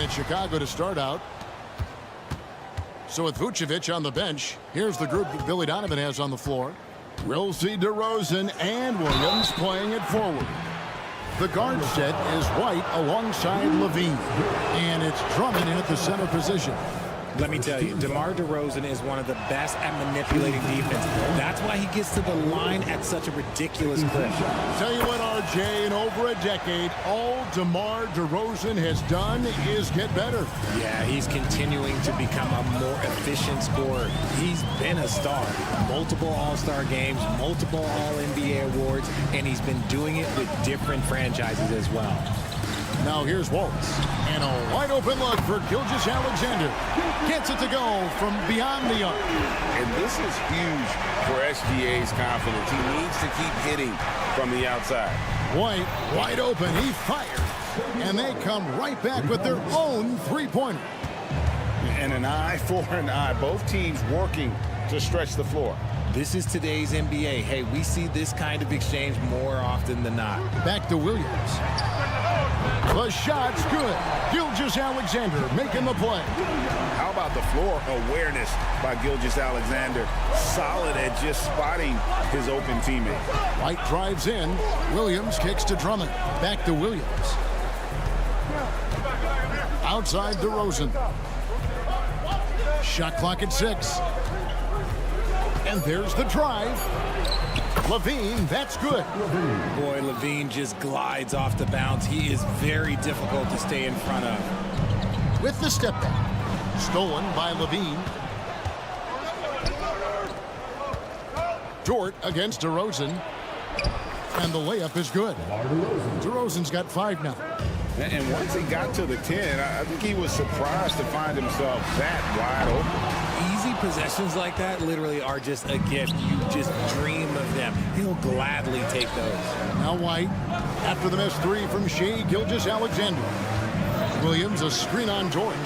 it's Chicago to start out. So with Vucevic on the bench, here's the group that Billy Donovan has on the floor. We'll see DeRozan and Williams playing it forward. The guard set is White alongside Levine. And it's Drummond in at the center position. Let me tell you, DeMar DeRozan is one of the best at manipulating defense. That's why he gets to the line at such a ridiculous clip. Tell you what, RJ, in over a decade, all DeMar DeRozan has done is get better. Yeah, he's continuing to become a more efficient scorer. He's been a star. Multiple All-Star games, multiple All-NBA awards, and he's been doing it with different franchises as well. Now here's Waltz. And a wide open look for Gilgeous-Alexander. Gets it to go from beyond the arc. And this is huge for SGA's confidence. He needs to keep hitting from the outside. White wide open. He fires. And they come right back with their own three-pointer. And an eye for an eye. Both teams working to stretch the floor. This is today's NBA. Hey, we see this kind of exchange more often than not. Back to Williams. The shot's good. Gilgeous-Alexander making the play. How about the floor awareness by Gilgeous-Alexander? Solid at just spotting his open teammate. White drives in. Williams kicks to Drummond. Back to Williams. Outside DeRozan. Shot clock at 6. And there's the drive. Levine, that's good. Boy, Levine just glides off the bounce. He is very difficult to stay in front of. With the step back. Stolen by Levine. Dort against DeRozan. And the layup is good. DeRozan's got 5 now. And once he got to the 10, I think he was surprised to find himself that wide open. Easy possessions like that literally are just a gift. You just dream of them. He'll gladly take those. Now White, after the missed 3 from Shea Gilgeous-Alexander. Williams, a screen on George.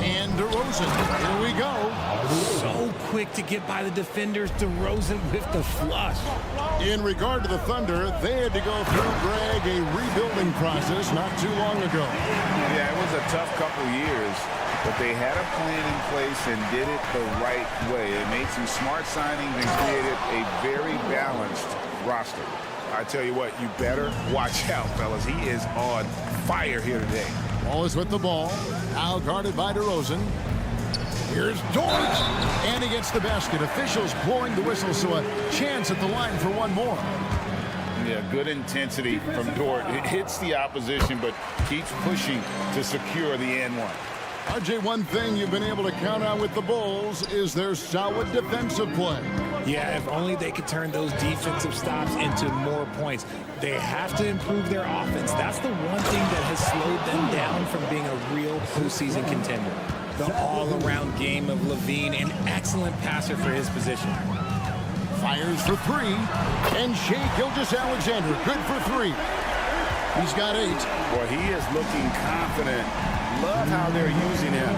And DeRozan, here we go. So quick to get by the defenders. DeRozan with the flush. In regard to the Thunder, they had to go through, Greg, a rebuilding process not too long ago. Yeah, it was a tough couple years, but they had a plan in place and did it the right way. They made some smart signings and created a very balanced roster. I tell you what, you better watch out, fellas. He is on fire here today. Wallace with the ball, now guarded by DeRozan. Here's Dort, and he gets the basket. Officials blowing the whistle, so a chance at the line for one more. Yeah, good intensity from Dort. It hits the opposition, but keeps pushing to secure the and one. RJ, one thing you've been able to count on with the Bulls is their solid defensive play. Yeah, if only they could turn those defensive stops into more points. They have to improve their offense. That's the one thing that has slowed them down from being a real postseason contender. The all-around game of Levine, an excellent passer for his position. Fires for 3, and Shea Gilgeous-Alexander, good for 3. He's got 8. Boy, he is looking confident. Love how they're using him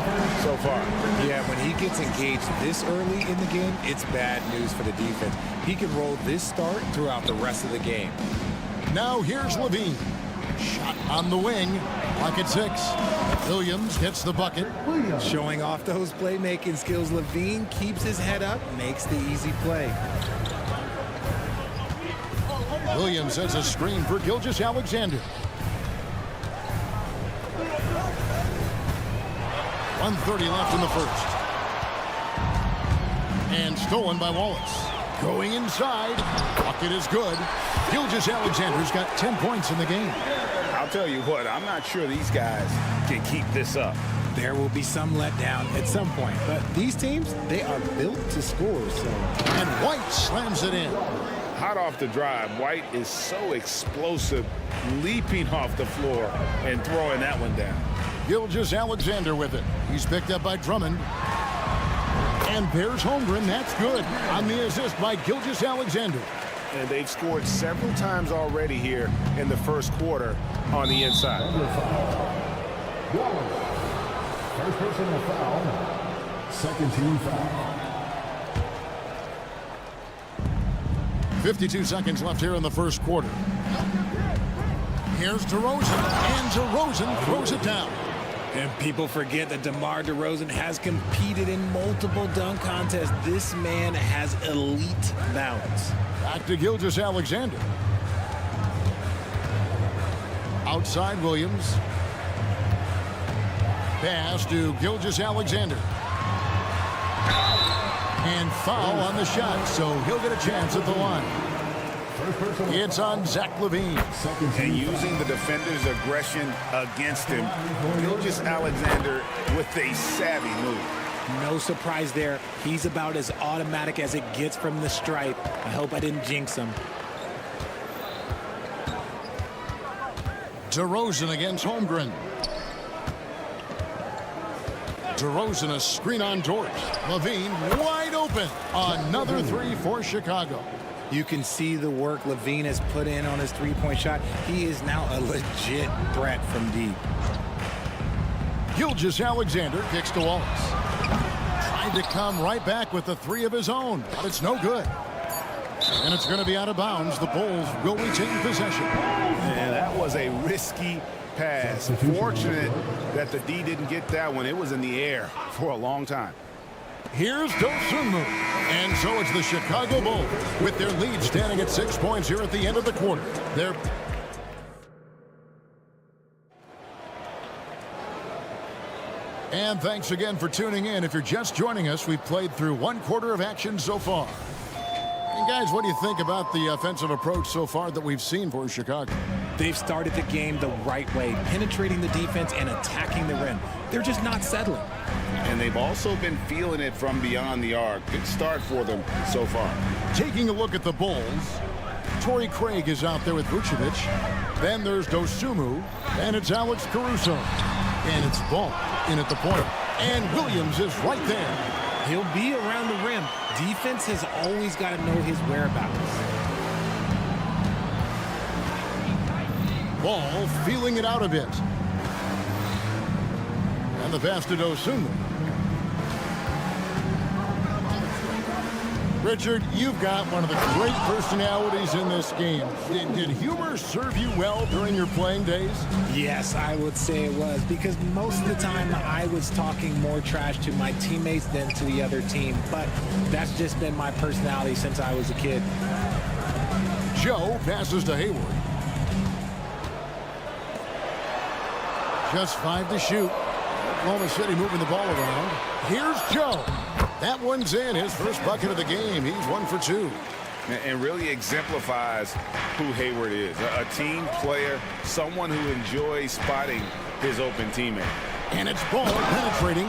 so far. Yeah, when he gets engaged this early in the game, it's bad news for the defense. He can roll this start throughout the rest of the game. Now here's Levine. Shot on the wing. Clock at 6. Williams gets the bucket. Showing off those playmaking skills, Levine keeps his head up, makes the easy play. Williams has a screen for Gilgeous-Alexander. 1:30 left in the first. And stolen by Wallace. Going inside. Bucket is good. Gilgeous-Alexander's got 10 points in the game. I'll tell you what, I'm not sure these guys can keep this up. There will be some letdown at some point, but these teams, they are built to score. So. And White slams it in. Hot off the drive, White is so explosive, leaping off the floor and throwing that one down. Gilgeous-Alexander with it. He's picked up by Drummond. And there's Holmgren. That's good on the assist by Gilgeous-Alexander. And they've scored several times already here in the first quarter on the inside. First personal foul. Second team foul. 52 seconds left here in the first quarter. Here's DeRozan, and DeRozan throws it down. And people forget that DeMar DeRozan has competed in multiple dunk contests. This man has elite balance. Back to Gilgeous-Alexander. Outside Williams. Pass to Gilgeous-Alexander. And foul on the shot, so he'll get a chance at the line. It's on Zach LaVine. And using the defender's aggression against him, Gilgeous-Alexander with a savvy move. No surprise there. He's about as automatic as it gets from the stripe. I hope I didn't jinx him. DeRozan against Holmgren. DeRozan a screen on Dort. LaVine wide open. Another three for Chicago. You can see the work LaVine has put in on his three-point shot. He is now a legit threat from deep. Gilgeous-Alexander kicks to Wallace. Trying to come right back with the three of his own, but it's no good. And it's going to be out of bounds. The Bulls will retain possession. And that was a risky pass. Fortunate that the D didn't get that one. It was in the air for a long time. Here's Dosunmu. And so it's the Chicago Bulls with their lead standing at 6 points here at the end of the quarter. And thanks again for tuning in. If you're just joining us, we've played through one quarter of action so far. And guys, what do you think about the offensive approach so far that we've seen for Chicago? They've started the game the right way, penetrating the defense and attacking the rim. They're just not settling. And they've also been feeling it from beyond the arc. Good start for them so far. Taking a look at the Bulls, Torrey Craig is out there with Vucevic. Then there's Dosunmu, and it's Alex Caruso. And it's Ball in at the point. And Williams is right there. He'll be around the rim. Defense has always got to know his whereabouts. Ball feeling it out a bit. And the pass to Dosunmu. Richard, you've got one of the great personalities in this game. Did humor serve you well during your playing days? Yes, I would say it was, because most of the time I was talking more trash to my teammates than to the other team. But that's just been my personality since I was a kid. Joe passes to Hayward. Just 5 to shoot. Oklahoma City moving the ball around. Here's Joe. That one's in. His first bucket of the game. He's 1 for 2. And really exemplifies who Hayward is. A team player, someone who enjoys spotting his open teammate. And it's Ball penetrating.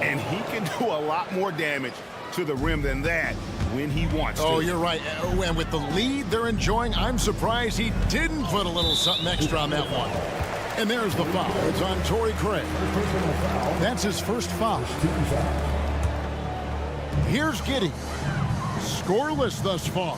And he can do a lot more damage to the rim than that when he wants to. Oh, you're right. And with the lead they're enjoying, I'm surprised he didn't put a little something extra on that one. And there's the foul. It's on Torrey Craig. That's his first foul. Here's Giddey. Scoreless thus far.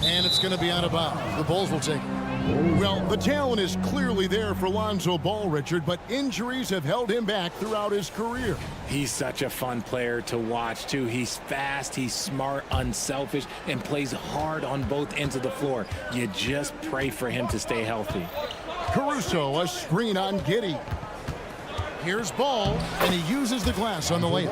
And it's going to be out of bounds. The Bulls will take it. Well, the talent is clearly there for Lonzo Ball, Richard, but injuries have held him back throughout his career. He's such a fun player to watch, too. He's fast, he's smart, unselfish, and plays hard on both ends of the floor. You just pray for him to stay healthy. Caruso, a screen on Giddey. Here's Ball, and he uses the glass on the layup.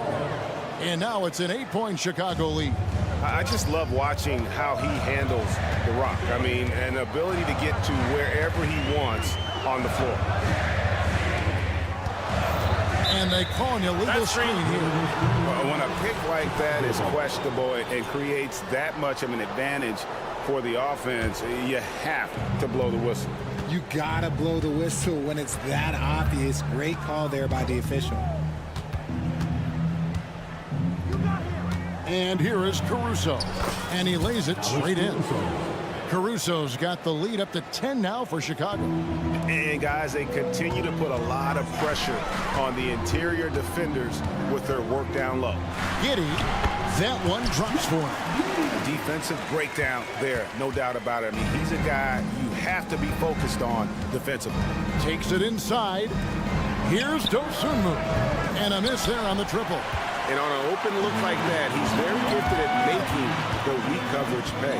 And now it's an 8-point Chicago lead. I just love watching how he handles the rock. I mean, an ability to get to wherever he wants on the floor. And they call an illegal screen here. When a pick like that is questionable and creates that much of an advantage for the offense, you have to blow the whistle. You gotta blow the whistle when it's that obvious. Great call there by the official. And here is Caruso. And he lays it straight in. Caruso's got the lead up to 10 now for Chicago. And guys, they continue to put a lot of pressure on the interior defenders with their work down low. Giddey, that one drops for him. Defensive breakdown there, no doubt about it. I mean, he's a guy you have to be focused on defensively. Takes it inside. Here's Dosunmu. And a miss there on the triple. And on an open look like that, he's very gifted at making the weak coverage pay.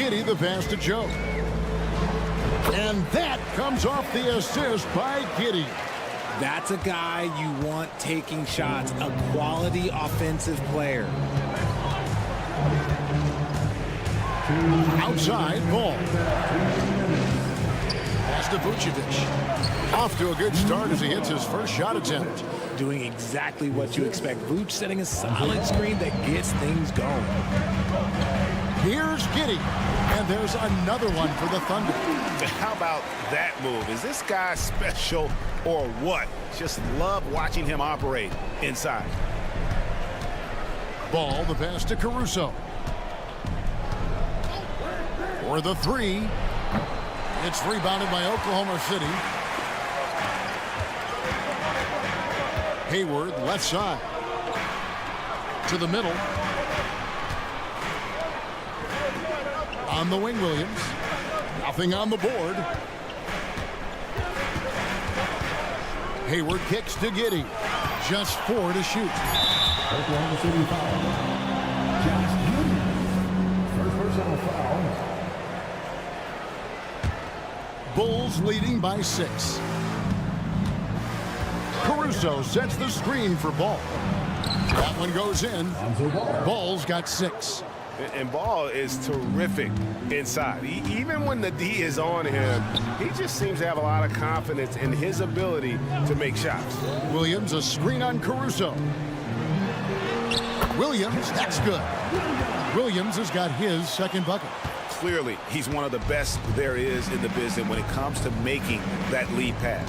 Giddey the pass to Joe. And that comes off the assist by Giddey. That's a guy you want taking shots, a quality offensive player. Outside ball. Pass to Vucevic. Off to a good start as he hits his first shot attempt. Doing exactly what you expect. Vooch setting a solid screen that gets things going. Here's Giddey. And there's another one for the Thunder. How about that move? Is this guy special or what? Just love watching him operate inside. Ball, the pass to Caruso. For the three. It's rebounded by Oklahoma City. Hayward, left side. To the middle. On the wing, Williams. Nothing on the board. Hayward kicks to Giddey. Just 4 to shoot. Oklahoma City foul. Josh Giddey. First personal foul. Bulls leading by 6. Caruso sets the screen for Ball. That one goes in. Ball's got 6. And Ball is terrific inside. Even when the D is on him, he just seems to have a lot of confidence in his ability to make shots. Williams, a screen on Caruso. Williams, that's good. Williams has got his second bucket. Clearly, he's one of the best there is in the business when it comes to making that lead pass.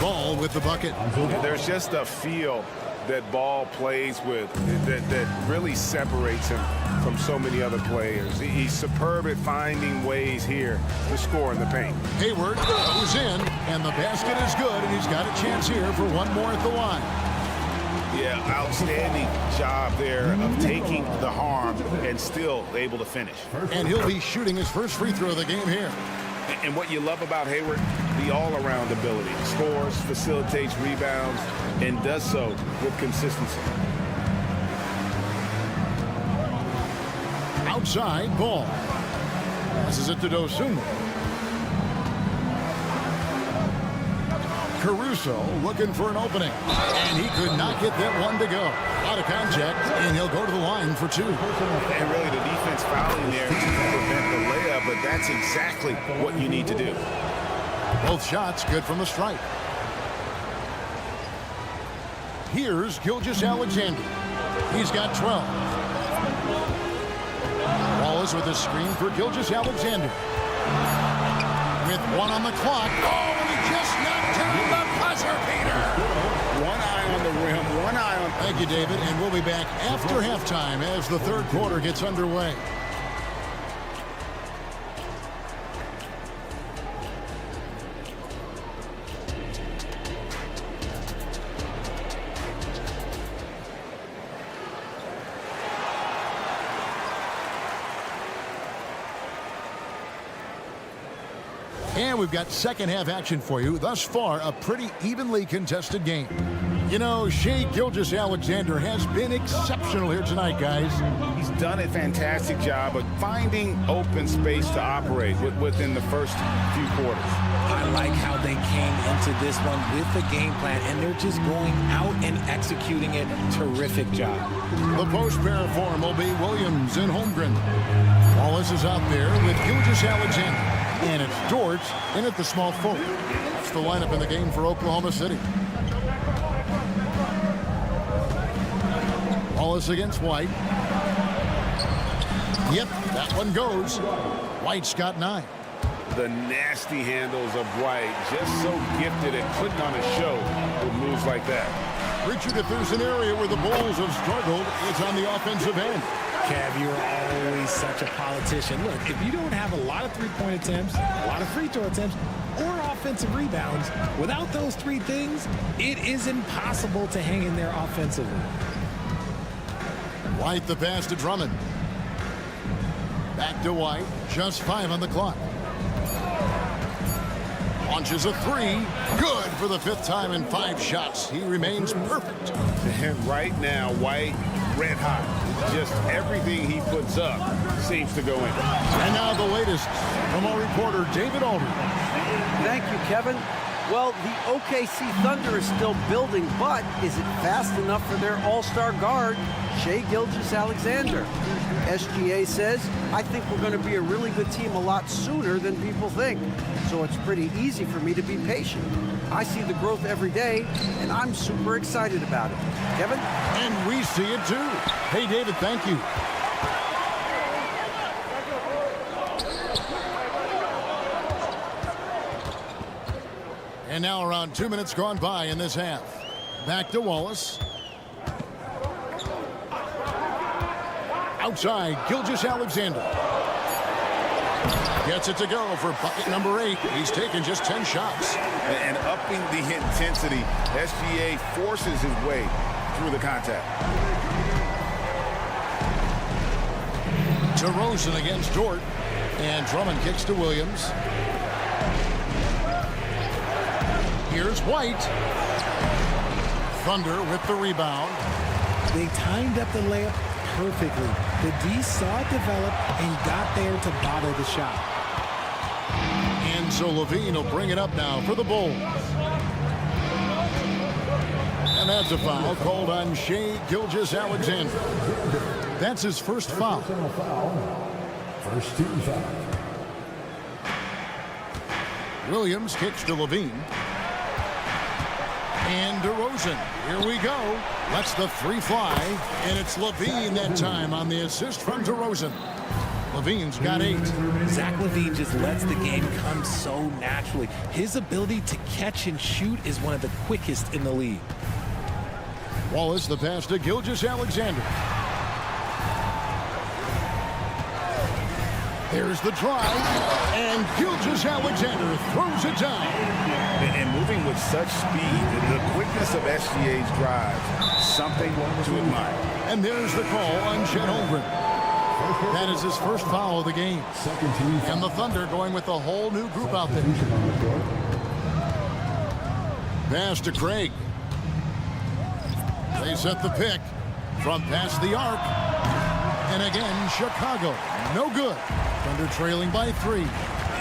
Ball with the bucket. And there's just a feel that Ball plays with that really separates him from so many other players. He's superb at finding ways here to score in the paint. Hayward goes in, and the basket is good, and he's got a chance here for one more at the line. Yeah, outstanding job there of taking the harm and still able to finish. And he'll be shooting his first free throw of the game here. And what you love about Hayward, the all-around ability. Scores, facilitates, rebounds, and does so with consistency. Outside Ball. Passes it to Dosunmu. Caruso looking for an opening. And he could not get that one to go. Out of contact, and he'll go to the line for 2. And really the defense fouling there to prevent the layup, but that's exactly what you need to do. Both shots good from the stripe. Here's Gilgeous-Alexander. He's got 12. Wallace with a screen for Gilgeous-Alexander. With 1 on the clock. Oh, and he just knocked down the buzzer, Peter. One eye on the rim, one eye on... Thank you, David, and we'll be back after halftime as the third quarter gets underway. And we've got second half action for you. Thus far, a pretty evenly contested game. You know, Shai Gilgeous-Alexander has been exceptional here tonight, guys. He's done a fantastic job of finding open space to operate within the first few quarters. I like how they came into this one with the game plan, and they're just going out and executing it. Terrific job. The post pair form will be Williams and Holmgren. Wallace is out there with Gilgeous-Alexander. And it's George in at the small forward. That's the lineup in the game for Oklahoma City. Wallace against White. Yep, that one goes. White's got 9. The nasty handles of White, just so gifted at putting on a show with moves like that. Richard, if there's an area where the Bulls have struggled, it's on the offensive end. Kev, you're always such a politician. Look, if you don't have a lot of three-point attempts, a lot of free throw attempts, or offensive rebounds, without those 3 things, it is impossible to hang in there offensively. White the pass to Drummond. Back to White. Just 5 on the clock. Launches a 3. Good for the 5th time in 5 shots. He remains perfect. And right now, White red hot. Just everything he puts up seems to go in. And now the latest from our reporter, David Aldridge. Thank you, Kevin. Well, the OKC Thunder is still building, but is it fast enough for their all-star guard, Shai Gilgeous-Alexander? SGA says, I think we're going to be a really good team a lot sooner than people think. So it's pretty easy for me to be patient. I see the growth every day, and I'm super excited about it. Kevin? And we see it too. Hey, David, thank you. And now around 2 minutes gone by in this half. Back to Wallace. Outside, Gilgeous-Alexander. Gets it to go for bucket number 8. He's taken just 10 shots. And upping the intensity, SGA forces his way through the contact. DeRozan against Dort. And Drummond kicks to Williams. Here's White. Thunder with the rebound. They timed up the layup perfectly. The D saw it develop and got there to bottle the shot. And so Levine will bring it up now for the Bulls. And that's a foul called on Shai Gilgeous-Alexander. That's his first foul. First team foul. Williams kicks to Levine. And DeRozan, here we go. Lets the 3 fly, and it's Levine that time on the assist from DeRozan. Levine's got 8. Zach LaVine just lets the game come so naturally. His ability to catch and shoot is one of the quickest in the league. Wallace, the pass to Gilgeous-Alexander. There's the drive, and Gilgeous-Alexander throws it down. And moving with such speed, the quickness of SGA's drive, something to admire. And there's the call on Chet Holmgren. That is his first foul of the game. Second team foul. And the Thunder going with a whole new group out there. Pass to Craig. They set the pick from past the arc. And again, Chicago, no good. Thunder trailing by 3.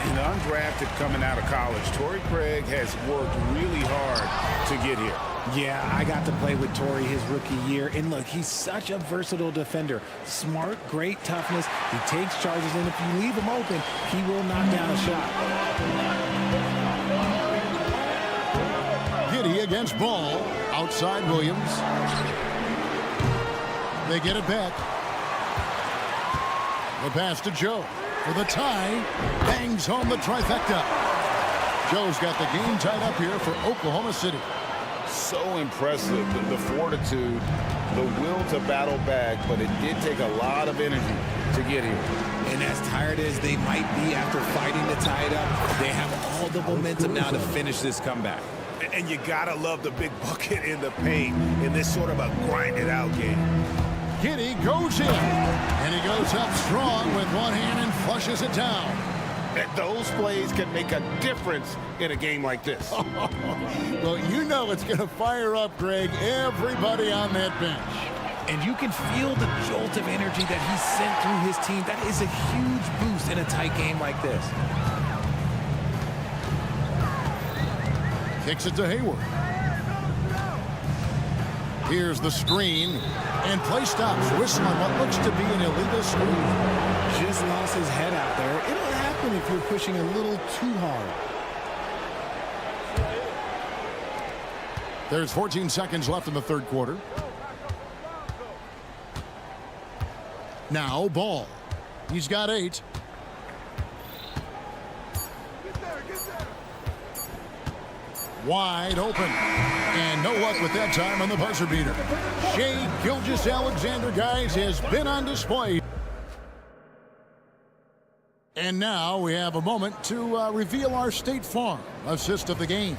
And undrafted coming out of college, Torrey Craig has worked really hard to get here. Yeah, I got to play with Torrey his rookie year, and look, he's such a versatile defender. Smart, great toughness. He takes charges, and if you leave him open, he will knock down a shot. Giddey against Ball. Outside Williams. They get it back. The pass to Joe for the tie. Bangs home the trifecta. Joe's got the game tied up here for Oklahoma City. So impressive, the fortitude, the will to battle back, but it did take a lot of energy to get here. And as tired as they might be after fighting to tie it up, they have all the momentum now to finish this comeback. And you gotta love the big bucket in the paint in this sort of a grinded-out game. Giddey goes in, and he goes up strong with one hand and flushes it down. And those plays can make a difference in a game like this. Well, you know it's going to fire up, Greg, everybody on that bench. And you can feel the jolt of energy that he sent through his team. That is a huge boost in a tight game like this. Kicks it to Hayward. Here's the screen, and play stops. Whistle on what looks to be an illegal screen. Just lost his head out there. It'll happen if you're pushing a little too hard. There's 14 seconds left in the third quarter. Now Ball. He's got 8. Wide open. And no luck with that time on the buzzer beater. Shai Gilgeous-Alexander, guys, has been on display. And now we have a moment to reveal our State Farm assist of the game.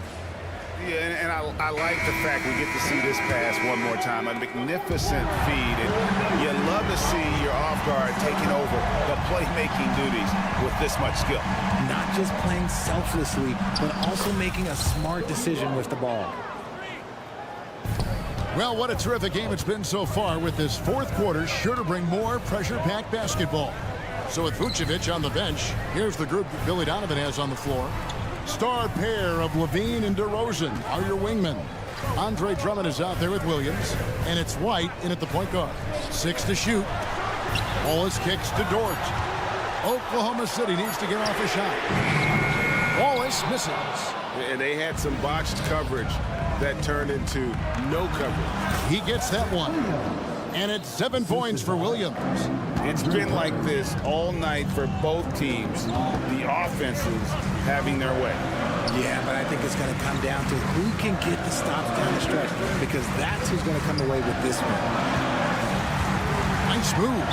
Yeah, and I like the fact we get to see this pass one more time. A magnificent feed, and you love to see your off guard taking over the playmaking duties with this much skill. Not just playing selflessly, but also making a smart decision with the ball. Well, what a terrific game it's been so far, with this fourth quarter sure to bring more pressure-packed basketball. So with Vucevic on the bench, here's the group that Billy Donovan has on the floor. Star pair of Levine and DeRozan are your wingmen. Andre Drummond is out there with Williams, and it's White in at the point guard. 6 to shoot. Wallace kicks to Dort. Oklahoma City needs to get off a shot. Wallace misses. And they had some botched coverage that turned into no coverage. He gets that one. And it's 7 points for Williams. It's been like this all night for both teams. The offenses having their way. Yeah, but I think it's going to come down to who can get the stops down the stretch, because that's who's going to come away with this one. Nice move.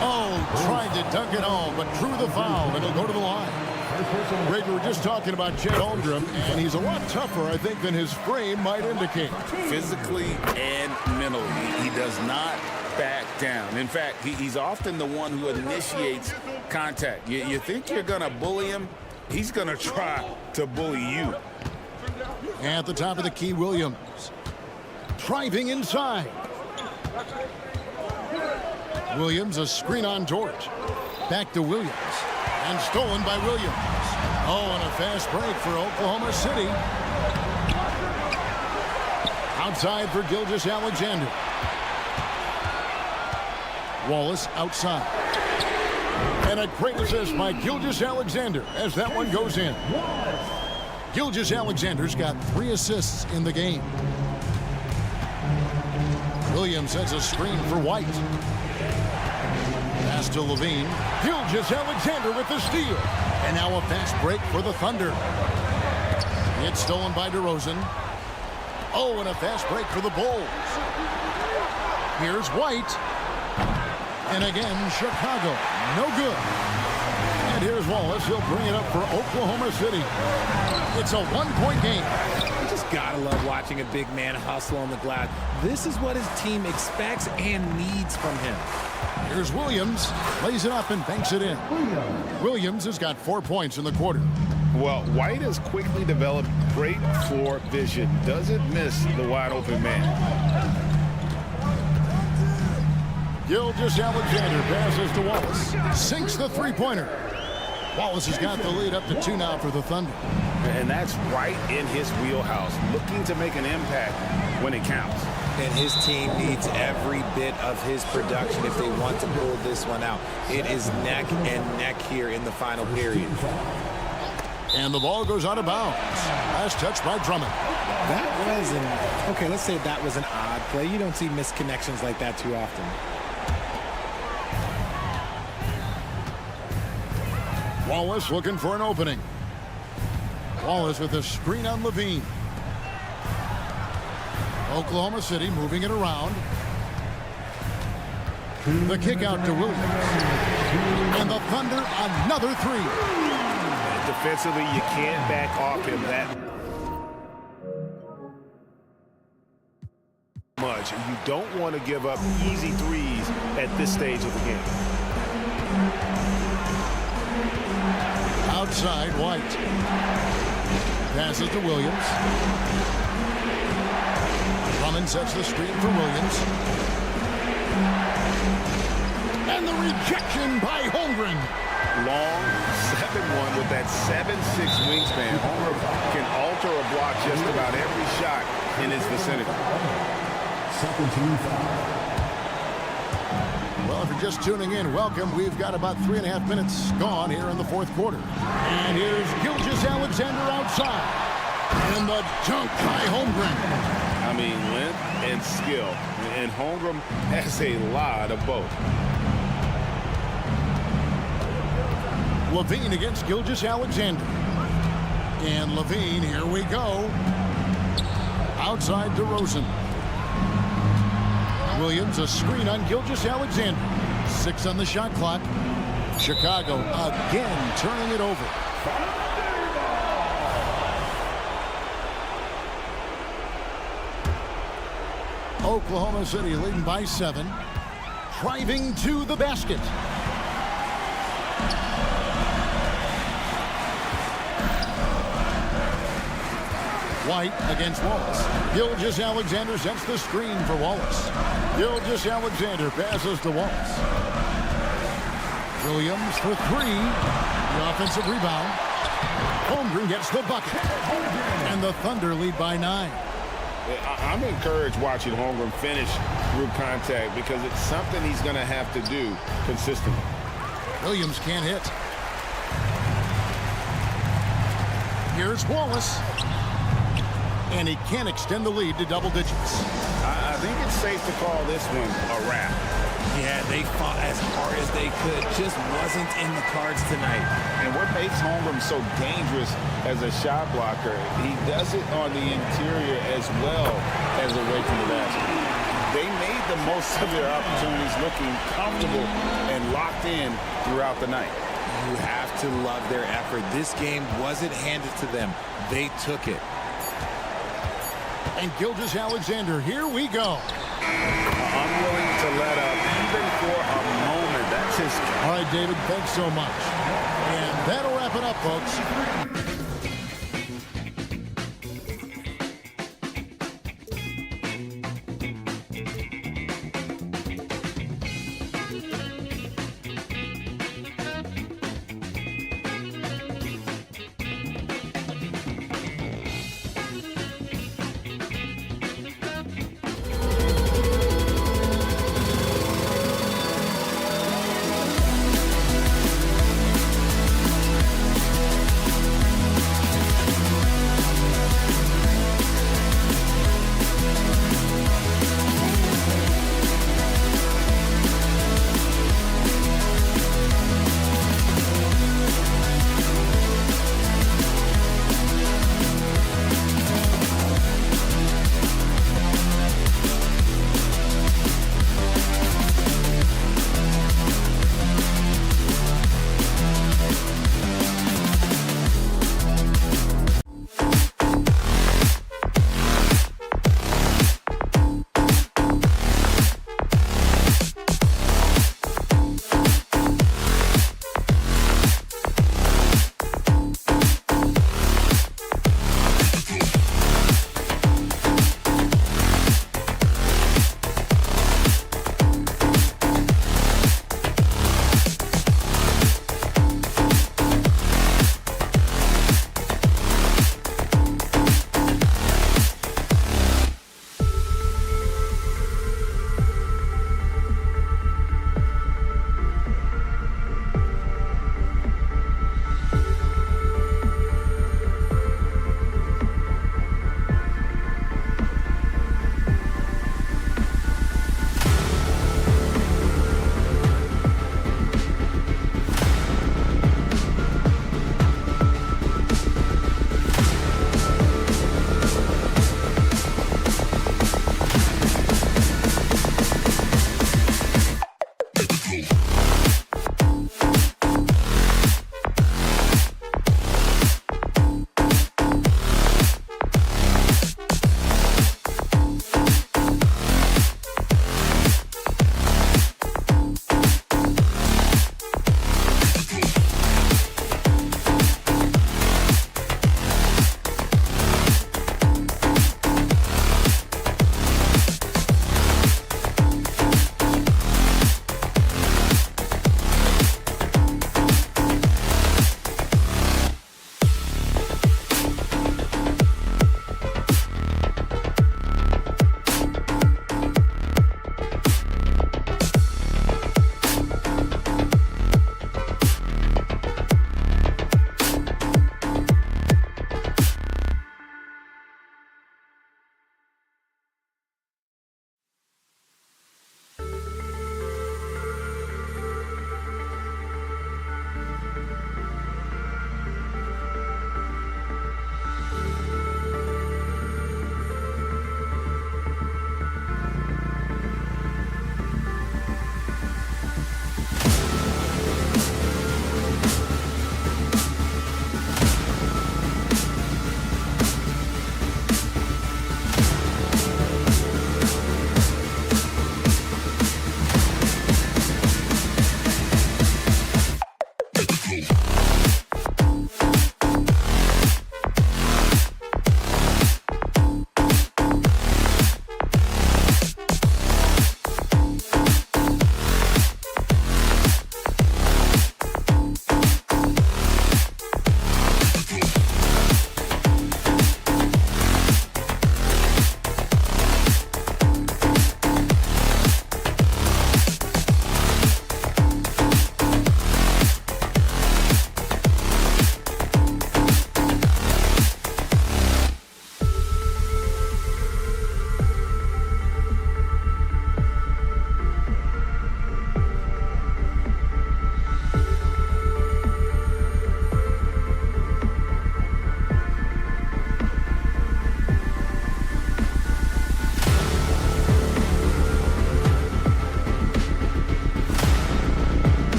Oh, tried to dunk it home, but drew the foul, and he'll go to the line. Greg, we were just talking about Chet Holmgren, and he's a lot tougher, I think, than his frame might indicate. Physically and mentally, he does not back down. In fact, he's often the one who initiates contact. You think you're going to bully him? He's going to try to bully you. At the top of the key, Williams. Driving inside. Williams, a screen on Dort. Back to Williams. And stolen by Williams. Oh, and a fast break for Oklahoma City. Outside for Gilgeous-Alexander. Wallace outside. And a great assist by Gilgeous-Alexander as that one goes in. Gilgeous-Alexander's got 3 assists in the game. Williams has a screen for White. Pass to Levine. Gilgeous-Alexander with the steal. And now a fast break for the Thunder. It's stolen by DeRozan. Oh, and a fast break for the Bulls. Here's White. And again, Chicago. No good. And here's Wallace. He'll bring it up for Oklahoma City. It's a 1-point game. You just gotta love watching a big man hustle on the glass. This is what his team expects and needs from him. Here's Williams. Lays it up and banks it in. Williams has got 4 points in the quarter. Well, White has quickly developed great floor vision. Doesn't miss the wide open man. Gilgeous-Alexander passes to Wallace. Sinks the three-pointer. Wallace has got the lead up to 2 now for the Thunder. And that's right in his wheelhouse, looking to make an impact when it counts. And his team needs every bit of his production if they want to pull this one out. It is neck and neck here in the final period. And the ball goes out of bounds. Last touch by Drummond. That was an, okay, let's say that was an odd play. You don't see misconnections like that too often. Wallace looking for an opening. Wallace with a screen on Levine. Oklahoma City moving it around. The kick out to Williams. And the Thunder another 3. Defensively, you can't back off him that much. You don't want to give up easy threes at this stage of the game. Outside, White. Passes to Williams. Drummond sets the screen for Williams. And the rejection by Holmgren. Long 7-1 with that 7'6" wingspan. Holmgren can alter a block just about every shot in his vicinity. Second team foul. Well, if you're just tuning in, welcome. We've got about 3.5 minutes gone here in the fourth quarter. And here's Gilgeous-Alexander outside. And the dunk by Holmgren. I mean, length and skill. And Holmgren has a lot of both. Levine against Gilgeous-Alexander. And Levine, here we go. Outside DeRozan. Williams, a screen on Gilgeous-Alexander. 6 on the shot clock. Chicago again turning it over. Oklahoma City leading by 7. Driving to the basket. White against Wallace. Gilgeous-Alexander sets the screen for Wallace. Gilgeous-Alexander passes to Wallace. Williams for three. The offensive rebound. Holmgren gets the bucket. And the Thunder lead by 9. I'm encouraged watching Holmgren finish through contact because it's something he's going to have to do consistently. Williams can't hit. Here's Wallace. And he can't extend the lead to double digits. I think it's safe to call this one a wrap. Yeah, they fought as hard as they could. Just wasn't in the cards tonight. And what makes Holmgren so dangerous as a shot blocker, he does it on the interior as well as away from the basket. They made the most of their opportunities looking comfortable and locked in throughout the night. You have to love their effort. This game wasn't handed to them. They took it. And Gilgeous-Alexander, here we go. Unwilling to let up even for a moment. That's his. All right, David, thanks so much. And that'll wrap it up, folks.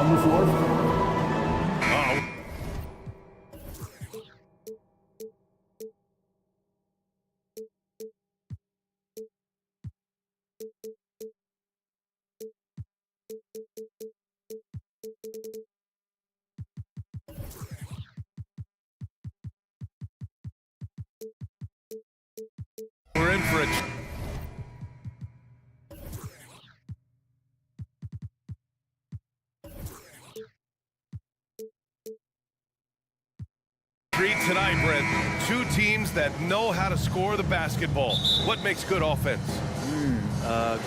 On the floor. We're in for it. Tonight, Brent, two teams that know how to score the basketball. What makes good offense?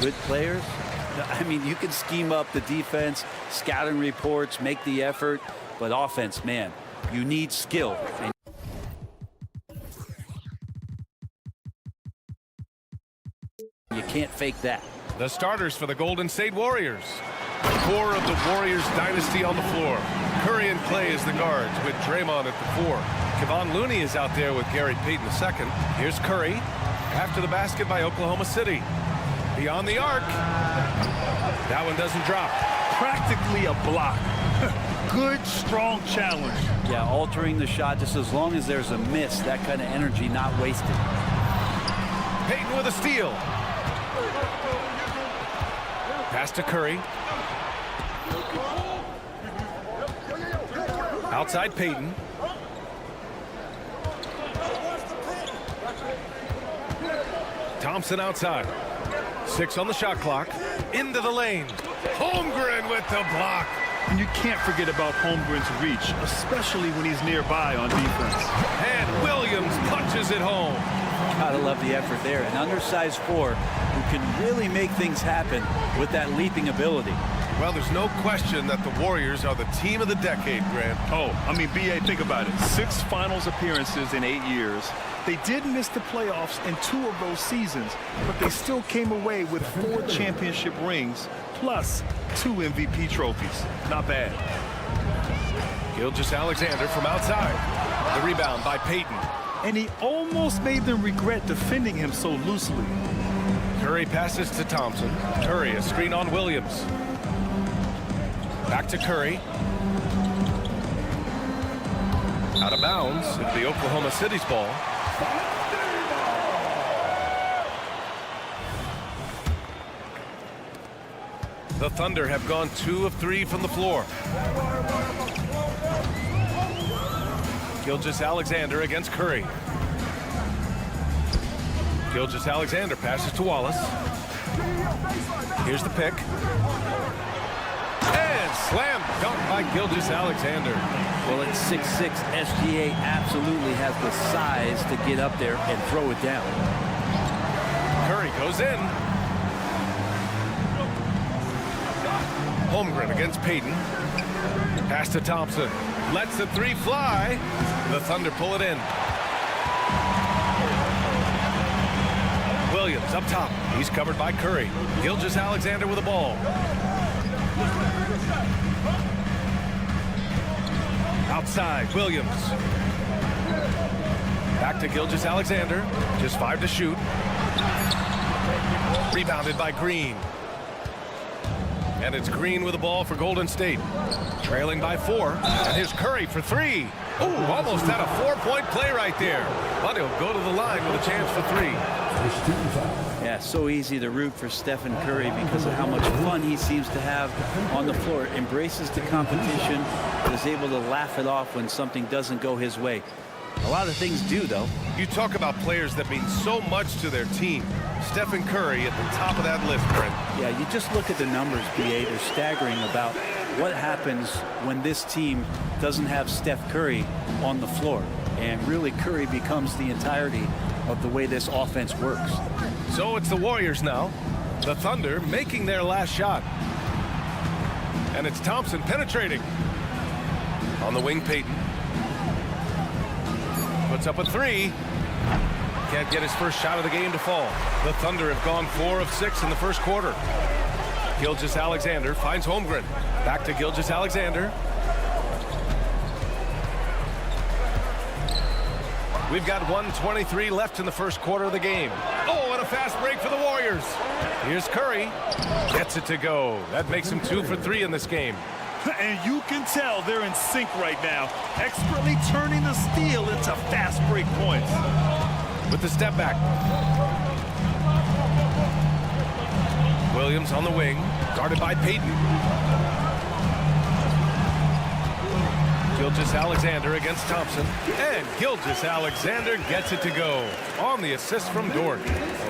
Good players. I mean, you can scheme up the defense, scouting reports, make the effort, but offense, man, you need skill. And you can't fake that. The starters for the Golden State Warriors. The core of the Warriors dynasty on the floor. Curry and Clay as the guards with Draymond at the 4. Kevon Looney is out there with Gary Payton II. Here's Curry after the basket by Oklahoma City. Beyond the arc. That one doesn't drop. Practically a block. Good, strong challenge. Yeah, altering the shot just as long as there's a miss, that kind of energy not wasted. Payton with a steal. Pass to Curry. Outside Payton. Thompson outside. 6 on the shot clock. Into the lane. Holmgren with the block. And you can't forget about Holmgren's reach, especially when he's nearby on defense. And Williams punches it home. Gotta love the effort there. An undersized 4 who can really make things happen with that leaping ability. Well, there's no question that the Warriors are the team of the decade, Grant. Oh, I mean, B.A., think about it. 6 finals appearances in 8 years. They did miss the playoffs in 2 of those seasons, but they still came away with 4 championship rings, plus 2 MVP trophies. Not bad. Gilgeous-Alexander from outside. The rebound by Payton. And he almost made them regret defending him so loosely. Curry passes to Thompson. Curry, a screen on Williams. Back to Curry. Out of bounds. It'll be Oklahoma City's ball. The Thunder have gone 2 of 3 from the floor. Gilgeous-Alexander against Curry. Gilgeous-Alexander passes to Wallace. Here's the pick. And slam dunk by Gilgeous-Alexander. Well, at 6'6", SGA absolutely has the size to get up there and throw it down. Curry goes in. Holmgren against Payton. Pass to Thompson. Lets the 3 fly. The Thunder pull it in. Williams up top. He's covered by Curry. Gilgeous-Alexander with the ball. Outside, Williams. Back to Gilgeous-Alexander. Just 5 to shoot. Rebounded by Green. And it's Green with the ball for Golden State. Trailing by 4. And here's Curry for 3. Oh, almost had a 4-point play right there. But he'll go to the line with a chance for 3. Yeah, so easy to root for Stephen Curry because of how much fun he seems to have on the floor. Embraces the competition, is able to laugh it off when something doesn't go his way. A lot of things do, though. You talk about players that mean so much to their team. Stephen Curry at the top of that list, Brent. Yeah, you just look at the numbers, B.A. They're staggering about what happens when this team doesn't have Steph Curry on the floor. And really, Curry becomes the entirety of the way this offense works. So it's the Warriors now. The Thunder making their last shot. And it's Thompson penetrating. On the wing, Payton. Puts up a 3. Can't get his first shot of the game to fall. The Thunder have gone 4 of 6 in the first quarter. Gilgeous-Alexander finds Holmgren. Back to Gilgeous-Alexander. We've got 1:23 left in the first quarter of the game. Oh, and a fast break for the Warriors. Here's Curry. Gets it to go. That makes him 2 for 3 in this game. And you can tell they're in sync right now, expertly turning the steal into fast break points. With the step back. Williams on the wing, guarded by Payton. Gilgeous-Alexander against Thompson. And Gilgeous-Alexander gets it to go on the assist from Dort.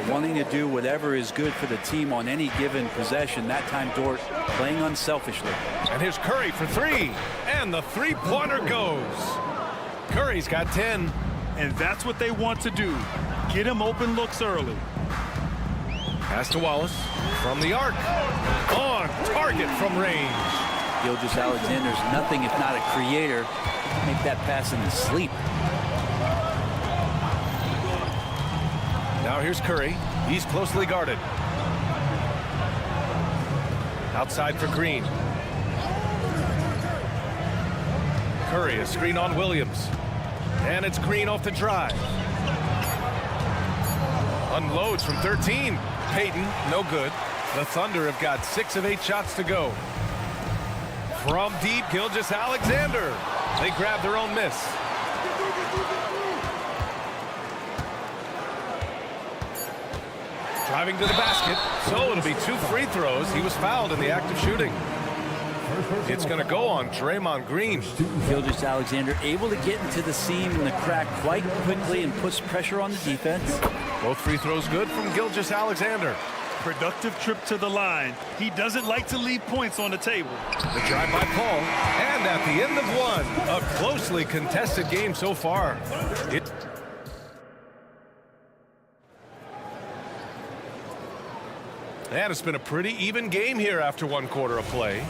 Wanting to do whatever is good for the team on any given possession. That time Dort playing unselfishly. And here's Curry for three. And the three-pointer goes. Curry's got 10. And that's what they want to do. Get him open looks early. Pass to Wallace from the arc. On target from range. Gilgeous-Alexander's nothing if not a creator. Make that pass in his sleep. Now here's Curry. He's closely guarded. Outside for Green. Curry, a screen on Williams. And it's Green off the drive. Unloads from 13. Payton, no good. The Thunder have got 6 of 8 shots to go. From deep, Gilgeous-Alexander. They grab their own miss. Driving to the basket, so it'll be 2 free throws. He was fouled in the act of shooting. It's going to go on Draymond Green. Gilgeous-Alexander able to get into the seam and the crack quite quickly and puts pressure on the defense. Both free throws good from Gilgeous-Alexander. Productive trip to the line. He doesn't like to leave points on the table. The drive by Paul, and at the end of one, a closely contested game so far. And it's been a pretty even game here after 1 quarter of play.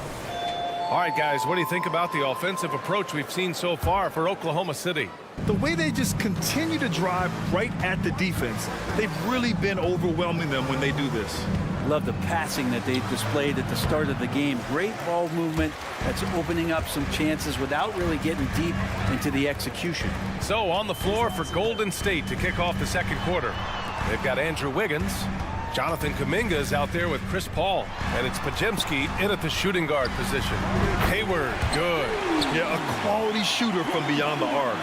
All right, guys, what do you think about the offensive approach we've seen so far for Oklahoma City? The way they just continue to drive right at the defense, they've really been overwhelming them when they do this. Love the passing that they displayed at the start of the game. Great ball movement that's opening up some chances without really getting deep into the execution. So on the floor for Golden State to kick off the second quarter. They've got Andrew Wiggins. Jonathan Kuminga is out there with Chris Paul, and it's Podziemski in at the shooting guard position. Hayward, good. Yeah, a quality shooter from beyond the arc.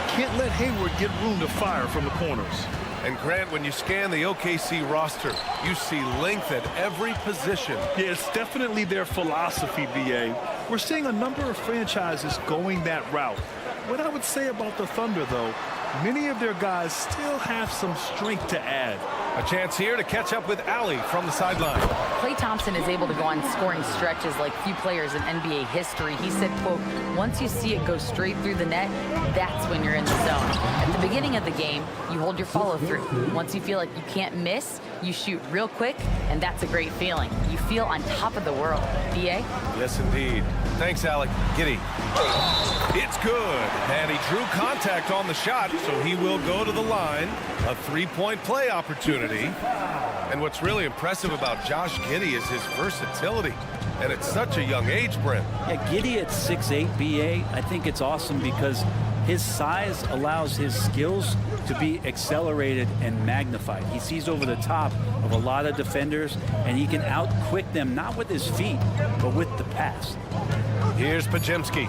Can't let Hayward get room to fire from the corners. And Grant, when you scan the OKC roster, you see length at every position. Yeah, it's definitely their philosophy, BA. We're seeing a number of franchises going that route. What I would say about the Thunder, though, many of their guys still have some strength to add. A chance here to catch up with Allie from the sideline. Klay Thompson is able to go on scoring stretches like few players in NBA history. He said, quote, once you see it go straight through the net, that's when you're in the zone. At the beginning of the game, you hold your follow through. Once you feel like you can't miss, you shoot real quick, and that's a great feeling. You feel on top of the world. BA? Yes, indeed. Thanks, Alec. Giddy. It's good. And he drew contact on the shot, so he will go to the line. A three-point play opportunity. And what's really impressive about Josh Giddey is his versatility. And at such a young age, Brent. Yeah, Giddey at 6'8", BA, I think it's awesome because his size allows his skills to be accelerated and magnified. He sees over the top of a lot of defenders, and he can out-quick them, not with his feet, but with the pass. Here's Podziemski.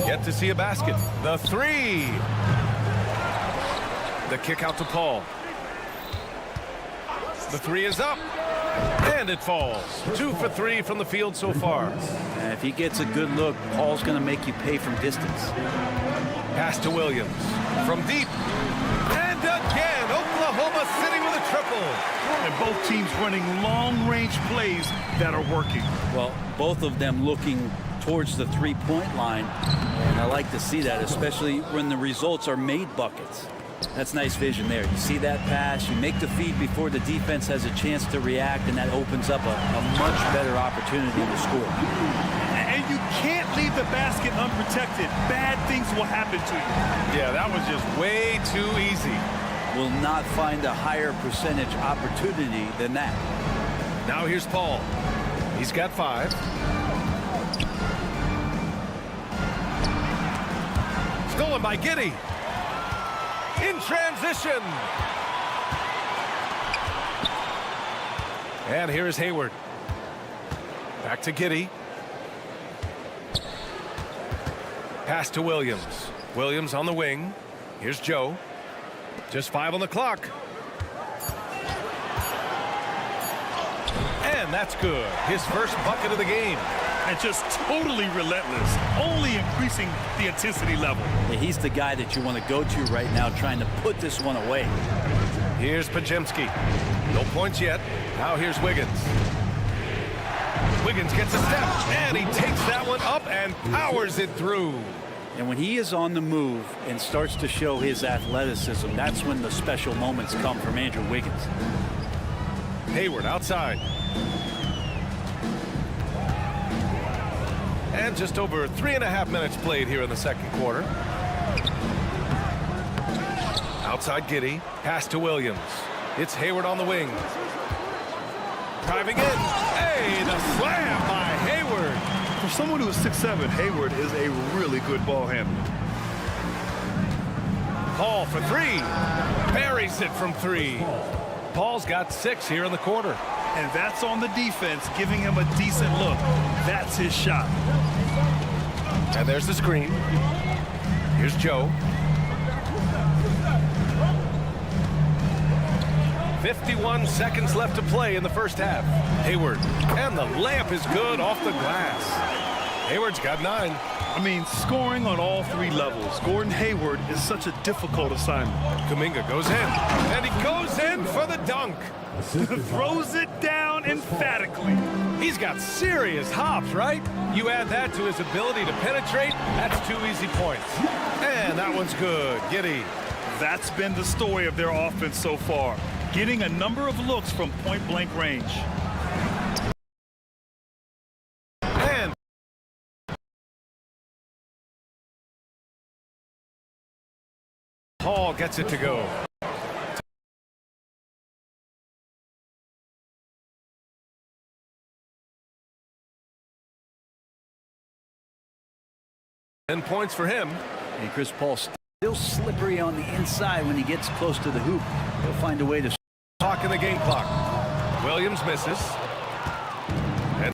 Yet to see a basket. The three. The kick out to Paul. The three is up. And it falls. 2 for 3 from the field so far. And if he gets a good look, Paul's going to make you pay from distance. Pass to Williams. From deep. And again, Oklahoma City with a triple. And both teams running long-range plays that are working. Well, both of them looking towards the three-point line. And I like to see that, especially when the results are made buckets. That's nice vision there. You see that pass, you make the feed before the defense has a chance to react, and that opens up a much better opportunity to score. And you can't leave the basket unprotected. Bad things will happen to you. Yeah, that was just way too easy. Will not find a higher percentage opportunity than that. Now here's Paul. He's got 5. Stolen by Giddey. In transition. And here is Hayward. Back to Giddey. Pass to Williams. Williams on the wing. Here's Joe. Just 5 on the clock. And that's good. His first bucket of the game. And just totally relentless, only increasing the intensity level. Yeah, he's the guy that you want to go to right now, trying to put this one away. Here's Pajemski. No points yet. Now here's Wiggins. Wiggins gets a step, and he takes that one up and powers it through. And when he is on the move and starts to show his athleticism, that's when the special moments come from Andrew Wiggins. Hayward outside. And just over 3.5 minutes played here in the second quarter. Outside Giddey. Pass to Williams. It's Hayward on the wing. Driving in. Hey, the slam by Hayward. For someone who is 6'7", Hayward is a really good ball handler. Paul for 3. Buries it from 3. Paul's got 6 here in the quarter. And that's on the defense, giving him a decent look. That's his shot. And there's the screen. Here's Joe. 51 seconds left to play in the first half. Hayward. And the layup is good off the glass. Hayward's got 9. I mean, scoring on all 3 levels. Gordon Hayward is such a difficult assignment. Kuminga goes in. And he goes in for the dunk. Throws it down emphatically. He's got serious hops, right? You add that to his ability to penetrate, that's 2 easy points. And that one's good. Giddey. That's been the story of their offense so far, getting a number of looks from point-blank range. And Paul gets it to go. And points for him. And Chris Paul still slippery on the inside when he gets close to the hoop. He'll find a way to Talk in the game clock. Williams misses. And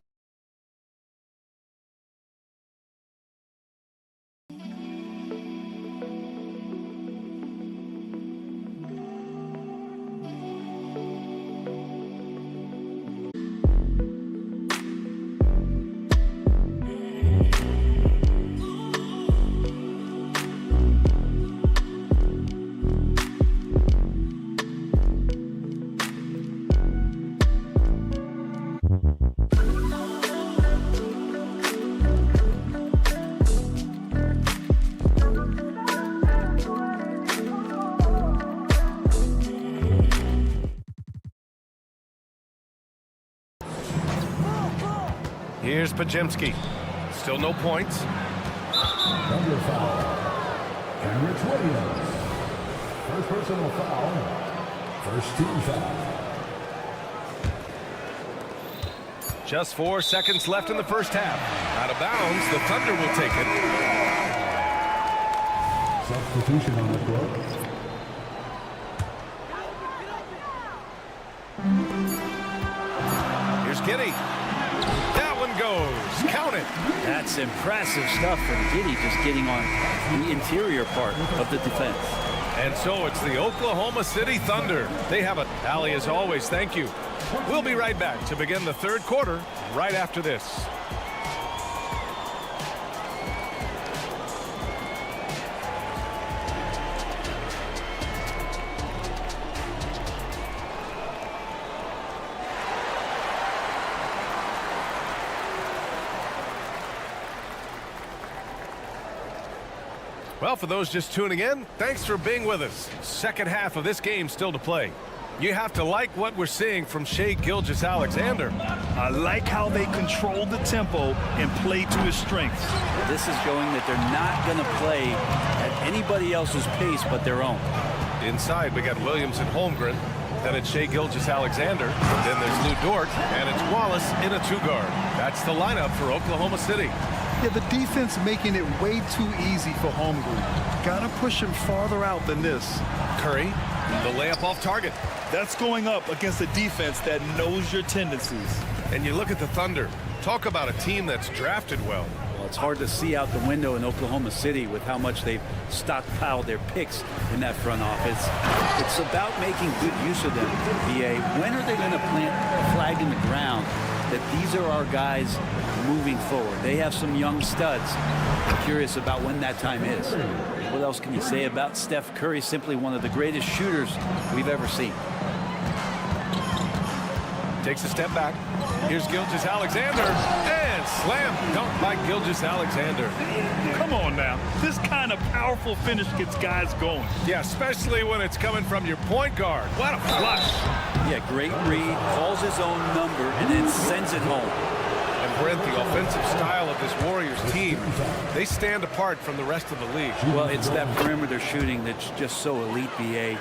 here's Pajemski. Still no points. Number foul. Henrik Williams. First personal foul. First team foul. Just 4 seconds left in the first half. Out of bounds, the Thunder will take it. Substitution on the court. Here's Giddey. That one goes. Count it. That's impressive stuff from Giddey, just getting on the interior part of the defense. And so it's the Oklahoma City Thunder. They have a tally as always. Thank you. We'll be right back to begin the third quarter right after this. Well, for those just tuning in, thanks for being with us. Second half of this game still to play. You have to like what we're seeing from Shai Gilgeous-Alexander. I like how they control the tempo and play to his strengths. This is showing that they're not going to play at anybody else's pace but their own. Inside, we got Williams and Holmgren. Then it's Shai Gilgeous-Alexander. Then there's Lou Dort, and it's Wallace in a 2-guard. That's the lineup for Oklahoma City. Yeah, the defense making it way too easy for Holmgren. Gotta push him farther out than this. Curry, the layup off target. That's going up against a defense that knows your tendencies. And you look at the Thunder. Talk about a team that's drafted well. It's hard to see out the window in Oklahoma City with how much they've stockpiled their picks in that front office. It's about making good use of them, BA. When are they going to plant a flag in the ground that these are our guys moving forward? They have some young studs. I'm curious about when that time is. What else can you say about Steph Curry? Simply one of the greatest shooters we've ever seen. Takes a step back. Here's Gilgeous-Alexander, and slam dunk by Gilgeous-Alexander. Come on now. This kind of powerful finish gets guys going. Yeah, especially when it's coming from your point guard. What a flush. Yeah, great read, calls his own number, and then sends it home. And Brent, the offensive style of this Warriors team, they stand apart from the rest of the league. Well, it's that perimeter shooting that's just so elite, BA,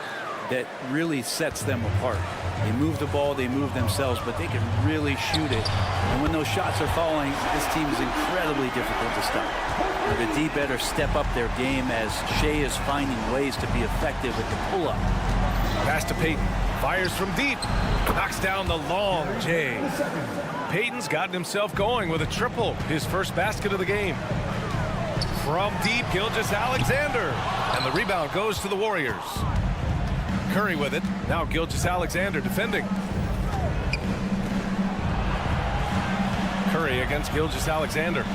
that really sets them apart. They move the ball, they move themselves, but they can really shoot it. And when those shots are falling, this team is incredibly difficult to stop. The D better step up their game as Shea is finding ways to be effective with the pull-up. Pass to Payton. Fires from deep. Knocks down the long J. Payton's gotten himself going with a triple. His first basket of the game. From deep, Gilgeous-Alexander. And the rebound goes to the Warriors. Curry with it. Now Gilgeous-Alexander defending. Curry against Gilgeous-Alexander.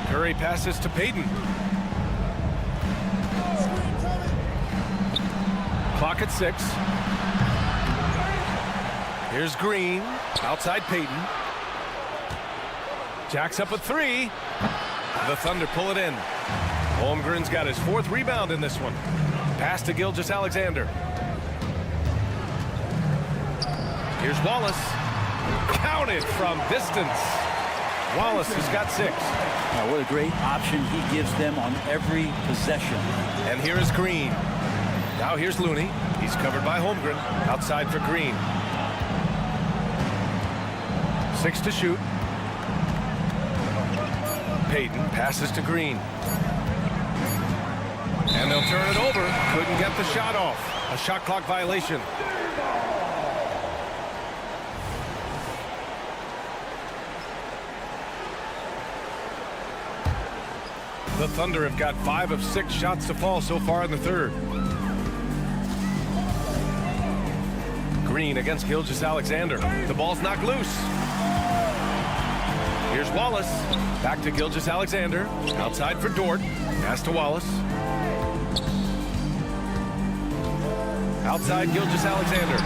Curry passes to Payton. Clock at 6. Here's Green. Outside Payton. Jacks up a 3. The Thunder pull it in. Holmgren's got his 4th rebound in this one. Pass to Gilgeous-Alexander. Here's Wallace. Counted from distance. Wallace has got 6. Now, what a great option he gives them on every possession. And here is Green. Now here's Looney. He's covered by Holmgren. Outside for Green. 6 to shoot. Payton passes to Green. And they'll turn it over. Couldn't get the shot off. A shot clock violation. The Thunder have got 5 of 6 shots to fall so far in the third. Green against Gilgeous-Alexander. The ball's knocked loose. Here's Wallace. Back to Gilgeous-Alexander. Outside for Dort. Pass to Wallace. Outside Gilgeous-Alexander.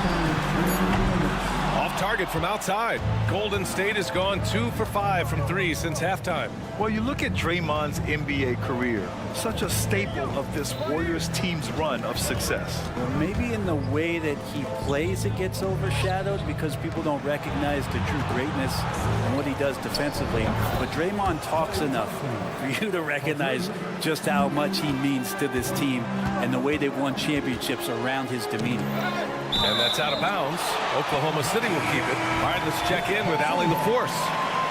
Off target from outside. Golden State has gone 2 for 5 from 3 since halftime. Well, you look at Draymond's NBA career, such a staple of this Warriors team's run of success. Well, maybe in the way that he plays it gets overshadowed because people don't recognize the true greatness and what he does defensively. But Draymond talks enough for you to recognize just how much he means to this team and the way they've won championships around his demeanor. And that's out of bounds. Oklahoma City will keep it. All right, let's check in with Allie LaForce.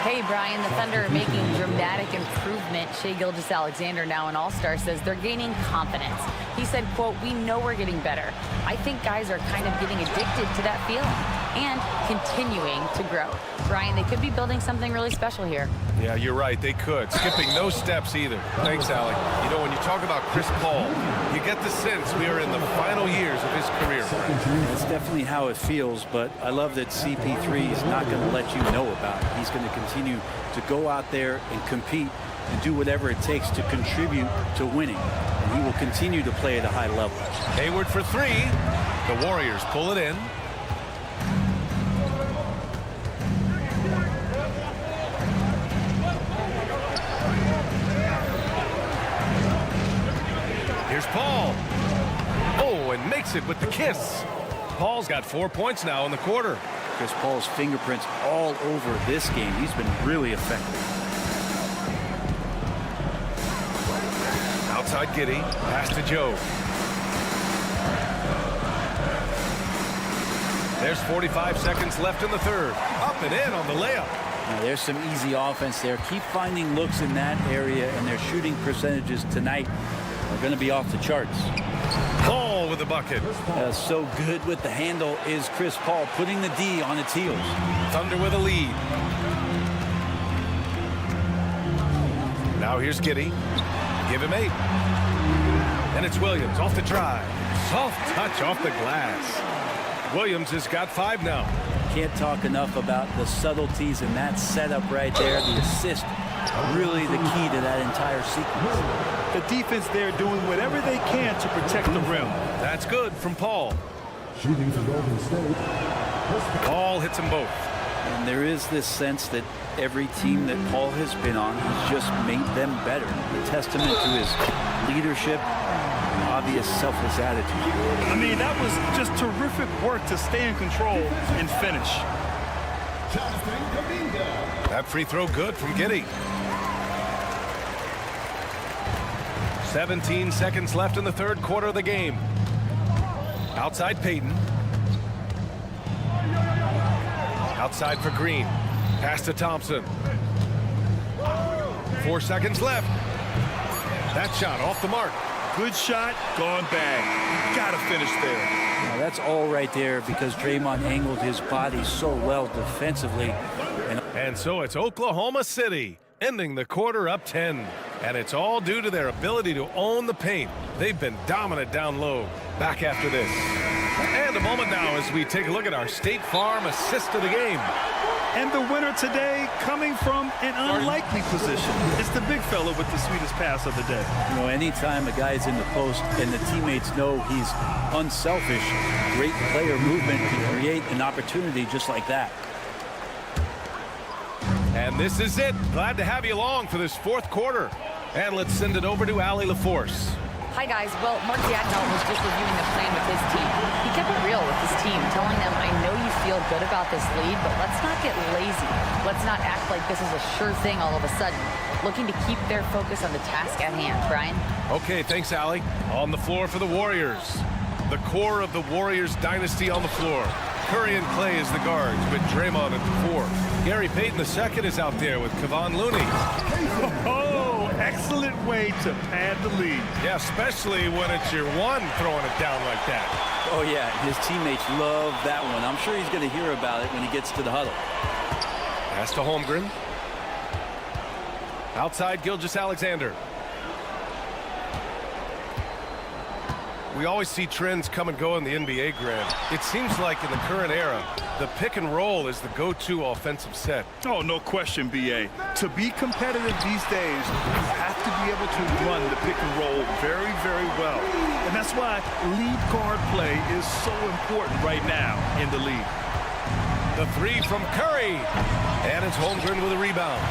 Hey, Brian, the Thunder are making dramatic improvement. Shai Gilgeous-Alexander, now an all-star, says they're gaining confidence. He said, quote, "We know we're getting better. I think guys are kind of getting addicted to that feeling and continuing to grow." Brian, they could be building something really special here. Yeah, you're right. They could. Skipping no steps either. Thanks, Allie. You know, when you talk about Chris Paul, you get the sense we are in the final years of his career. That's definitely how it feels, but I love that CP3 is not going to let you know about it. He's going to continue to go out there and compete and do whatever it takes to contribute to winning. And he will continue to play at a high level. Hayward for 3. The Warriors pull it in. Here's Paul. Oh, and makes it with the kiss. Paul's got 4 points now in the quarter. Chris Paul's fingerprints all over this game. He's been really effective. Outside Giddey. Pass to Joe. There's 45 seconds left in the third. Up and in on the layup. Now, there's some easy offense there. Keep finding looks in that area, and their shooting percentages tonight are going to be off the charts. Paul with the bucket. So good with the handle is Chris Paul, putting the D on its heels. Thunder with a lead. Now here's Giddey. Give him 8. And it's Williams off the drive. Soft touch off the glass. Williams has got 5 now. Can't talk enough about the subtleties in that setup right there. The assist, really the key to that entire sequence. The defense there doing whatever they can to protect the rim. That's good from Paul. Shooting for Golden State. Paul hits them both. And there is this sense that every team that Paul has been on has just made them better. A testament to his leadership and obvious selfless attitude. I mean, that was just terrific work to stay in control and finish. That free throw good from Giddey. 17 seconds left in the third quarter of the game. Outside Payton. Outside for Green. Pass to Thompson. 4 seconds left. That shot off the mark. Good shot, gone bad. Gotta finish there. Now that's all right there because Draymond angled his body so well defensively. And so it's Oklahoma City ending the quarter up 10. And it's all due to their ability to own the paint. They've been dominant down low. Back after this. And a moment now as we take a look at our State Farm assist of the game. And the winner today coming from an unlikely position. It's the big fella with the sweetest pass of the day. You know, anytime a guy's in the post and the teammates know he's unselfish, great player movement can create an opportunity just like that. And this is it. Glad to have you along for this fourth quarter. And let's send it over to Allie LaForce. Hi, guys. Well, Mark Dagnall was just reviewing the plan with his team. He kept it real with his team, telling them, I know you feel good about this lead, but let's not get lazy. Let's not act like this is a sure thing all of a sudden. Looking to keep their focus on the task at hand. Brian? Okay, thanks, Allie. On the floor for the Warriors. The core of the Warriors dynasty on the floor. Curry and Clay as the guards with Draymond at the 4. Gary Payton II is out there with Kevon Looney. Oh, excellent way to pad the lead. Yeah, especially when it's your one throwing it down like that. Oh, yeah, his teammates love that one. I'm sure he's going to hear about it when he gets to the huddle. Pass to Holmgren. Outside Gilgeous-Alexander. We always see trends come and go in the NBA, Grant. It seems like in the current era, the pick and roll is the go-to offensive set. Oh, no question, B.A. To be competitive these days, you have to be able to run the pick and roll very, very well. And that's why lead guard play is so important right now in the league. The 3 from Curry. And it's Holmgren with a rebound.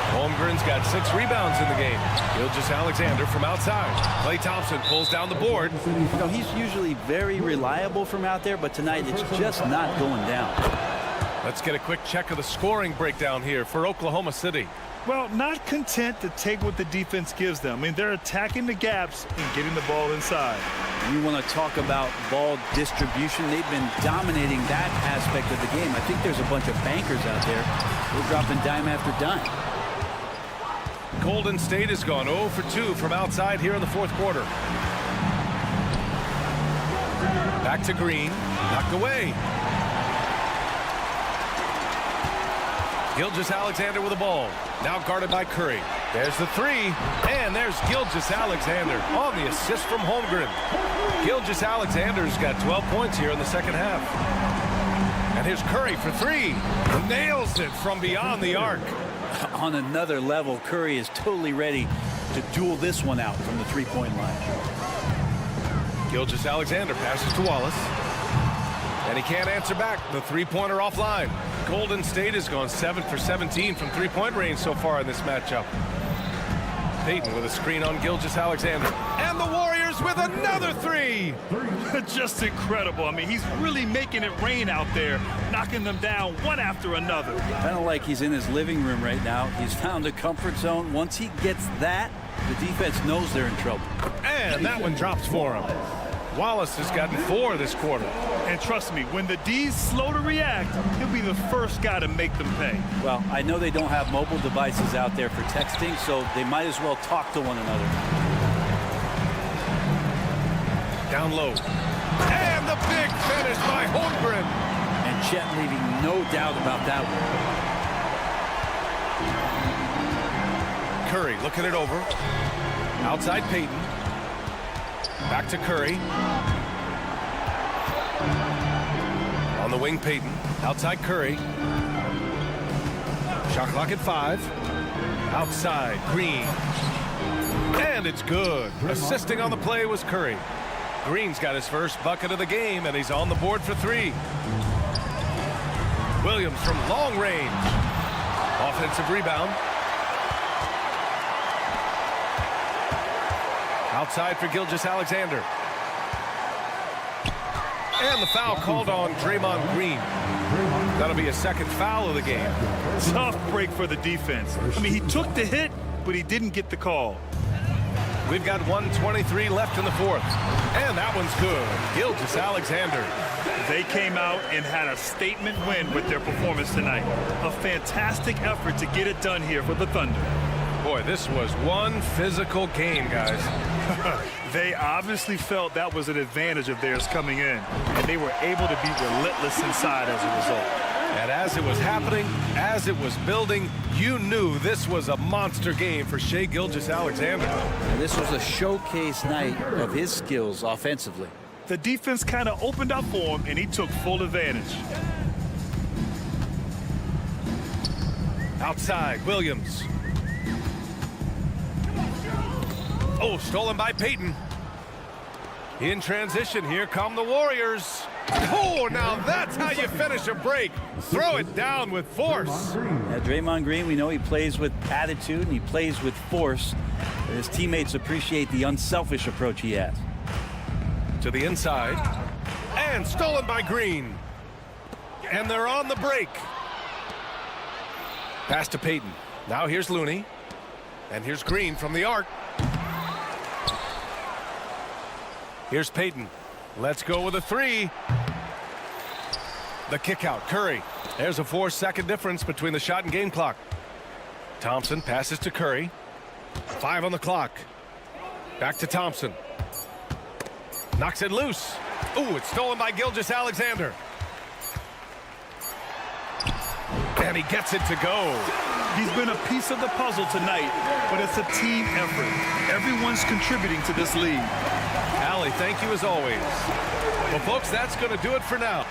Holmgren's got 6 rebounds in the game. Gilgeous-Alexander from outside. Klay Thompson pulls down the board. You know, he's usually very reliable from out there, but tonight it's just not going down. Let's get a quick check of the scoring breakdown here for Oklahoma City. Well, not content to take what the defense gives them. I mean, they're attacking the gaps and getting the ball inside. You want to talk about ball distribution. They've been dominating that aspect of the game. I think there's a bunch of bankers out there. They're dropping dime after dime. Golden State has gone 0 for 2 from outside here in the fourth quarter. Back to Green. Knocked away. Gilgeous-Alexander with the ball. Now guarded by Curry. There's the 3. And there's Gilgeous-Alexander on the assist from Holmgren. Gilgeous-Alexander's got 12 points here in the second half. And here's Curry for 3. Nails it from beyond the arc. On another level, Curry is totally ready to duel this one out from the three-point line. Gilgeous-Alexander passes to Wallace. And he can't answer back. The three-pointer offline. Golden State has gone 7 for 17 from three-point range so far in this matchup. Payton with a screen on Gilgeous-Alexander. And the Warriors with another 3. Just incredible. I mean, he's really making it rain out there, knocking them down one after another. Kind of like he's in his living room right now. He's found a comfort zone. Once he gets that, the defense knows they're in trouble. And that one drops for him. Wallace has gotten 4 this quarter. And trust me, when the D's slow to react, he'll be the first guy to make them pay. Well, I know they don't have mobile devices out there for texting, so they might as well talk to one another. Down low. And the big finish by Holmgren. And Chet leaving no doubt about that one. Curry looking it over. Outside Payton. Back to Curry. On the wing, Payton. Outside Curry. Shot clock at 5. Outside Green. And it's good. Assisting on the play was Curry. Green's got his first bucket of the game, and he's on the board for 3. Williams from long range. Offensive rebound. Outside for Gilgeous-Alexander. And the foul called on Draymond Green. That'll be a second foul of the game. Tough break for the defense. I mean, he took the hit, but he didn't get the call. We've got 1:23 left in the 4th. And that one's good. Gilgeous-Alexander. They came out and had a statement win with their performance tonight. A fantastic effort to get it done here for the Thunder. Boy, this was one physical game, guys. They obviously felt that was an advantage of theirs coming in, and they were able to be relentless inside as a result. And as it was happening, as it was building, you knew this was a monster game for Shai Gilgeous-Alexander. And this was a showcase night of his skills offensively. The defense kind of opened up for him, and he took full advantage. Outside, Williams. Oh, stolen by Payton. In transition, here come the Warriors. Oh, now that's how you finish a break. Throw it down with force. Yeah, Draymond Green, we know he plays with attitude and he plays with force. And his teammates appreciate the unselfish approach he has. To the inside. And stolen by Green. And they're on the break. Pass to Payton. Now here's Looney. And here's Green from the arc. Here's Payton. Let's go with a 3. The kick out, Curry. There's a 4-second difference between the shot and game clock. Thompson passes to Curry. 5 on the clock. Back to Thompson. Knocks it loose. Ooh, it's stolen by Gilgeous-Alexander. And he gets it to go. He's been a piece of the puzzle tonight, but it's a team effort. Everyone's contributing to this lead. Allie, thank you as always. Well, folks, that's going to do it for now.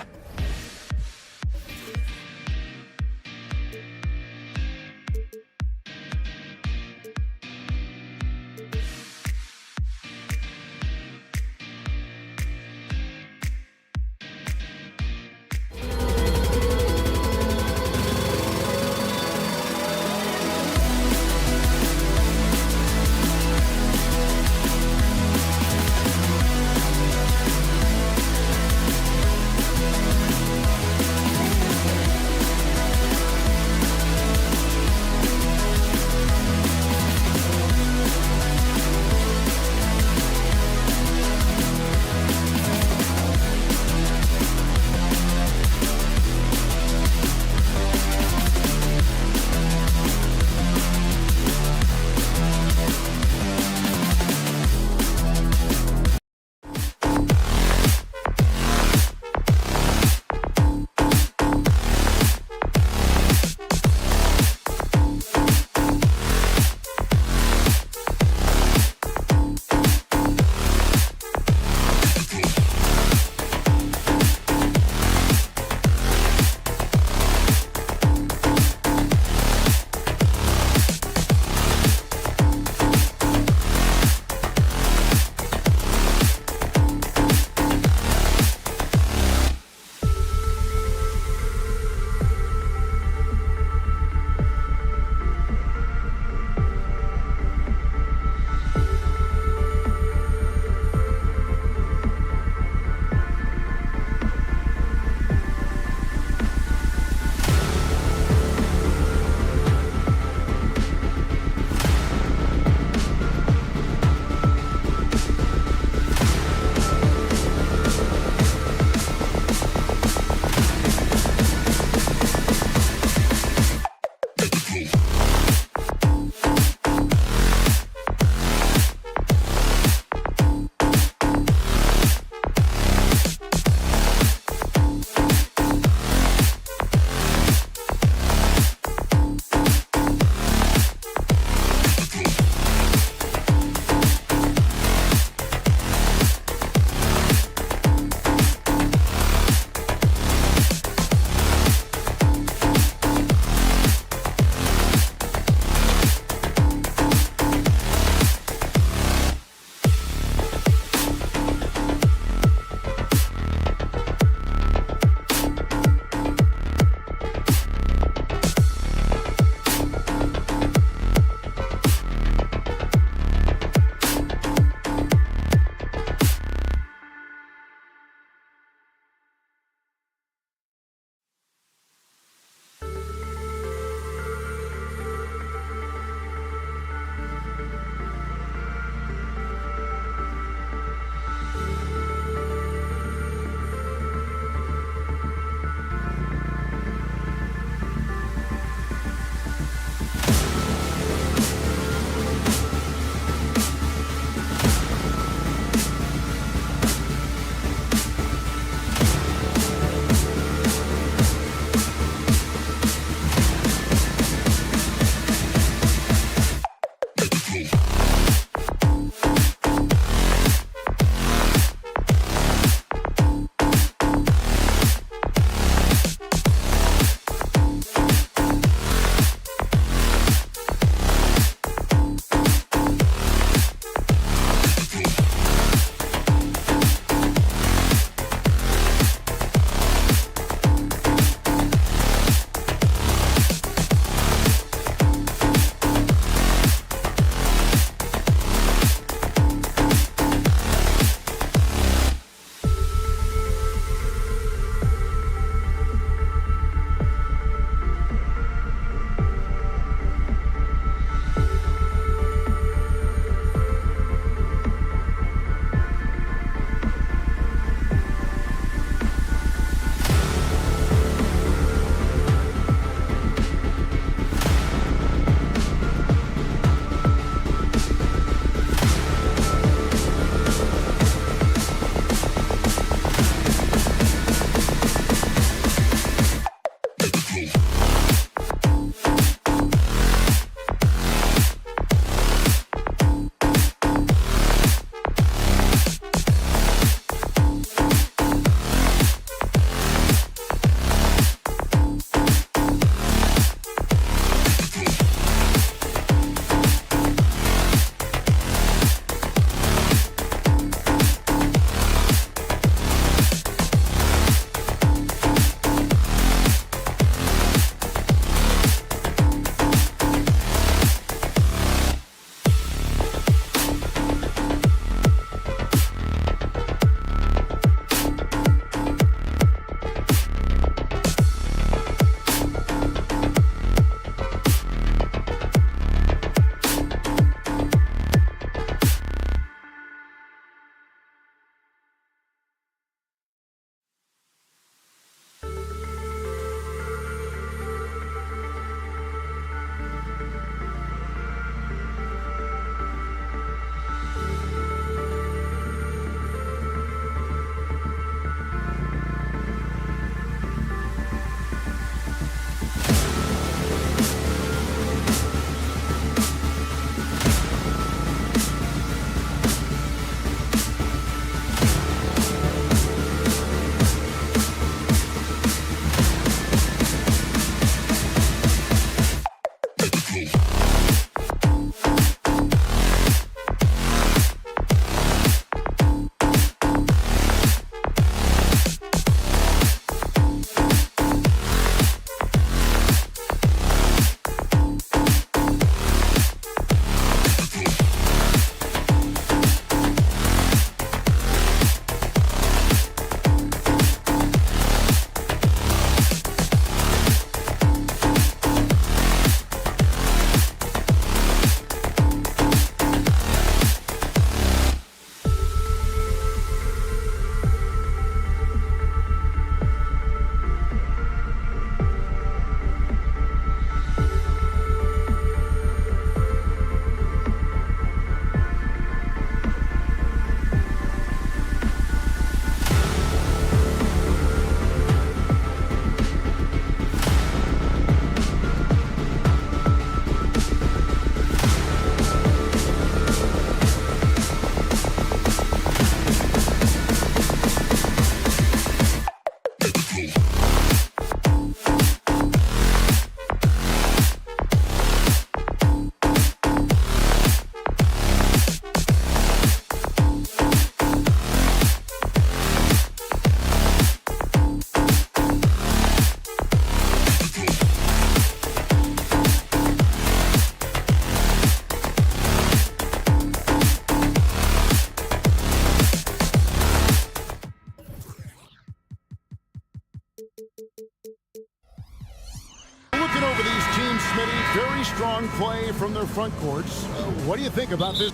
Very strong play from their front courts. What do you think about this?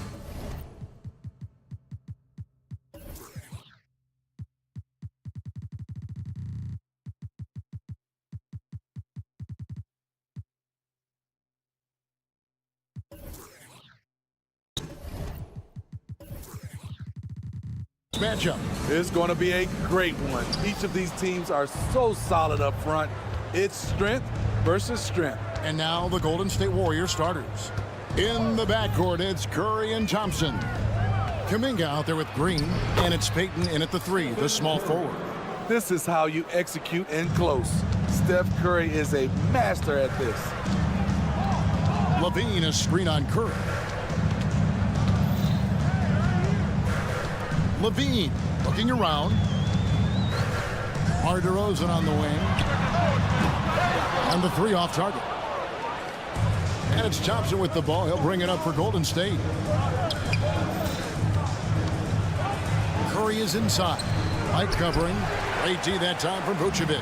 Matchup. It's going to be a great one. Each of these teams are so solid up front. It's strength versus strength. And now the Golden State Warriors starters. In the backcourt, it's Curry and Thompson. Kuminga out there with Green, and it's Payton in at the 3, the small forward. This is how you execute in close. Steph Curry is a master at this. Levine, a screen on Curry. Levine looking around. DeRozan on the wing. And the 3 off target. And it's Thompson with the ball. He'll bring it up for Golden State. Curry is inside. Light covering. AT that time from Vucevic.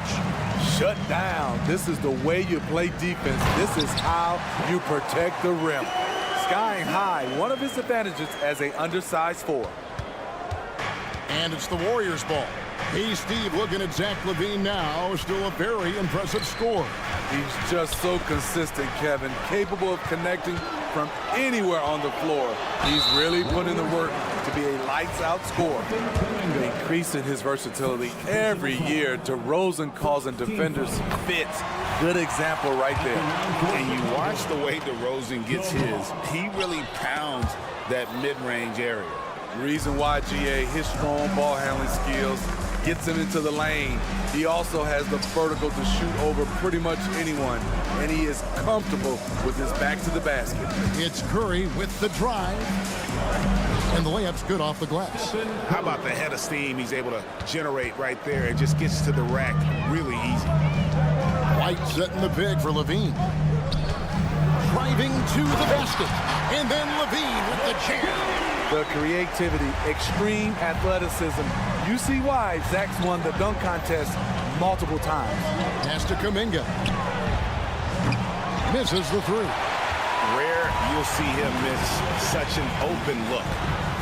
Shut down. This is the way you play defense. This is how you protect the rim. Skying high, one of his advantages as an undersized 4. And it's the Warriors' ball. Hey, Steve, looking at Zach LaVine now. Still a very impressive score. He's just so consistent, Kevin. Capable of connecting from anywhere on the floor. He's really putting the work to be a lights-out scorer. Increasing his versatility every year. DeRozan causing defenders fits. Good example right there. And you watch the way DeRozan gets his. He really pounds that mid-range area. Reason why, GA, his strong ball handling skills gets him into the lane. He also has the vertical to shoot over pretty much anyone, and he is comfortable with his back to the basket. It's Curry with the drive, and the layup's good off the glass. How about the head of steam he's able to generate right there? It just gets to the rack really easy. White setting the big for Levine. Driving to the basket, and then Levine with the jam. The creativity, extreme athleticism. You see why Zach's won the dunk contest multiple times. Pass to Kuminga. Misses the 3. Rare you'll see him miss such an open look.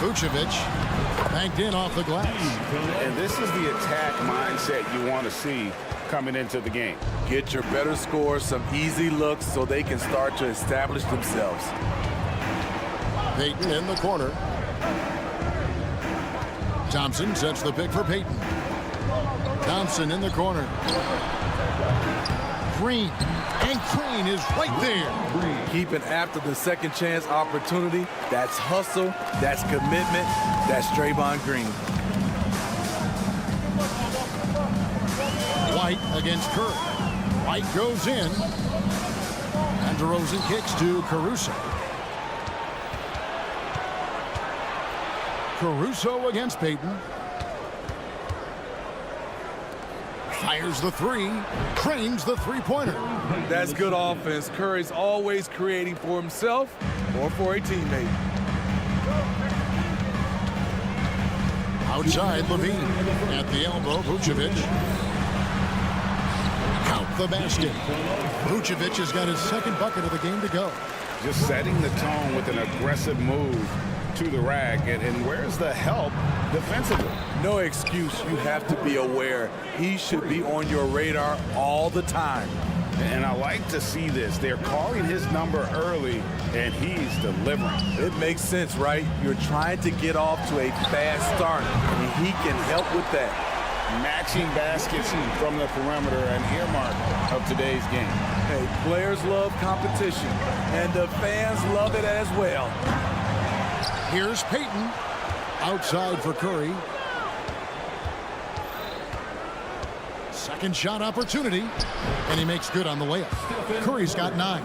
Vucevic banked in off the glass. And this is the attack mindset you want to see coming into the game. Get your better scores, some easy looks so they can start to establish themselves. Payton in the corner. Thompson sets the pick for Payton. Thompson in the corner. Green. And Green is right there. Keeping after the second chance opportunity. That's hustle. That's commitment. That's Draymond Green. White against Curry. White goes in. And DeRozan kicks to Caruso. Caruso against Payton. Fires the 3. Trains the 3-pointer. That's good offense. Curry's always creating for himself or for a teammate. Outside Levine. At the elbow, Vucevic. Count the basket. Vucevic has got his second bucket of the game to go. Just setting the tone with an aggressive move to the rack. And where's the help defensively? No excuse. You have to be aware. He should be on your radar all the time. And I like to see this. They're calling his number early, and he's delivering. It makes sense, right? You're trying to get off to a fast start, and he can help with that. Matching baskets from the perimeter, an earmark of today's game. Hey, players love competition, and the fans love it as well. Here's Payton. Outside for Curry. Second shot opportunity, and he makes good on the layup. Curry's got 9.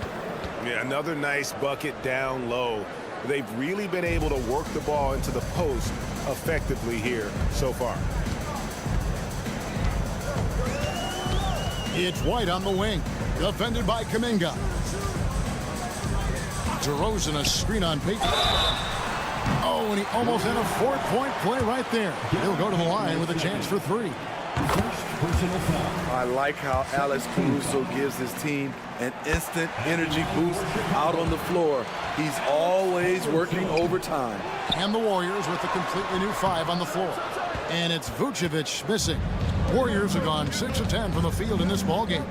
Yeah, another nice bucket down low. They've really been able to work the ball into the post effectively here so far. It's White on the wing, defended by Kuminga. DeRozan a screen on Payton. Oh, and he almost had a 4-point play right there. He'll go to the line with a chance for 3. personal foul. I like how Alex Caruso gives his team an instant energy boost out on the floor. He's always working overtime. And the Warriors with a completely new 5 on the floor. And it's Vucevic missing. Warriors have gone 6 of 10 from the field in this ballgame.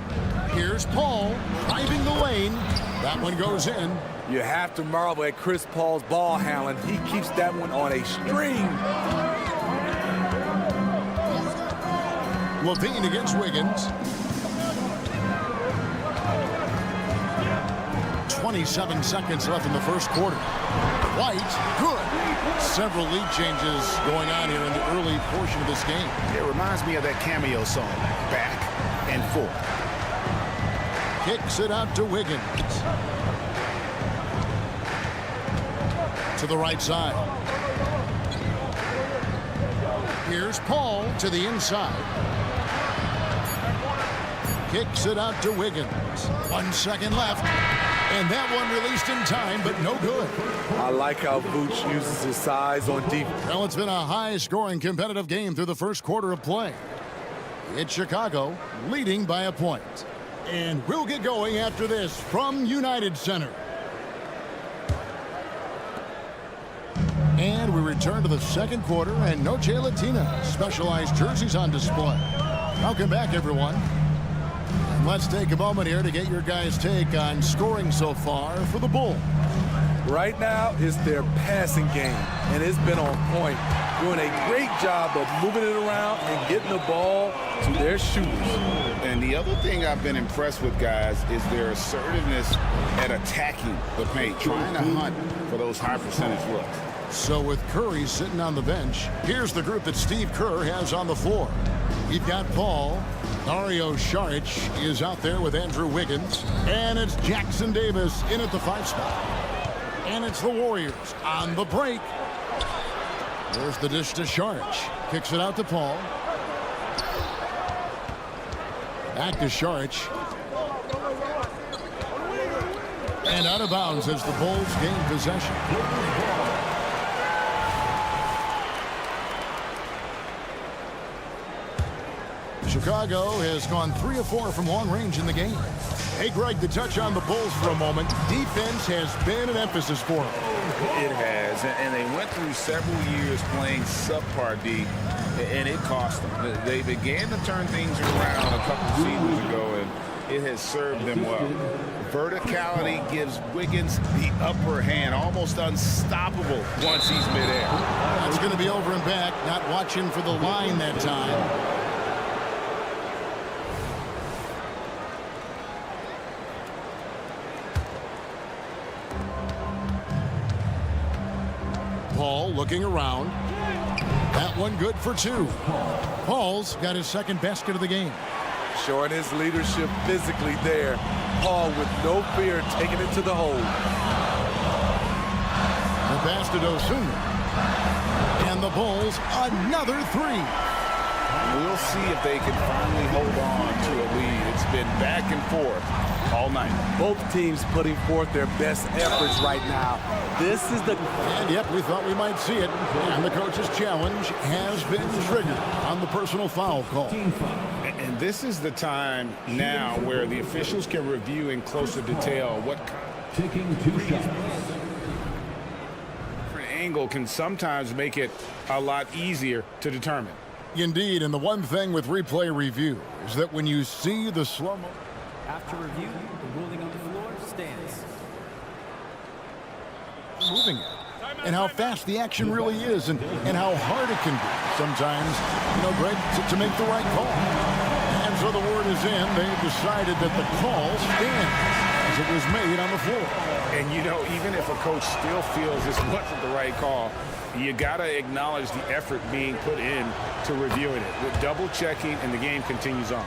Here's Paul driving the lane. That one goes in. You have to marvel at Chris Paul's ball handling. He keeps that one on a string. Levine against Wiggins. 27 seconds left in the first quarter. White, good. Several lead changes going on here in the early portion of this game. It reminds me of that cameo song, Back and Forth. Kicks it out to Wiggins. To the right side. Here's Paul to the inside. Kicks it out to Wiggins. 1 second left. And that one released in time, but no good. I like how Vooch uses his size on defense. Well, it's been a high-scoring competitive game through the first quarter of play. It's Chicago leading by a point. And we'll get going after this from United Center. And we return to the second quarter, and no Jay Latina. Specialized jerseys on display. Welcome back, everyone. And let's take a moment here to get your guys' take on scoring so far for the Bulls. Right now, it's their passing game, and it's been on point. Doing a great job of moving it around and getting the ball to their shooters. And the other thing I've been impressed with, guys, is their assertiveness at attacking the paint, trying to hunt for those high percentage looks. So with Curry sitting on the bench, here's the group that Steve Kerr has on the floor. We've got Paul. Dario Saric is out there with Andrew Wiggins. And it's Jackson Davis in at the 5 spot. And it's the Warriors on the break. There's the dish to Saric. Kicks it out to Paul. Back to Saric. And out of bounds as the Bulls gain possession. Chicago has gone 3 of 4 from long range in the game. Hey, Greg, to touch on the Bulls for a moment, defense has been an emphasis for them. It has, and they went through several years playing subpar D, and it cost them. They began to turn things around a couple seasons ago, and it has served them well. Verticality gives Wiggins the upper hand, almost unstoppable once he's midair. That's going to be over and back, not watching for the line that time. Paul looking around. That one good for 2. Paul's got his second basket of the game. Showing his leadership physically there. Paul with no fear taking it to the hole. The pass to Dosunmu. And the Bulls another 3. We'll see if they can finally hold on to a lead. It's been back and forth all night. Both teams putting forth their best efforts right now. This is the... And yep, we thought we might see it. And the coach's challenge has been triggered on the personal foul call. And this is the time now where the officials can review in closer detail what Taking 2 shots. different angle can sometimes make it a lot easier to determine. Indeed, and the one thing with replay review is that when you see the slow-mo... After review, the ruling on the floor stands. Moving it, and how fast the action really is, and how hard it can be sometimes, Greg, to make the right call. And so the word is in. They've decided that the call stands as it was made on the floor. And, even if a coach still feels this wasn't the right call, you got to acknowledge the effort being put in to reviewing it with double checking, and the game continues on.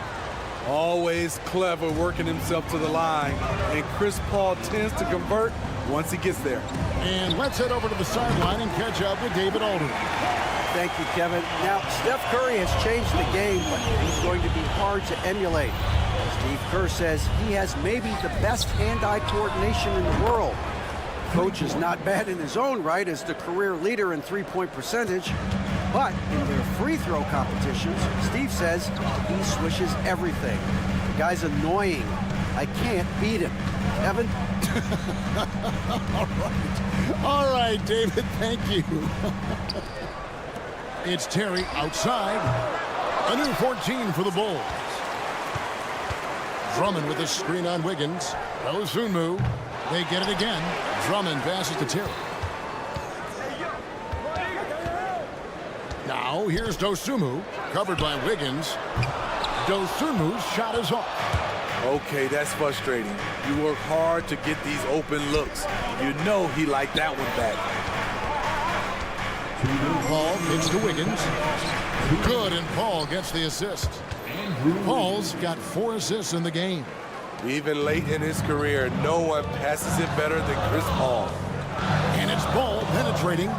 Always clever working himself to the line, and Chris Paul tends to convert once he gets there. And let's head over to the sideline and catch up with David Aldridge. Thank you, Kevin. Now, Steph Curry has changed the game, but he's going to be hard to emulate. Steve Kerr says he has maybe the best hand-eye coordination in the world. Coach is not bad in his own right as the career leader in three-point percentage. But in their free throw competitions, Steve says he swishes everything. The guy's annoying. I can't beat him. Evan? All right, David, thank you. It's Terry outside. A new 14 for the Bulls. Drummond with a screen on Wiggins. Dosunmu. They get it again. Drummond passes to Terry. Now here's Dosunmu, covered by Wiggins. Dosunmu's shot is off. Okay, that's frustrating. You work hard to get these open looks. You know he liked that one back. Paul kicks to Wiggins. Good, and Paul gets the assist. Paul's got 4 assists in the game. Even late in his career, no one passes it better than Chris Paul. And it's Ball penetrating.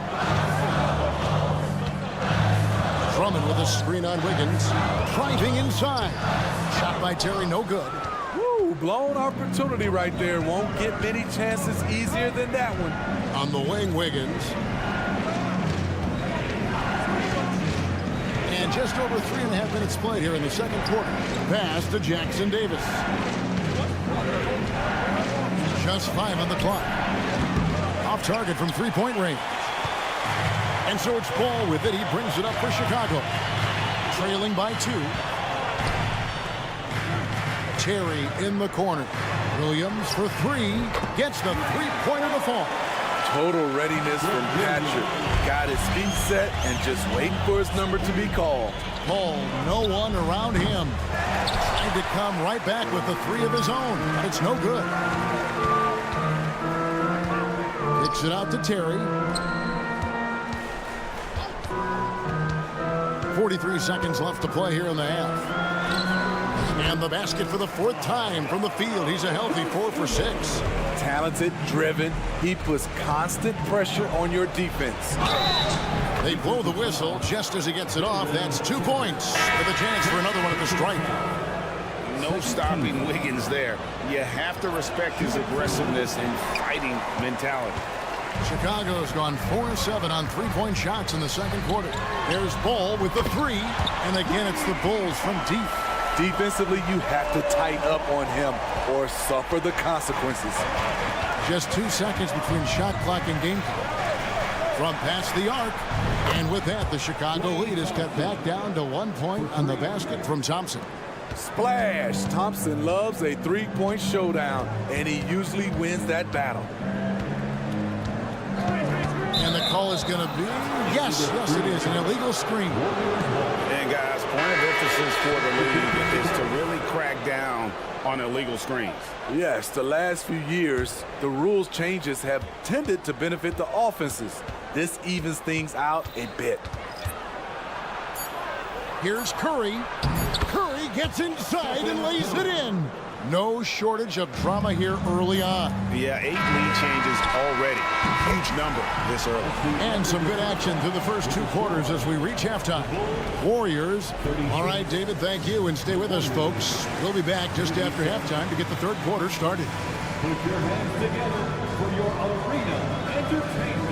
Drummond with a screen on Wiggins. Driving inside. Shot by Terry, no good. Woo, blown opportunity right there. Won't get many chances easier than that one. On the wing, Wiggins. And just over 3.5 minutes played here in the second quarter. Pass to Jackson Davis. Just 5 on the clock. Off target from three-point range. And so it's Ball with it. He brings it up for Chicago. Trailing by 2. Terry in the corner. Williams for 3. Gets the three-pointer to fall. Total readiness from Patrick. Got his feet set and just waiting for his number to be called. Paul, no one around him. Trying to come right back with the 3 of his own. It's no good. Kicks it out to Terry. 43 seconds left to play here in the half. And the basket for the 4th time from the field. He's a healthy 4 for 6. Talented, driven. He puts constant pressure on your defense. They blow the whistle just as he gets it off. That's 2 points with a chance for another one at the stripe. No stopping Wiggins there. You have to respect his aggressiveness and fighting mentality. Chicago's gone 4-7 on three-point shots in the second quarter. There's Ball with the 3. And again, it's the Bulls from deep. Defensively, you have to tighten up on him or suffer the consequences. Just 2 seconds between shot clock and game clock. From past the arc. And with that, the Chicago lead is cut back down to 1 point on the basket from Thompson. Splash! Thompson loves a three-point showdown, and he usually wins that battle. And the call is going to be, yes, it is, an illegal screen. And guys, point of emphasis for the league is to really crack down on illegal screens. Yes, the last few years, the rules changes have tended to benefit the offenses. This evens things out a bit. Here's Curry. Curry gets inside and lays it in. No shortage of drama here early on. Yeah, 8 lead changes already. Huge number this early. And some good action through the first 2 quarters as we reach halftime. Warriors. All right, David, thank you. And stay with us, folks. We'll be back just after halftime to get the third quarter started. Put your hands together for your arena entertainment.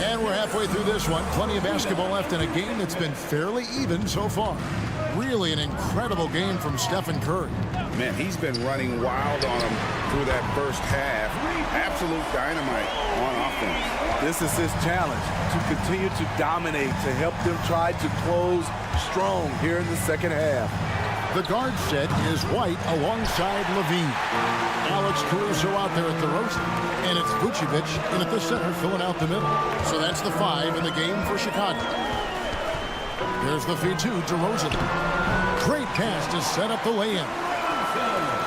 And we're halfway through this one. Plenty of basketball left in a game that's been fairly even so far. Really an incredible game from Stephen Curry. Man, he's been running wild on him through that first half. Absolute dynamite on offense. This is his challenge, to continue to dominate, to help them try to close strong here in the second half. The guard set is White alongside Levine. Alex Caruso out there at the roast, and it's Vucevic in at the center filling out the middle. So that's the 5 in the game for Chicago. There's the feed to DeRozan. Great pass to set up the lay-in.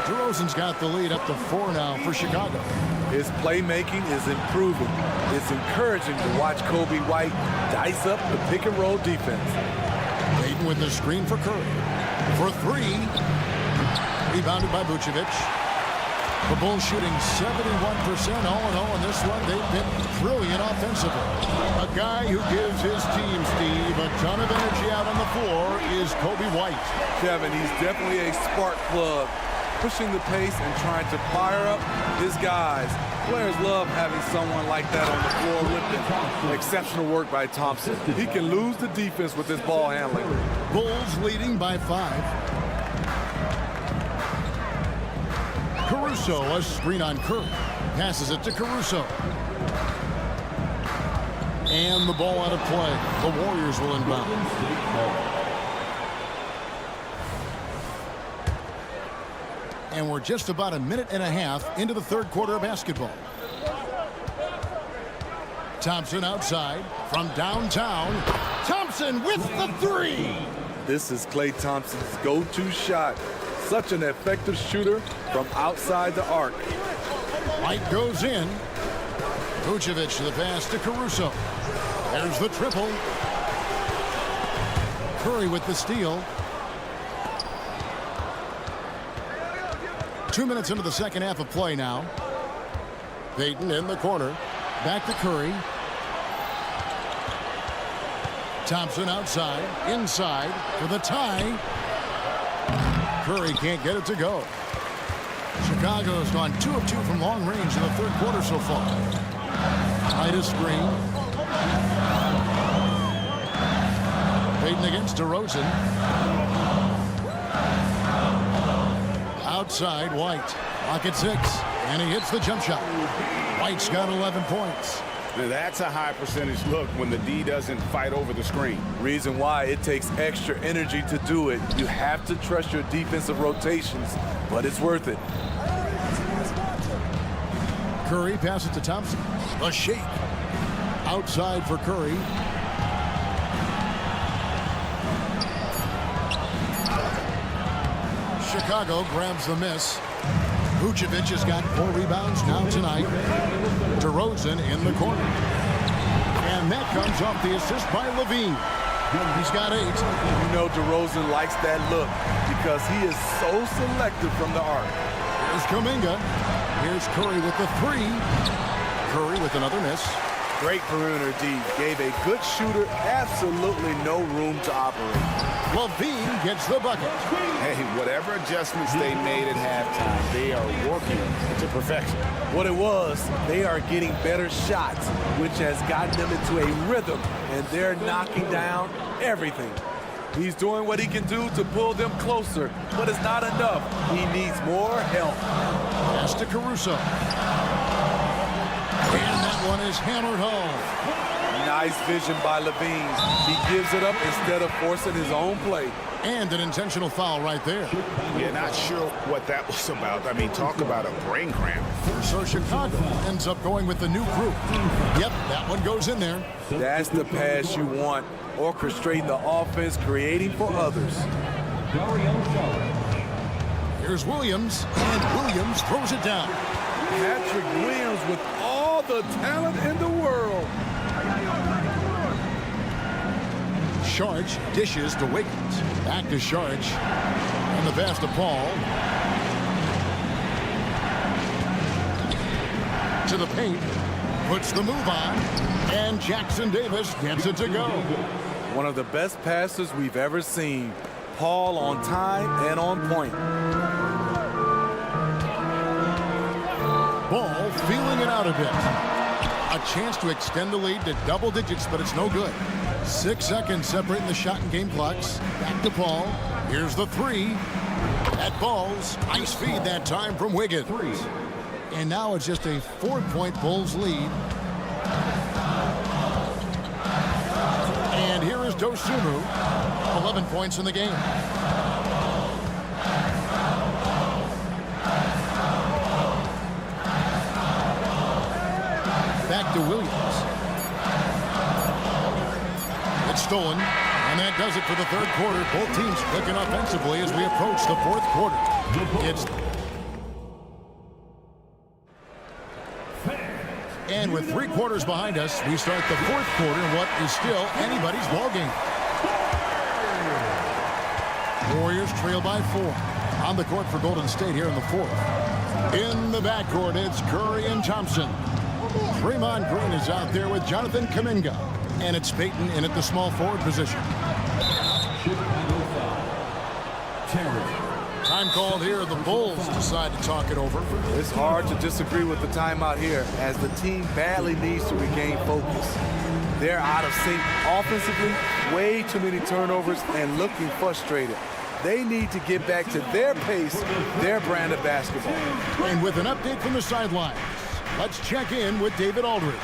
DeRozan's got the lead up to 4 now for Chicago. His playmaking is improving. It's encouraging to watch Kobe White dice up the pick-and-roll defense. Payton with the screen for Curry. For 3. Rebounded by Vucevic. The Bulls shooting 71% all in all in this one. They've been brilliant offensively. A guy who gives his team, Steve, a ton of energy out on the floor is Kobe White. Kevin, he's definitely a spark plug, pushing the pace and trying to fire up his guys. Players love having someone like that on the floor with them. Exceptional work by Thompson. He can lose the defense with his ball handling. Bulls leading by 5. Caruso, a screen on Curry. Passes it to Caruso. And the ball out of play. The Warriors will inbound. And we're just about a minute and a half into the third quarter of basketball. Thompson outside from downtown. Thompson with the 3. This is Klay Thompson's go-to shot. Such an effective shooter from outside the arc. White goes in. Vucevic to the pass to Caruso. There's the triple. Curry with the steal. 2 minutes into the second half of play now. Payton in the corner. Back to Curry. Thompson outside. Inside for the tie. Curry can't get it to go. Chicago has gone 2 of 2 from long range in the third quarter so far. Titus screen. Payton against DeRozan. Outside, White. Lock at 6. And he hits the jump shot. White's got 11 points. Now that's a high percentage look when the D doesn't fight over the screen. Reason why it takes extra energy to do it. You have to trust your defensive rotations, but it's worth it. Curry passes to Thompson. A shake. Outside for Curry. Chicago grabs the miss. Vucevic has got 4 rebounds now tonight. DeRozan in the corner. And that comes off the assist by Levine. He's got 8. You know DeRozan likes that look because he is so selective from the arc. Here's Kuminga. Here's Curry with the 3. Curry with another miss. Great perimeter D. Gave a good shooter absolutely no room to operate. Levine gets the bucket. Hey, whatever adjustments they made at halftime, they are working to perfection. What it was, they are getting better shots, which has gotten them into a rhythm, and they're knocking down everything. He's doing what he can do to pull them closer, but it's not enough. He needs more help. Pass to Caruso. And that one is hammered home. Nice vision by Levine. He gives it up instead of forcing his own play. And an intentional foul right there. Yeah, not sure what that was about. I mean, talk about a brain cramp. So Chicago ends up going with the new group. Yep, that one goes in there. That's the pass you want. Orchestrating the offense, creating for others. Here's Williams, and Williams throws it down. Patrick Williams with all the talent in the world. Sharge dishes to Wiggins. Back to Sharge. And the pass to Paul. To the paint. Puts the move on. And Jackson Davis gets it to go. One of the best passes we've ever seen. Paul on time and on point. Ball feeling it out a bit. A chance to extend the lead to double digits, but it's no good. 6 seconds separating the shot and game clocks. Back to Paul. Here's the 3. That falls. Nice feed that time from Wiggins. And now it's just a 4-point Bulls lead. And here is Dosunmu. 11 points in the game. Back to Williams. It's stolen, and that does it for the third quarter. Both teams clicking offensively as we approach the fourth quarter. And with 3 quarters behind us, we start the fourth quarter in what is still anybody's ballgame. Warriors trail by 4. On the court for Golden State here in the fourth. In the backcourt, it's Curry and Thompson. Draymond Green is out there with Jonathan Kuminga. And it's Payton in at the small forward position. Time called here. The Bulls decide to talk it over. It's hard to disagree with the timeout here, as the team badly needs to regain focus. They're out of sync offensively, way too many turnovers, and looking frustrated. They need to get back to their pace, their brand of basketball. And with an update from the sidelines, let's check in with David Aldridge.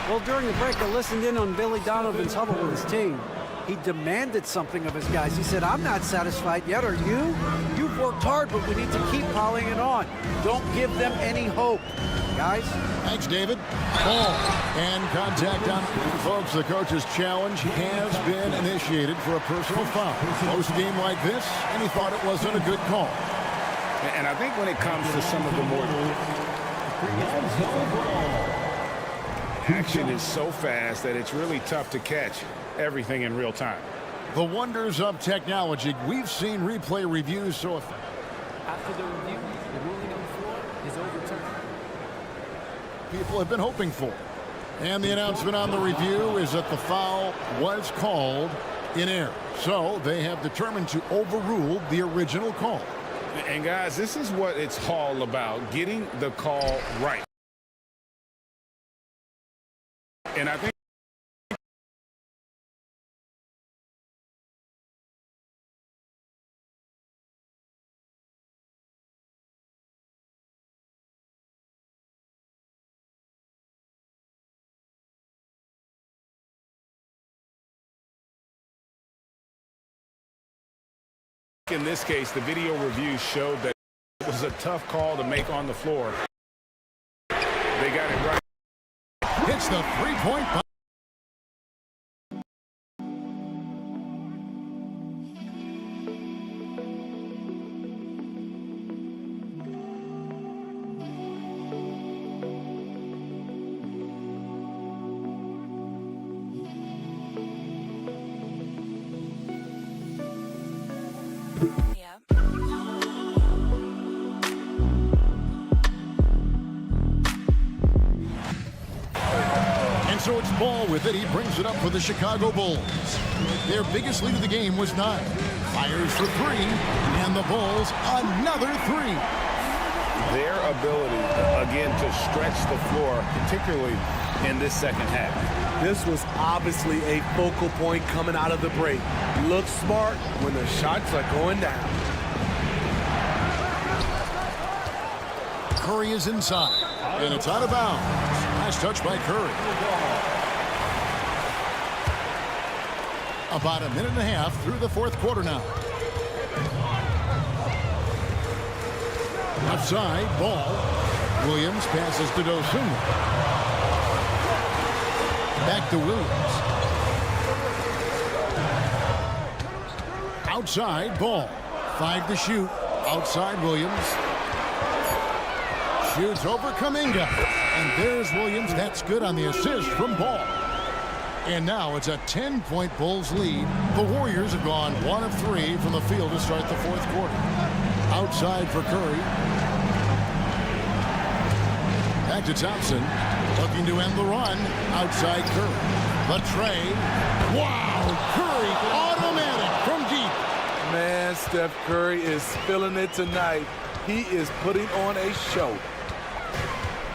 Well, during the break, I listened in on Billy Donovan's huddle with his team. He demanded something of his guys. He said, I'm not satisfied yet, are you? You've worked hard, but we need to keep piling it on. Don't give them any hope, guys. Thanks, David. Ball and contact on. Folks, the coach's challenge has been initiated for a personal foul. Close game like this, and he thought it wasn't a good call. And I think when it comes to some of the more action is so fast that it's really tough to catch everything in real time. The wonders of technology. We've seen replay reviews so effective. After the review, the ruling on the floor is overturned. People have been hoping for. And the announcement on the review is that the foul was called in error. So they have determined to overrule the original call. And guys, this is what it's all about, getting the call right. And I think in this case, the video review showed that it was a tough call to make on the floor. They got it right. Hits the three-point. So it's Ball with it. He brings it up for the Chicago Bulls. Their biggest lead of the game was 9. Fires for 3, and the Bulls another 3. Their ability, again, to stretch the floor, particularly in this second half. This was obviously a focal point coming out of the break. Look smart when the shots are going down. Curry is inside, and it's out of bounds. Nice touch by Curry. About a minute and a half through the fourth quarter now. Left side, Ball. Williams passes to Dosunmu. Back to Williams. Outside, Ball. 5 to shoot. Outside, Williams. Shoots over Kuminga. And there's Williams. That's good on the assist from Ball. And now it's a 10-point Bulls lead. The Warriors have gone 1 of 3 from the field to start the fourth quarter. Outside for Curry. Back to Thompson. Looking to end the run. Outside Curry. The trade. Wow! Curry automatic from deep. Man, Steph Curry is feeling it tonight. He is putting on a show.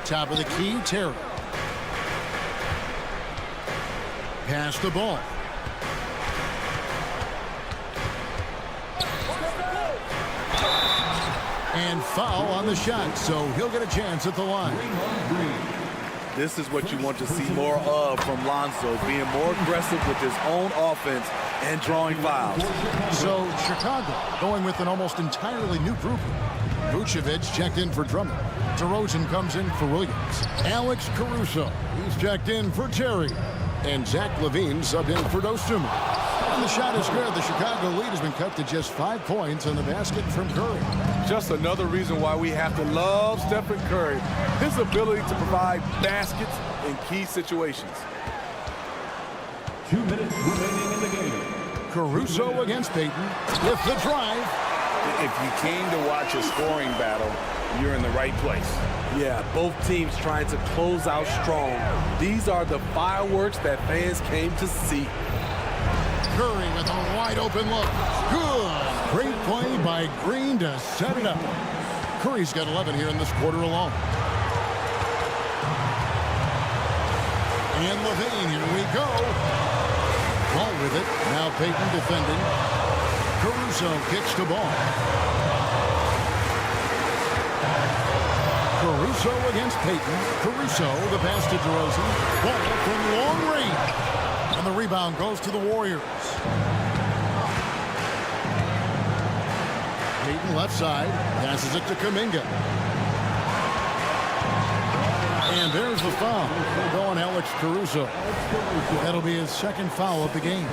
Top of the key, Terry. Pass the ball. And foul on the shot, so he'll get a chance at the line. This is what you want to see more of from Lonzo, being more aggressive with his own offense and drawing fouls. So Chicago going with an almost entirely new group. Vucevic checked in for Drummond. DeRozan comes in for Williams. Alex Caruso, he's checked in for Terry. And Zach LaVine subbed in for Dosunmu. And the shot is good. The Chicago lead has been cut to just 5 points on the basket from Curry. Just another reason why we have to love Stephen Curry. His ability to provide baskets in key situations. 2 minutes remaining in the game. Caruso against Payton with the drive. If you came to watch a scoring battle, you're in the right place. Yeah, both teams trying to close out strong. These are the fireworks that fans came to see. Curry with a wide open look. Good. Great play by Green to set it up. Curry's got 11 here in this quarter alone. And Levine, here we go. Ball with it. Now Payton defending. Caruso kicks the ball. Caruso against Payton. Caruso, the pass to DeRozan. Ball from long range. And the rebound goes to the Warriors. Payton left side. Passes it to Kuminga. And there's the foul. Go on Alex Caruso. That'll be his second foul of the game.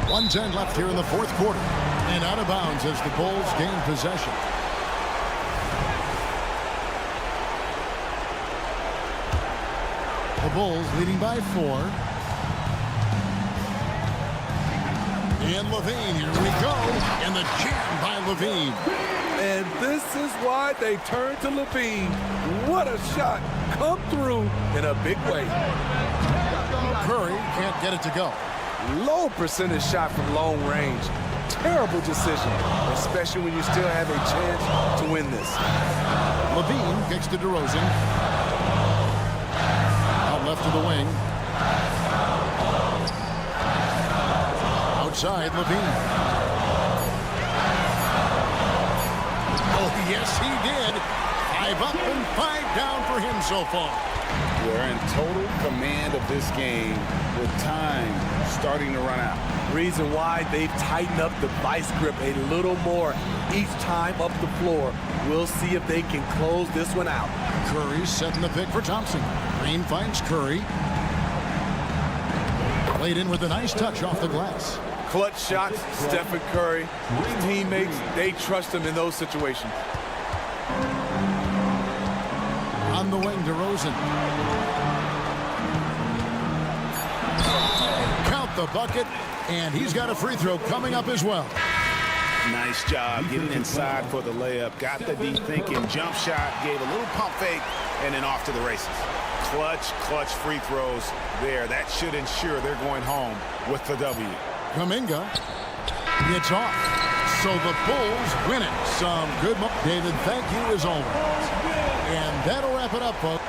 1:10 left here in the fourth quarter. And out of bounds as the Bulls gain possession. The Bulls leading by 4. And Levine, here we go. And the jam by Levine. And this is why they turn to Levine. What a shot. Come through in a big way. Curry can't get it to go. Low percentage shot from long range. Terrible decision, especially when you still have a chance to win this. Levine kicks to DeRozan. Out left to the wing. Outside, Levine. Oh, yes, he did. 5 up and 5 down for him so far. We're in total command of this game with time starting to run out. Reason why they've tightened up the vice grip a little more each time up the floor. We'll see if they can close this one out. Curry setting the pick for Thompson. Green finds Curry. Played in with a nice touch off the glass. Clutch shots, Stephen Curry. His teammates, they trust him in those situations. On the wing, DeRozan. Count the bucket, and he's got a free throw coming up as well. Nice job getting inside for the layup. Got the deep thinking jump shot, gave a little pump fake, and then off to the races. Clutch free throws there. That should ensure they're going home with the W. Kuminga gets off. So the Bulls win it. Some good. David, thank you as always. And that'll wrap it up, folks.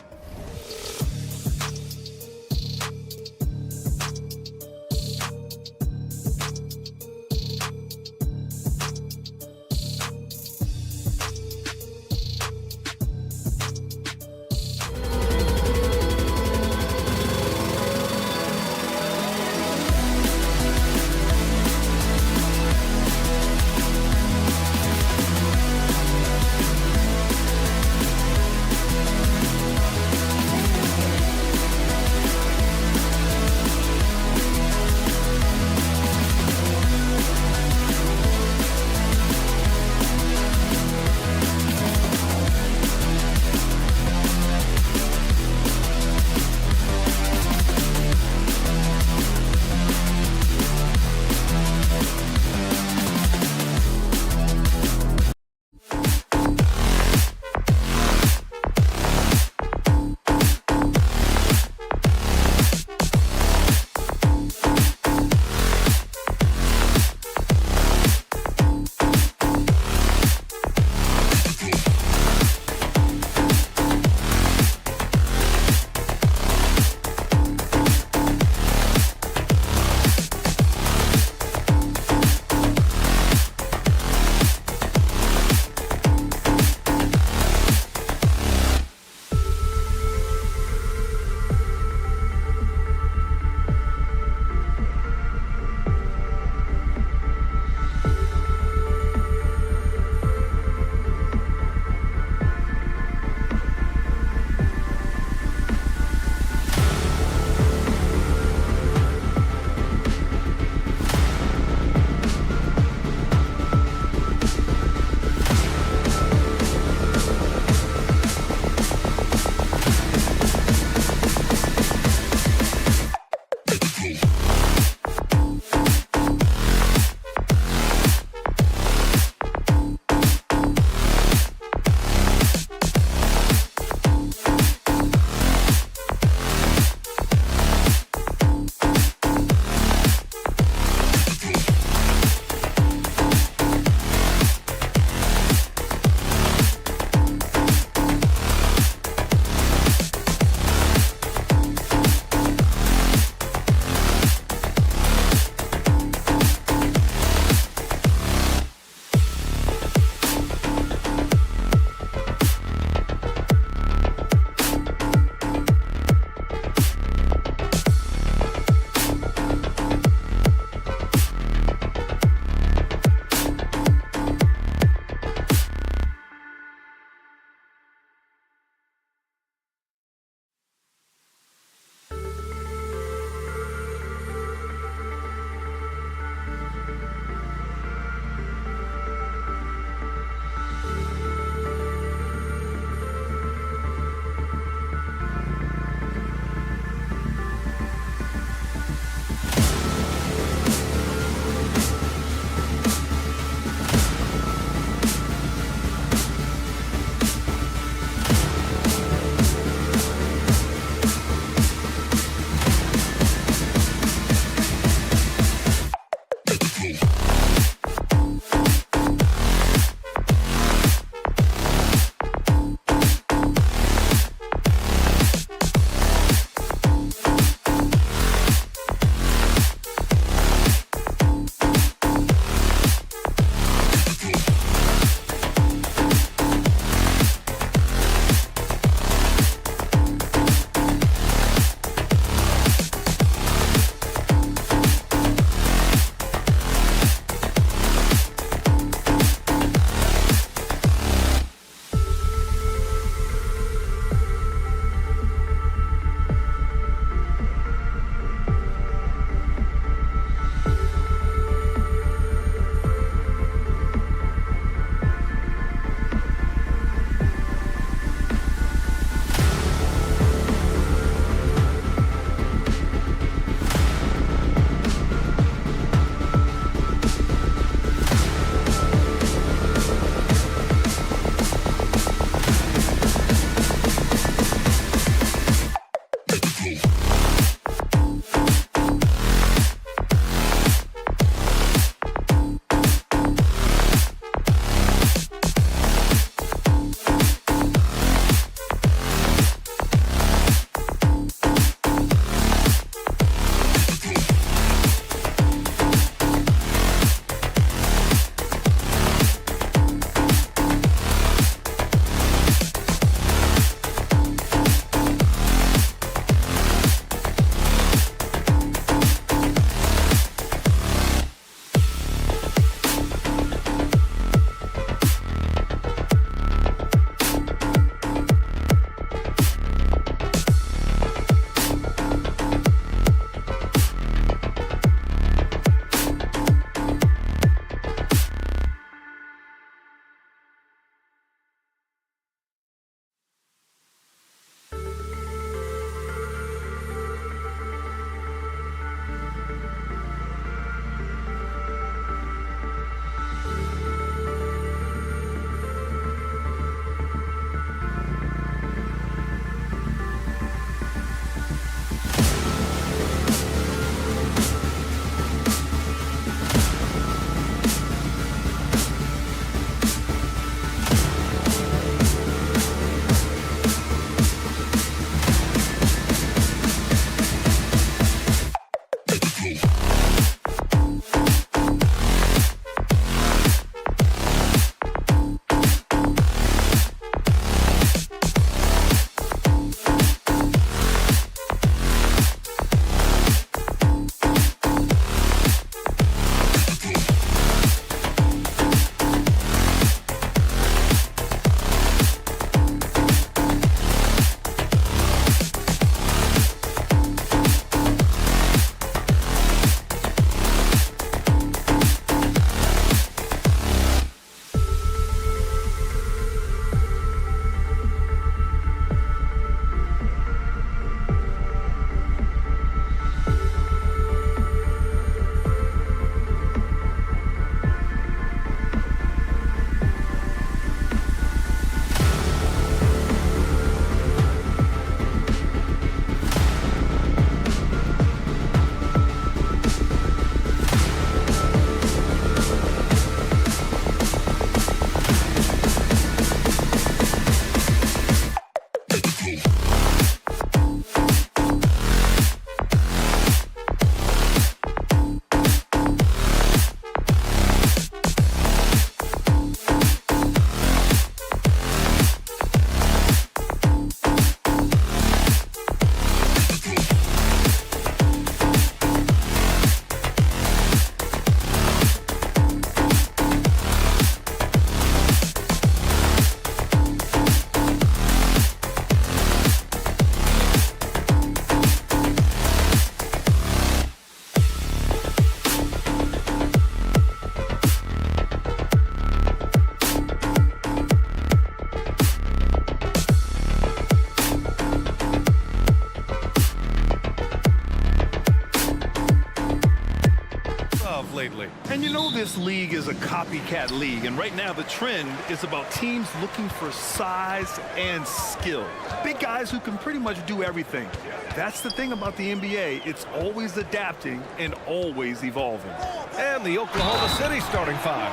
know this league is a copycat league, and right now the trend is about teams looking for size and skill. Big guys who can pretty much do everything. That's the thing about the NBA. It's always adapting and always evolving. And the Oklahoma City starting five.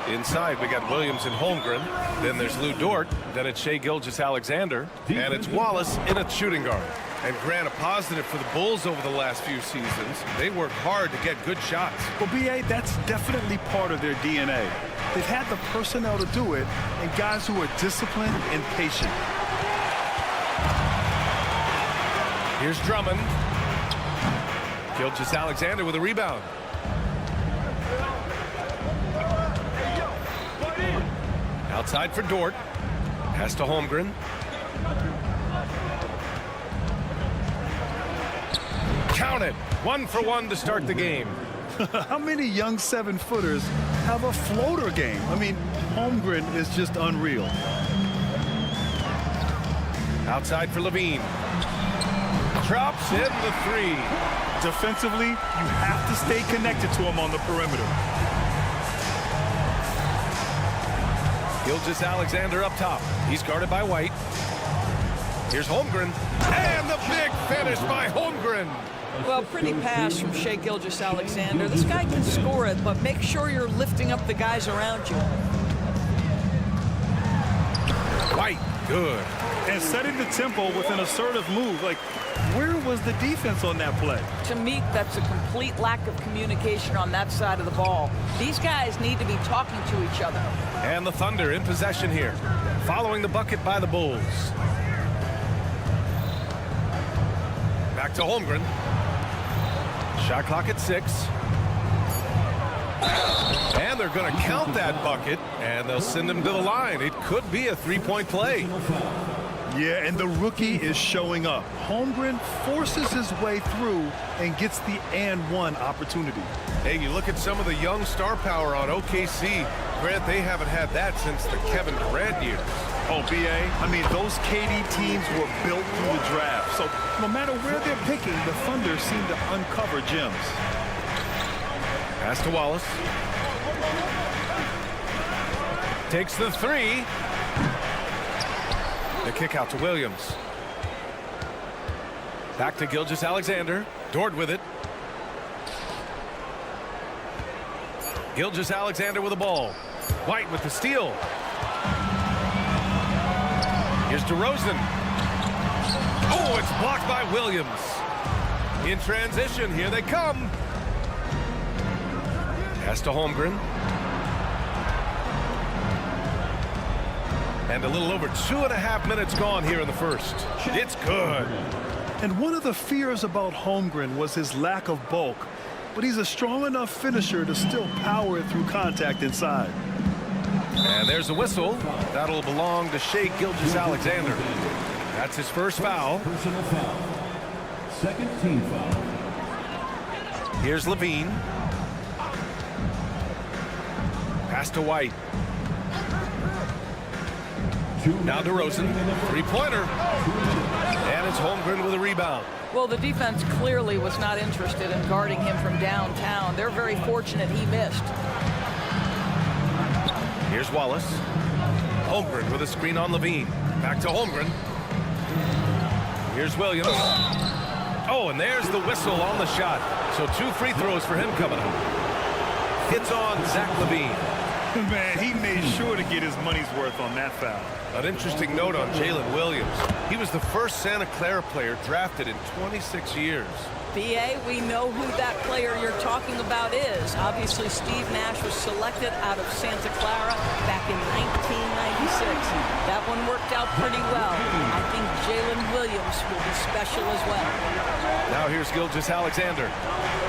Inside, we got Williams and Holmgren. Then there's Lou Dort. Then it's Shai Gilgeous-Alexander. And it's Wallace in a shooting guard. And Grant, a positive for the Bulls over the last few seasons. They work hard to get good shots. Well, B.A., that's definitely part of their DNA. They've had the personnel to do it, and guys who are disciplined and patient. Here's Drummond. Gilgeous-Alexander with a rebound. Outside for Dort. Pass to Holmgren. Count it. 1 for 1 to start the game. How many young 7-footers have a floater game? I mean, Holmgren is just unreal. Outside for Levine. Drops in the 3. Defensively, you have to stay connected to him on the perimeter. Gilgeous-Alexander up top. He's guarded by White. Here's Holmgren. And the big finish by Holmgren. Well, pretty pass from Shai Gilgeous-Alexander. This guy can score it, but make sure you're lifting up the guys around you. White, good. And setting the tempo with an assertive move. Like, where was the defense on that play? To me, that's a complete lack of communication on that side of the ball. These guys need to be talking to each other. And the Thunder in possession here, following the bucket by the Bulls. Back to Holmgren. Shot clock at 6. And they're going to count that bucket, and they'll send him to the line. It could be a 3-point play. Yeah, and the rookie is showing up. Holmgren forces his way through and gets the and-one opportunity. Hey, you look at some of the young star power on OKC. Grant, they haven't had that since the Kevin Durant years. Oh, B.A., I mean, those KD teams were built through the draft. So no matter where they're picking, the Thunder seem to uncover gems. Pass to Wallace. Takes the 3. The kick out to Williams. Back to Gilgeous-Alexander. Dort with it. Gilgeous-Alexander with the ball. White with the steal. Here's DeRozan. Oh, it's blocked by Williams. In transition, here they come. Pass to Holmgren. And a little over 2.5 minutes gone here in the first. It's good. And one of the fears about Holmgren was his lack of bulk, but he's a strong enough finisher to still power it through contact inside. And there's a whistle. That'll belong to Shai Gilgeous-Alexander. That's his first foul. Personal foul. Second team foul. Here's Levine. Pass to White. Now DeRozan, 3-pointer. And it's Holmgren with a rebound. Well, the defense clearly was not interested in guarding him from downtown. They're very fortunate he missed. Here's Wallace. Holmgren with a screen on Levine. Back to Holmgren. Here's Williams. Oh, and there's the whistle on the shot. So 2 free throws for him coming up. Hits on Zach LaVine. Man, he made sure to get his money's worth on that foul. An interesting note on Jalen Williams. He was the first Santa Clara player drafted in 26 years. B.A., we know who that player you're talking about is. Obviously, Steve Nash was selected out of Santa Clara back in 1996. That one worked out pretty well. I think Jalen Williams will be special as well. Now here's Gilgeous-Alexander.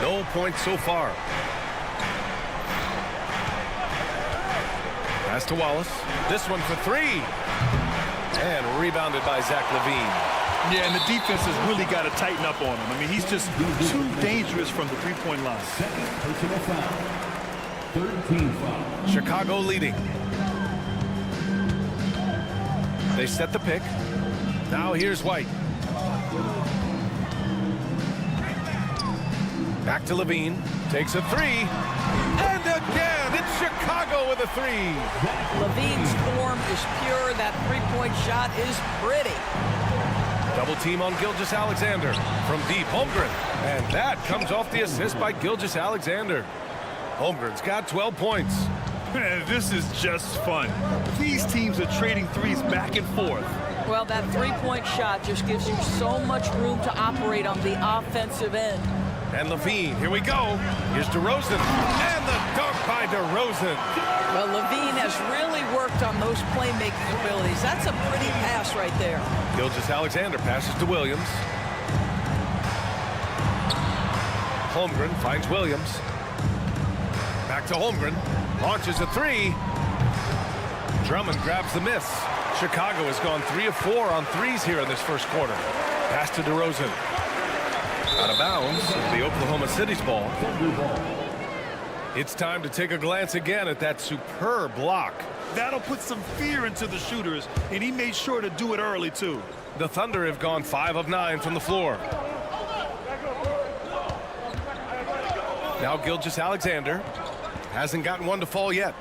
No points so far. Pass to Wallace. This one for 3. And rebounded by Zach LaVine. Yeah, and the defense has really got to tighten up on him. I mean, he's just too dangerous from the three-point line. Second personal foul. Third team foul. Chicago leading. They set the pick. Now here's White. Back to LaVine. Takes a 3. And again. the three. Levine's form is pure. That three-point shot is pretty. Double team on Gilgeous-Alexander from deep. Holmgren. And that comes off the assist by Gilgeous-Alexander. Holmgren's got 12 points. Man, this is just fun. These teams are trading threes back and forth. Well, that three-point shot just gives you so much room to operate on the offensive end. And Levine, here we go. Here's DeRozan. And the dunk by DeRozan. Well, Levine has really worked on those playmaking abilities. That's a pretty pass right there. Gilgeous-Alexander passes to Williams. Holmgren finds Williams. Back to Holmgren. Launches a three. Drummond grabs the miss. Chicago has gone 3 of 4 on threes here in this first quarter. Pass to DeRozan. Out of bounds, the Oklahoma City's ball. It's time to take a glance again at that superb block. That'll put some fear into the shooters, and he made sure to do it early, too. The Thunder have gone 5 of 9 from the floor. Now Gilgeous-Alexander hasn't gotten one to fall yet.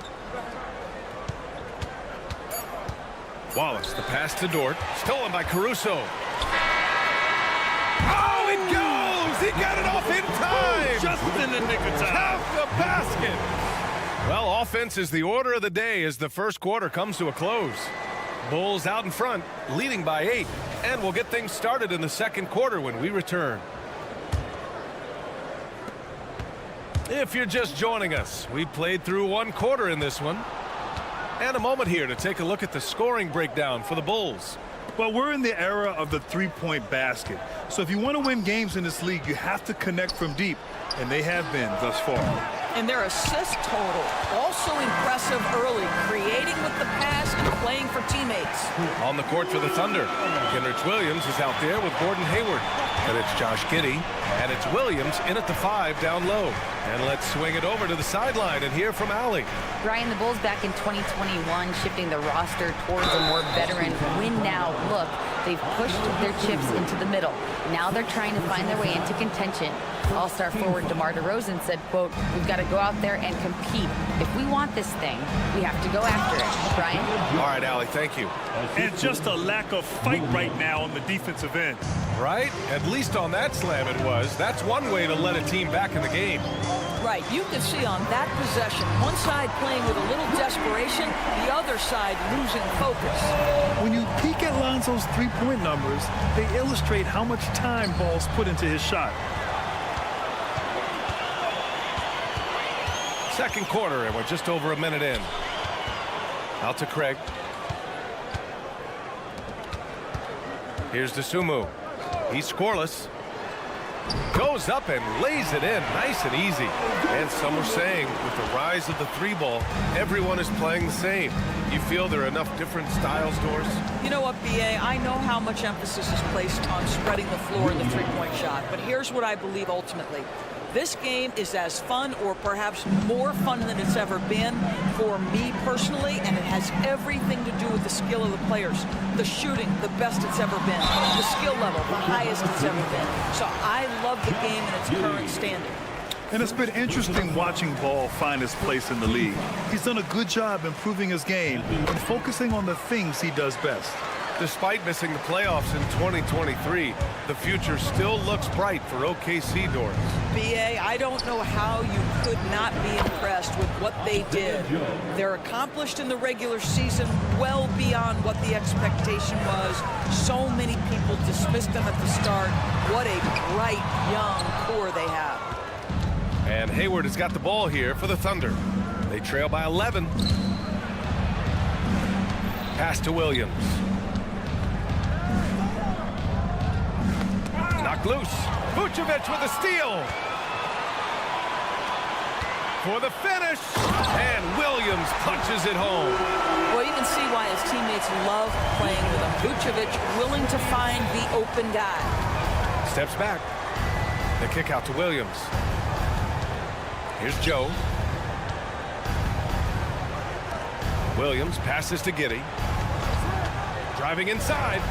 Wallace, the pass to Dort, stolen by Caruso. Oh, it goes! He got it off in time! Just in the nick of time. Count the basket! Well, offense is the order of the day as the first quarter comes to a close. Bulls out in front, leading by 8, and we'll get things started in the second quarter when we return. If you're just joining us, we played through one quarter in this one. And a moment here to take a look at the scoring breakdown for the Bulls. Well, we're in the era of the three-point basket. So if you want to win games in this league, you have to connect from deep, and they have been thus far. And their assist total, also impressive early, creating with the pass and playing for teammates. On the court for the Thunder, Kenrich Williams is out there with Gordon Hayward. And it's Josh Giddey, and it's Williams in at the 5 down low. And let's swing it over to the sideline and hear from Allie. Brian, the Bulls back in 2021 shifting the roster towards a more veteran win-now look. They've pushed their chips into the middle. Now they're trying to find their way into contention. All-star forward DeMar DeRozan said, quote, "We've got to go out there and compete. If we want this thing, we have to go after it." Brian? All right, Allie, thank you. And just a lack of fight right now on the defensive end. Right? At least on that slam it was. That's one way to let a team back in the game. Right, you can see on that possession, one side playing with a little desperation, the other side losing focus. When you peek at Lonzo's three-point numbers, they illustrate how much time Ball's put into his shot. Second quarter, and we're just over a minute in. Out to Craig. Here's Dosunmu. He's scoreless. Goes up and lays it in nice and easy. And some are saying with the rise of the three ball, everyone is playing the same. You feel there are enough different styles, Doris? You know what, B.A.? I know how much emphasis is placed on spreading the floor in the three-point shot, but here's what I believe ultimately. This game is as fun or perhaps more fun than it's ever been for me personally, and it has everything to do with the skill of the players. The shooting, the best it's ever been. The skill level, the highest it's ever been. So I love the game in its current standing. And it's been interesting watching Ball find his place in the league. He's done a good job improving his game and focusing on the things he does best. Despite missing the playoffs in 2023, the future still looks bright for OKC, Doris. B.A., I don't know how you could not be impressed with what they did. They're accomplished in the regular season well beyond what the expectation was. So many people dismissed them at the start. What a bright, young core they have. And Hayward has got the ball here for the Thunder. They trail by 11. Pass to Williams. Knocked loose. Vucevic with a steal. For the finish. And Williams punches it home. Well, you can see why his teammates love playing with him. Vucevic willing to find the open guy. Steps back. The kick out to Williams. Here's Joe. Williams passes to Giddey. Driving inside.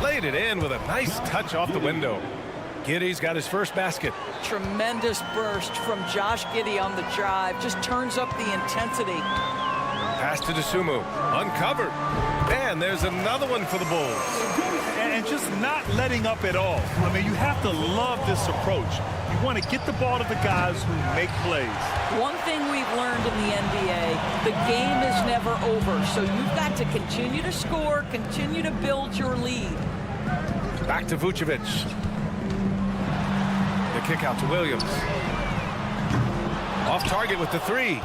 Laid it in with a nice touch off the window. Giddey's got his first basket. Tremendous burst from Josh Giddey on the drive. Just turns up the intensity. Pass to DeSumo. Uncovered. And there's another one for the Bulls. And just not letting up at all. I mean, you have to love this approach. You want to get the ball to the guys who make plays. One thing we've learned in the NBA, the game is never over. So you've got to continue to score, continue to build your lead. Back to Vucevic. The kick out to Williams. Off target with the three.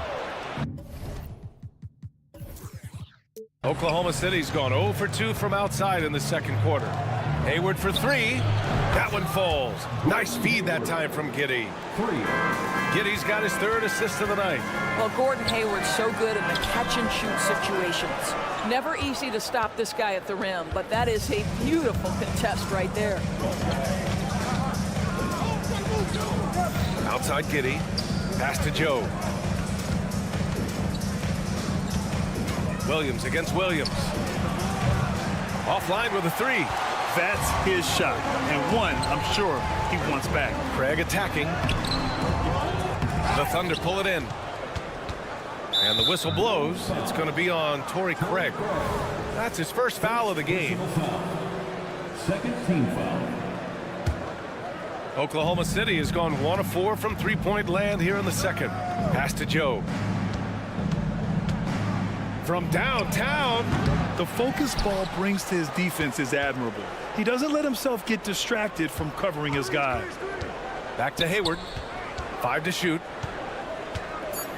Oklahoma City's gone 0 for 2 from outside in the second quarter. Hayward for three. That one falls. Nice feed that time from Giddey. Giddey's got his third assist of the night. Well, Gordon Hayward's so good in the catch-and-shoot situations. Never easy to stop this guy at the rim, but that is a beautiful contest right there. Outside Giddey. Pass to Joe. Williams against Williams. Offline with a three. That's his shot. And one, I'm sure, he wants back. Craig attacking. The Thunder pull it in. And the whistle blows. It's going to be on Torrey Craig. That's his first foul of the game. Second team foul. Oklahoma City has gone 1 of 4 from three-point land here in the second. Pass to Joe. From downtown. The focus ball brings to his defense is admirable. He doesn't let himself get distracted from covering his guys. Back to Hayward. 5 to shoot.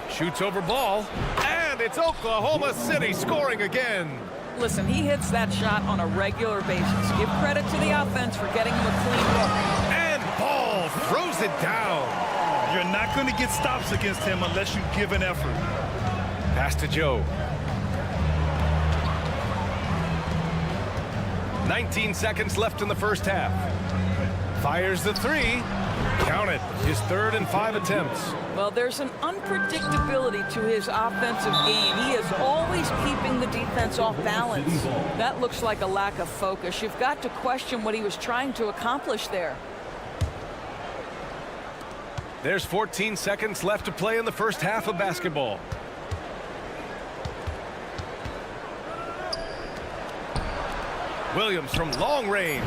Shoots over ball. And it's Oklahoma City scoring again. Listen, he hits that shot on a regular basis. Give credit to the offense for getting him a clean look. And Ball throws it down. You're not going to get stops against him unless you give an effort. Pass to Joe. 19 seconds left in the first half. Fires the three. Count it. His third and 5 attempts. Well, there's an unpredictability to his offensive game. He is always keeping the defense off balance. That looks like a lack of focus. You've got to question what he was trying to accomplish there. There's 14 seconds left to play in the first half of basketball. Williams from long range.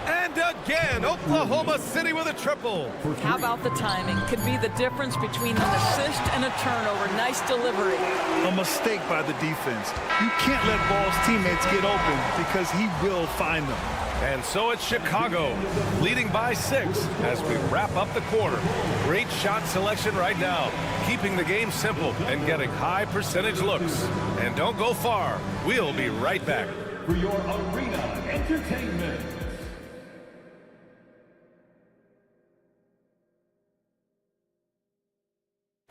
And again, Oklahoma City with a triple. How about the timing? Could be the difference between an assist and a turnover. Nice delivery. A mistake by the defense. You can't let Ball's teammates get open because he will find them. And so it's Chicago, leading by 6 as we wrap up the quarter. Great shot selection right now, keeping the game simple and getting high percentage looks. And don't go far. We'll be right back. For your arena entertainment.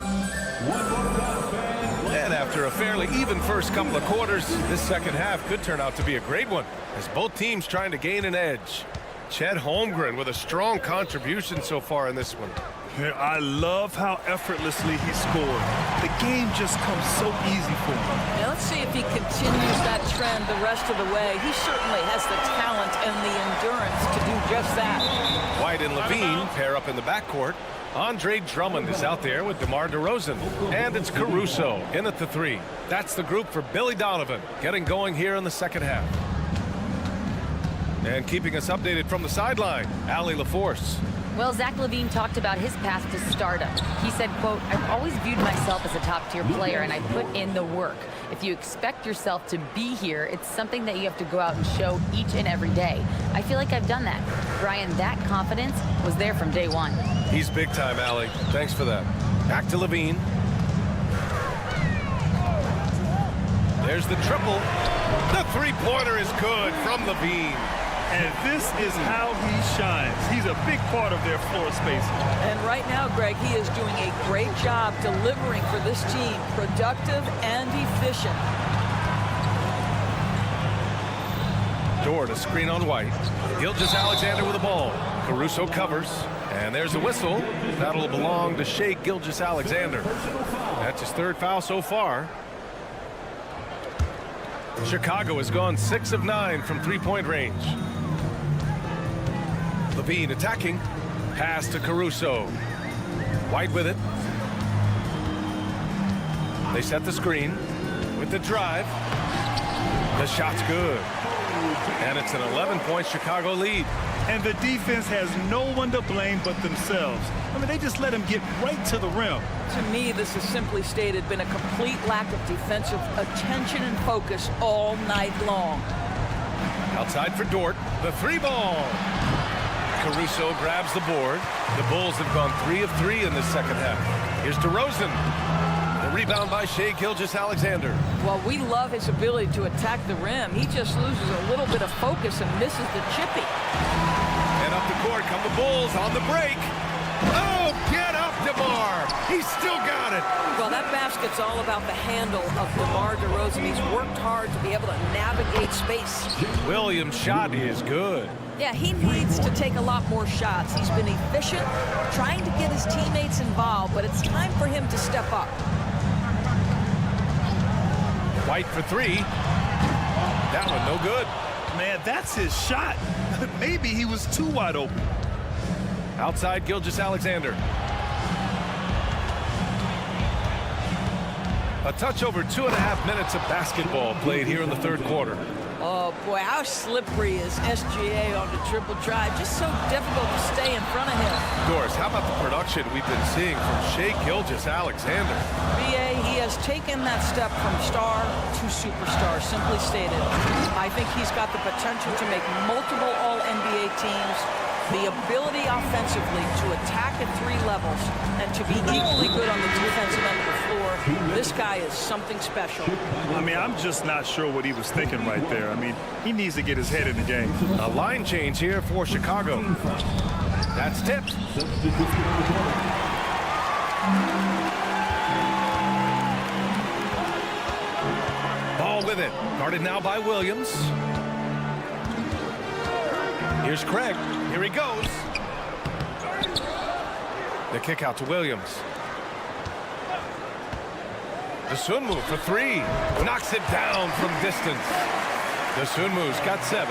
And after a fairly even first couple of quarters, this second half could turn out to be a great one as both teams trying to gain an edge. Chet Holmgren with a strong contribution so far in this one. I love how effortlessly he scored. The game just comes so easy for him. Now let's see if he continues that trend the rest of the way. He certainly has the talent and the endurance to do just that. White and Levine pair up in the backcourt. Andre Drummond is out there with DeMar DeRozan. And it's Caruso in at the 3. That's the group for Billy Donovan getting going here in the second half. And keeping us updated from the sideline, Allie LaForce. Well, Zach LaVine talked about his path to stardom. He said, quote, "I've always viewed myself as a top-tier player, and I put in the work. If you expect yourself to be here, it's something that you have to go out and show each and every day. I feel like I've done that." Brian, that confidence was there from day one. He's big time, Allie. Thanks for that. Back to Levine. There's the triple. The three-pointer is good from Levine. And this is how he shines. He's a big part of their floor spacing. And right now, Greg, he is doing a great job delivering for this team. Productive and efficient. Dort a screen on White. Gilgeous-Alexander with the ball. Caruso covers. And there's a whistle. That'll belong to Shai Gilgeous-Alexander. That's his third foul so far. Chicago has gone 6 of 9 from three-point range. Levine attacking. Pass to Caruso. White with it. They set the screen. with the drive. The shot's good. And it's an 11-point Chicago lead. And the defense has no one to blame but themselves. I mean, they just let him get right to the rim. To me, this has simply stated been a complete lack of defensive attention and focus all night long. Outside for Dort, the 3-ball. Caruso grabs the board. The Bulls have gone 3 of 3 in this second half. Here's DeRozan. The rebound by Shai Gilgeous-Alexander. Well, we love his ability to attack the rim. He just loses a little bit of focus and misses the chippy. And up the court come the Bulls on the break. Oh, get up, DeMar. He's still got it. Well, that basket's all about the handle of DeMar DeRozan. He's worked hard to be able to navigate space. Williams' shot is good. Yeah, he needs to take a lot more shots. He's been efficient, trying to get his teammates involved, but it's time for him to step up. White for 3. That one no good. Man, that's his shot. Maybe he was too wide open. Outside Gilgeous-Alexander. A touch over 2.5 minutes of basketball played here in the third quarter. Oh, boy, how slippery is SGA on the triple drive? Just so difficult to stay in front of him. Doris, how about the production we've been seeing from Shai Gilgeous-Alexander? BA, he has taken that step from star to superstar, simply stated. I think he's got the potential to make multiple All-NBA teams, the ability offensively to attack at 3 levels, and to be equally good on the defensive end of the floor. This guy is something special. I mean, I'm just not sure what he was thinking right there. I mean, he needs to get his head in the game. A line change here for Chicago. That's tipped. Ball with it. Guarded now by Williams. Here's Craig. Here he goes. The kick out to Williams. The Sunmu for 3. Knocks it down from distance. The Sunmu's got 7.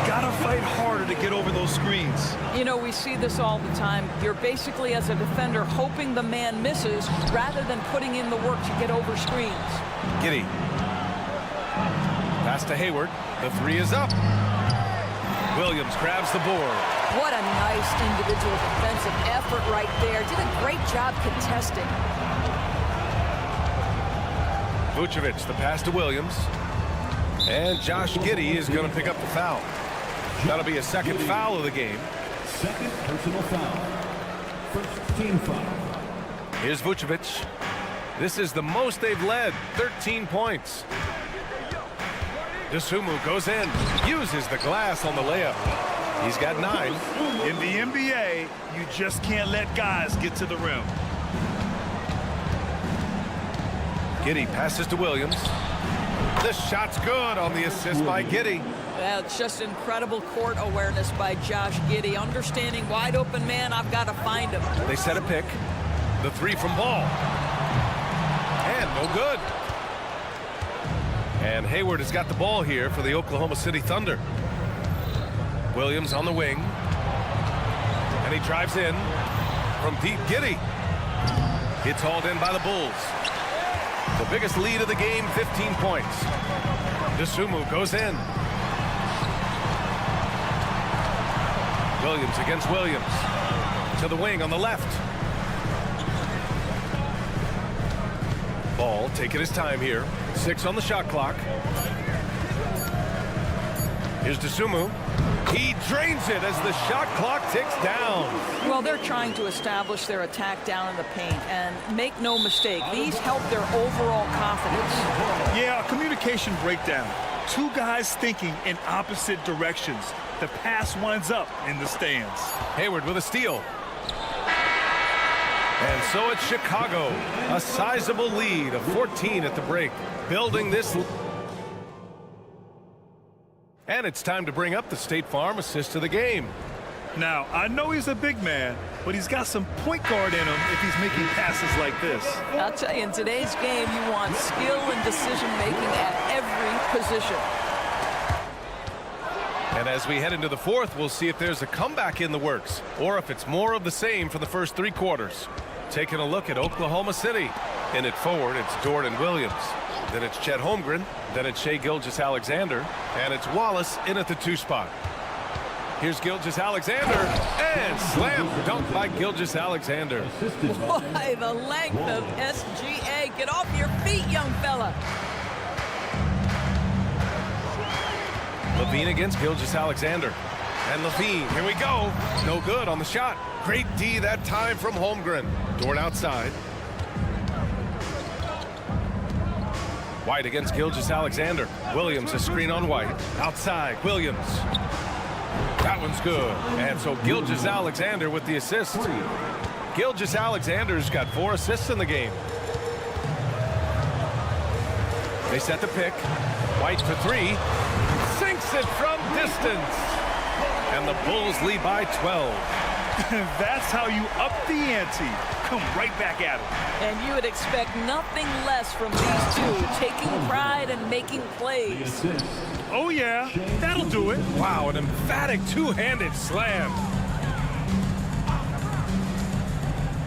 Gotta fight harder to get over those screens. You know, we see this all the time. You're basically, as a defender, hoping the man misses rather than putting in the work to get over screens. Giddey. Pass to Hayward. The 3 is up. Williams grabs the board. What a nice individual defensive effort right there. Did a great job contesting. Vucevic, the pass to Williams. And Josh Giddey is going to pick up the foul. That'll be a second foul of the game. Second personal foul. First team foul. Here's Vucevic. This is the most they've led, 13 points. Dosunmu goes in, uses the glass on the layup. He's got 9. In the NBA, you just can't let guys get to the rim. Giddey passes to Williams. The shot's good on the assist by Giddey. Well, it's just incredible court awareness by Josh Giddey. Understanding wide open man, I've got to find him. They set a pick. The 3 from Ball. And no good. And Hayward has got the ball here for the Oklahoma City Thunder. Williams on the wing. And he drives in from deep. Giddey. It's hauled in by the Bulls. The biggest lead of the game, 15 points. Dosunmu goes in. Williams against Williams. To the wing on the left. Ball taking his time here. 6 on the shot clock. Here's Dosunmu. He drains it as the shot clock ticks down. Well, they're trying to establish their attack down in the paint, and make no mistake, these help their overall confidence. Yeah, a communication breakdown. 2 guys thinking in opposite directions. The pass winds up in the stands. Hayward with a steal. And so it's Chicago, a sizable lead of 14 at the break, building this. And it's time to bring up the State Farm assist of the game. Now, I know he's a big man, but he's got some point guard in him if he's making passes like this. I'll tell you, in today's game, you want skill and decision-making at every position. And as we head into the fourth, we'll see if there's a comeback in the works, or if it's more of the same for the first 3 quarters. Taking a look at Oklahoma City. In it forward, it's Dort and Williams. Then it's Chet Holmgren. Then it's Shai Gilgeous-Alexander. And it's Wallace in at the 2 spot. Here's Gilgeous-Alexander. And slam dunk by Gilgeous-Alexander. Boy, the length of SGA. Get off your feet, young fella. Levine against Gilgeous-Alexander. And Levine, here we go. No good on the shot. Great D that time from Holmgren. Dort outside. White against Gilgeous-Alexander. Williams, a screen on White. Outside, Williams. That one's good. And so Gilgeous-Alexander with the assist. Gilgeous-Alexander's got 4 assists in the game. They set the pick. White for 3. Sinks it from distance. And the Bulls lead by 12. That's how you up the ante. Come right back at it. And you would expect nothing less from these two, taking pride and making plays. Oh, yeah, that'll do it. Wow, an emphatic two-handed slam.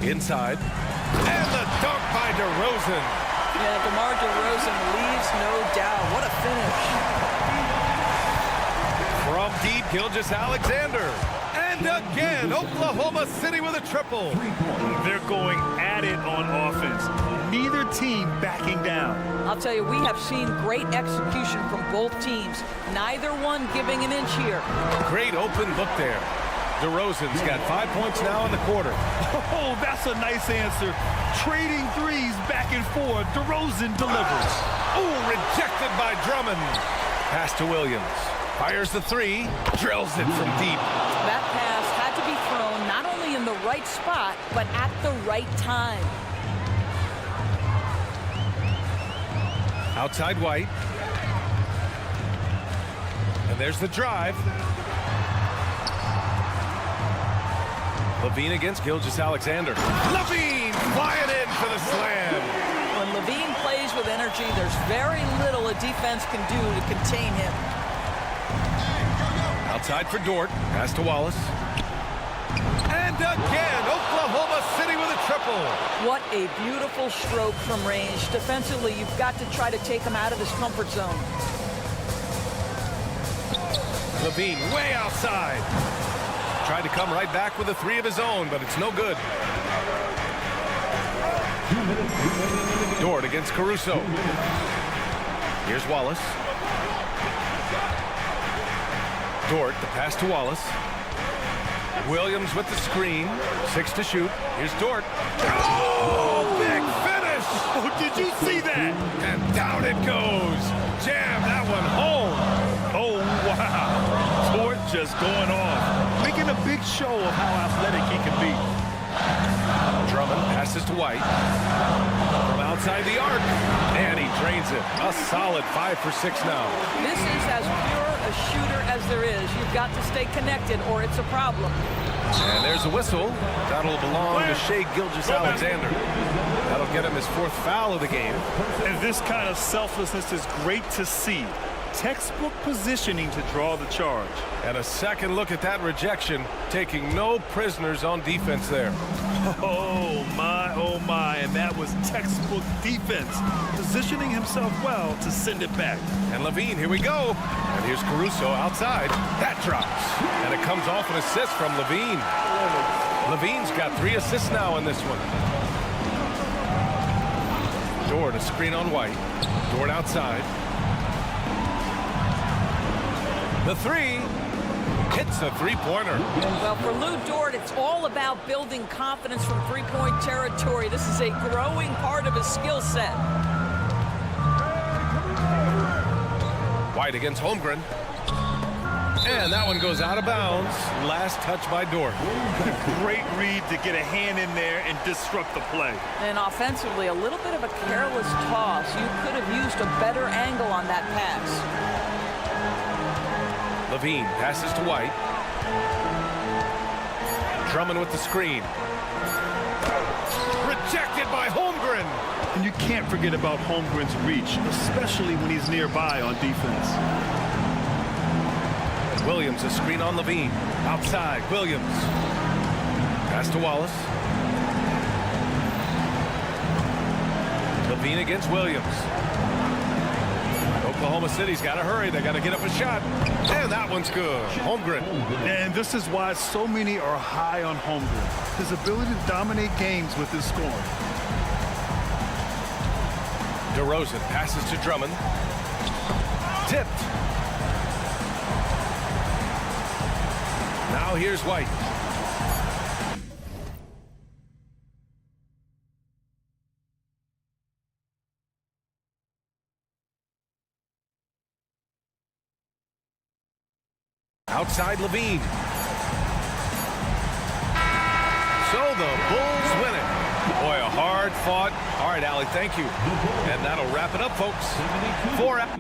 Inside. And the dunk by DeRozan. Yeah, DeMar DeRozan leaves no doubt. What a finish. From deep, Gilgeous-Alexander. And again, Oklahoma City with a triple. They're going at it on offense. Neither team backing down. I'll tell you, we have seen great execution from both teams. Neither one giving an inch here. Great open look there. DeRozan's got 5 points now in the quarter. Oh, that's a nice answer. Trading threes back and forth. DeRozan delivers. Oh, rejected by Drummond. Pass to Williams. Fires the 3. Drills it from deep. That pass had to be thrown not only in the right spot, but at the right time. Outside White. And there's the drive. Levine against Gilgeous-Alexander. Levine flying in for the slam. When Levine plays with energy, there's very little a defense can do to contain him. Outside for Dort. Pass to Wallace. And again, Oklahoma City with a triple. What a beautiful stroke from range. Defensively, you've got to try to take him out of his comfort zone. Levine way outside. Tried to come right back with a 3 of his own, but it's no good. Dort against Caruso. Here's Wallace. Dort, the pass to Wallace. Williams with the screen. 6 to shoot. Here's Dort. Oh, big finish! Oh, did you see that? And down it goes. Jam that one home. Oh, wow. Dort just going off. Making a big show of how athletic he can be. Drummond passes to White. From outside the arc. And he drains it. A solid 5 for 6 now. This is as pure a shooter as there is. You've got to stay connected or it's a problem. And there's a whistle. That'll belong to Shai Gilgeous-Alexander. That'll get him his 4th foul of the game. And this kind of selflessness is great to see. Textbook positioning to draw the charge. And a second look at that rejection, taking no prisoners on defense there. Oh my, and that was textbook defense. Positioning himself well to send it back. And Levine, here we go. And here's Caruso outside. That drops. And it comes off an assist from Levine. Levine's got 3 assists now in this one. Dort, a screen on White. Dort outside. The 3 hits a 3-pointer. Well, for Lou Dort, it's all about building confidence from 3-point territory. This is a growing part of his skill set. White against Holmgren. And that one goes out of bounds. Last touch by Dort. Great read to get a hand in there and disrupt the play. And offensively, a little bit of a careless toss. You could have used a better angle on that pass. Levine passes to White. Drummond with the screen. Rejected by Holmgren. And you can't forget about Holmgren's reach, especially when he's nearby on defense. Williams, a screen on Levine. Outside, Williams. Pass to Wallace. Levine against Williams. Oklahoma City's got to hurry. They got to get up a shot. And that one's good. Holmgren. And this is why so many are high on Holmgren. His ability to dominate games with his scoring. DeRozan passes to Drummond. Tipped. Now here's White. Outside Levine. So the Bulls win it. Boy, a hard fought. All right, Allie, thank you. And that'll wrap it up, folks. 4 out.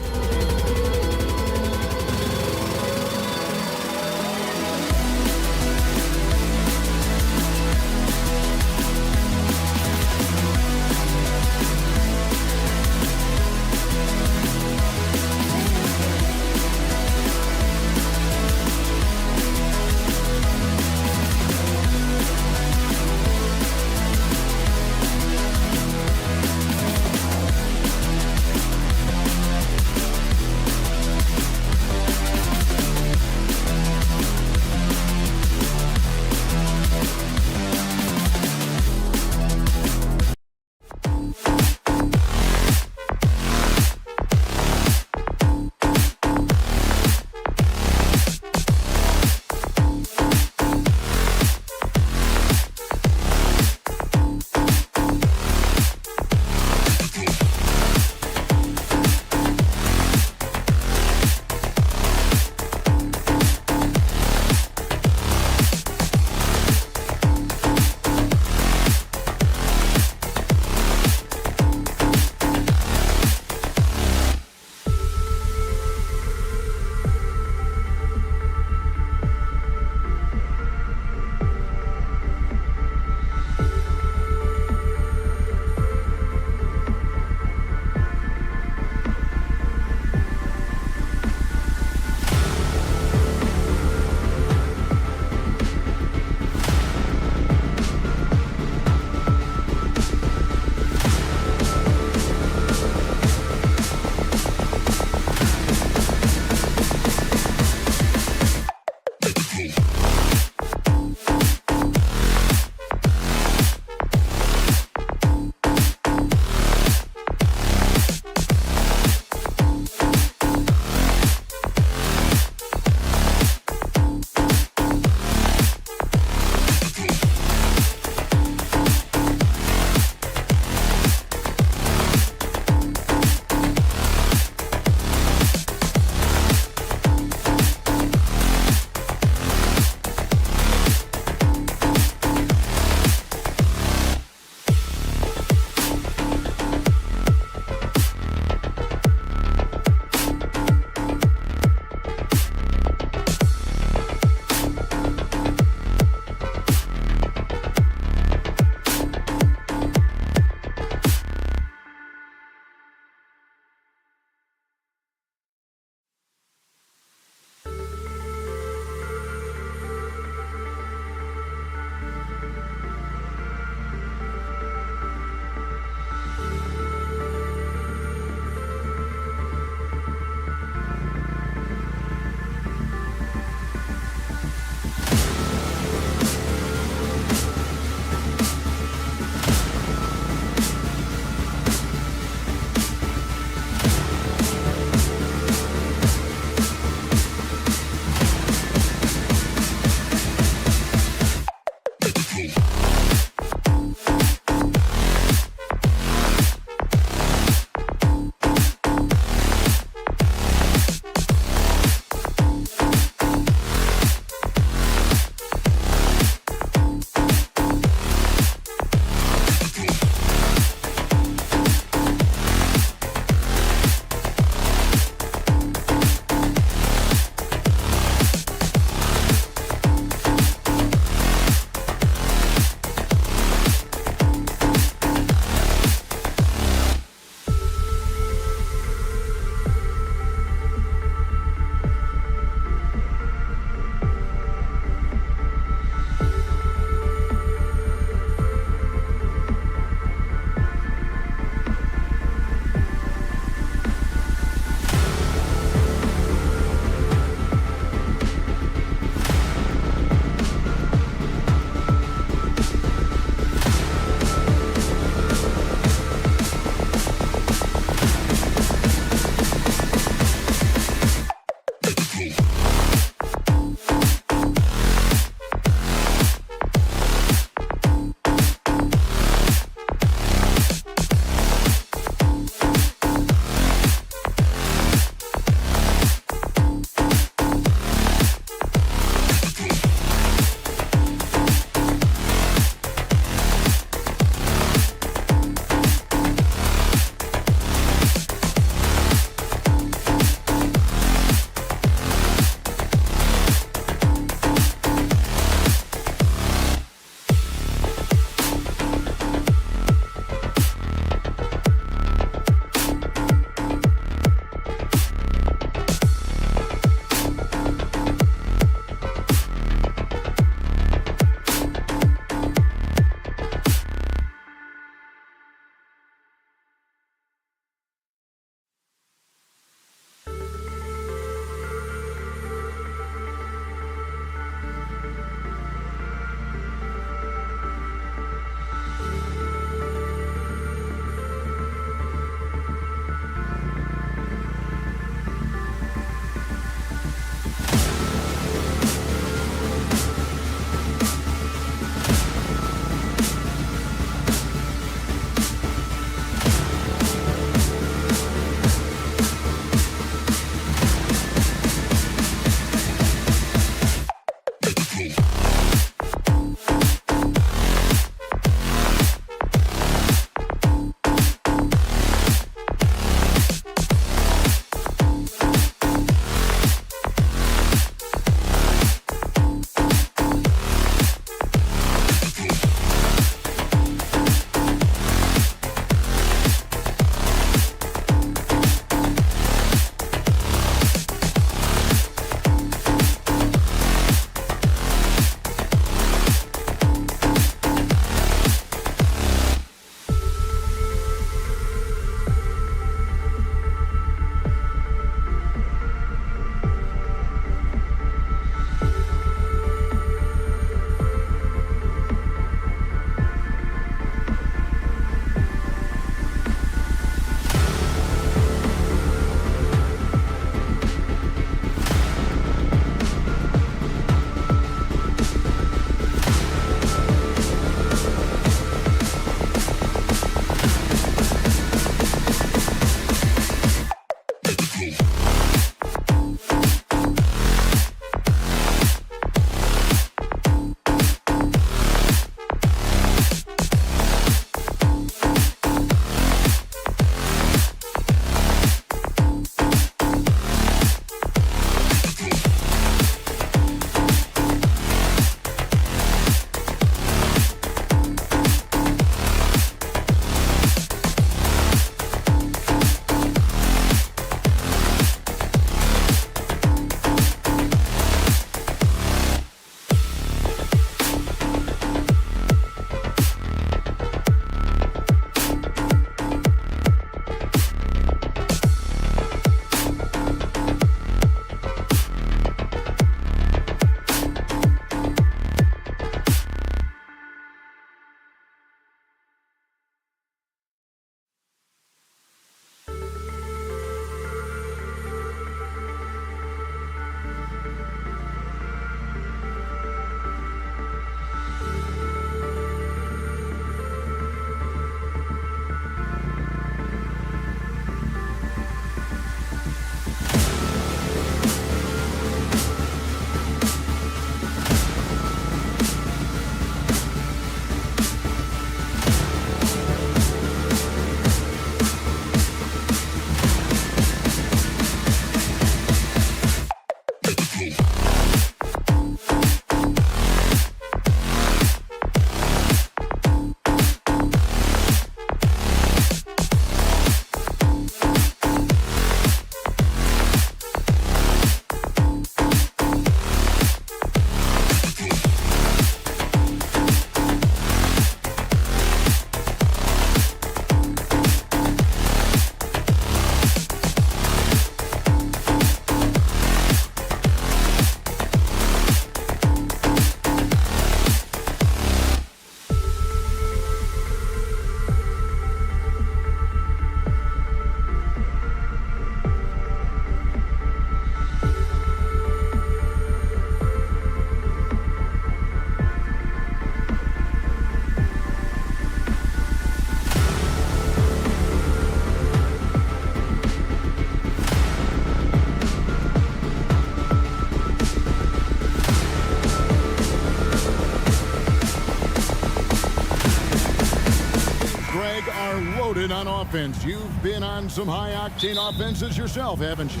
loaded on offense. You've been on some high-octane offenses yourself, haven't you?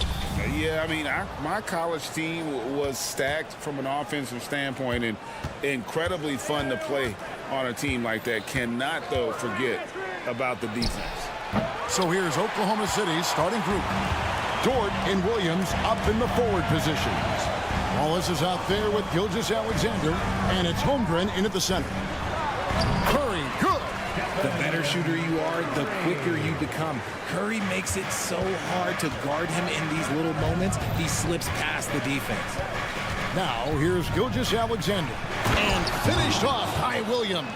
Yeah, I mean, my college team was stacked from an offensive standpoint and incredibly fun to play on a team like that. Cannot, though, forget about the defense. So here's Oklahoma City's starting group. Dort and Williams up in the forward positions. Wallace is out there with Gilgeous-Alexander, and it's Holmgren in at the center. Curry, good. The better shooter you are, the quicker you become. Curry makes it so hard to guard him in these little moments. He slips past the defense. Now here's Gilgeous-Alexander, and finished off by Williams.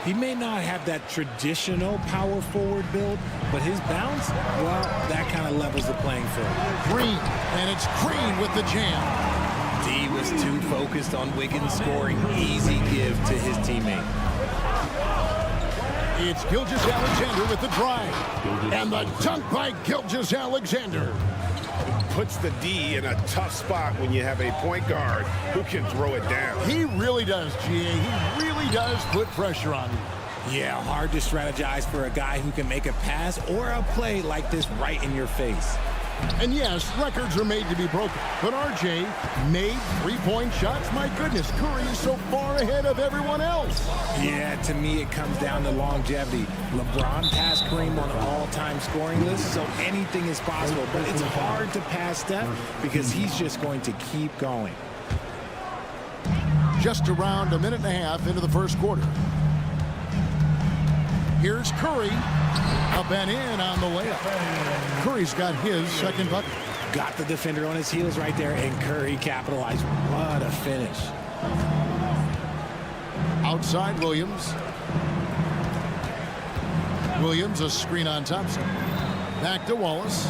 He may not have that traditional power forward build, but his bounce, well, that kind of levels the playing field. Green, and it's Green with the jam. D was too focused on Wiggins scoring. Easy give to his teammate. It's Gilgeous-Alexander with the drive. And the dunk by Gilgeous-Alexander. Puts the D in a tough spot when you have a point guard who can throw it down. He really does, GA. He really does put pressure on you. Yeah, hard to strategize for a guy who can make a pass or a play like this right in your face. And yes, records are made to be broken. But RJ made three-point shots. My goodness, Curry is so far ahead of everyone else. Yeah, to me, it comes down to longevity. LeBron passed Kareem on an all-time scoring list, so anything is possible. But it's hard to pass Steph because he's just going to keep going. Just around a minute and a half into the first quarter. Here's Curry. Up and in on the layup. Curry's got his second bucket. Got the defender on his heels right there, and Curry capitalized. What a finish. Outside Williams. Williams, a screen on Thompson. Back to Wallace.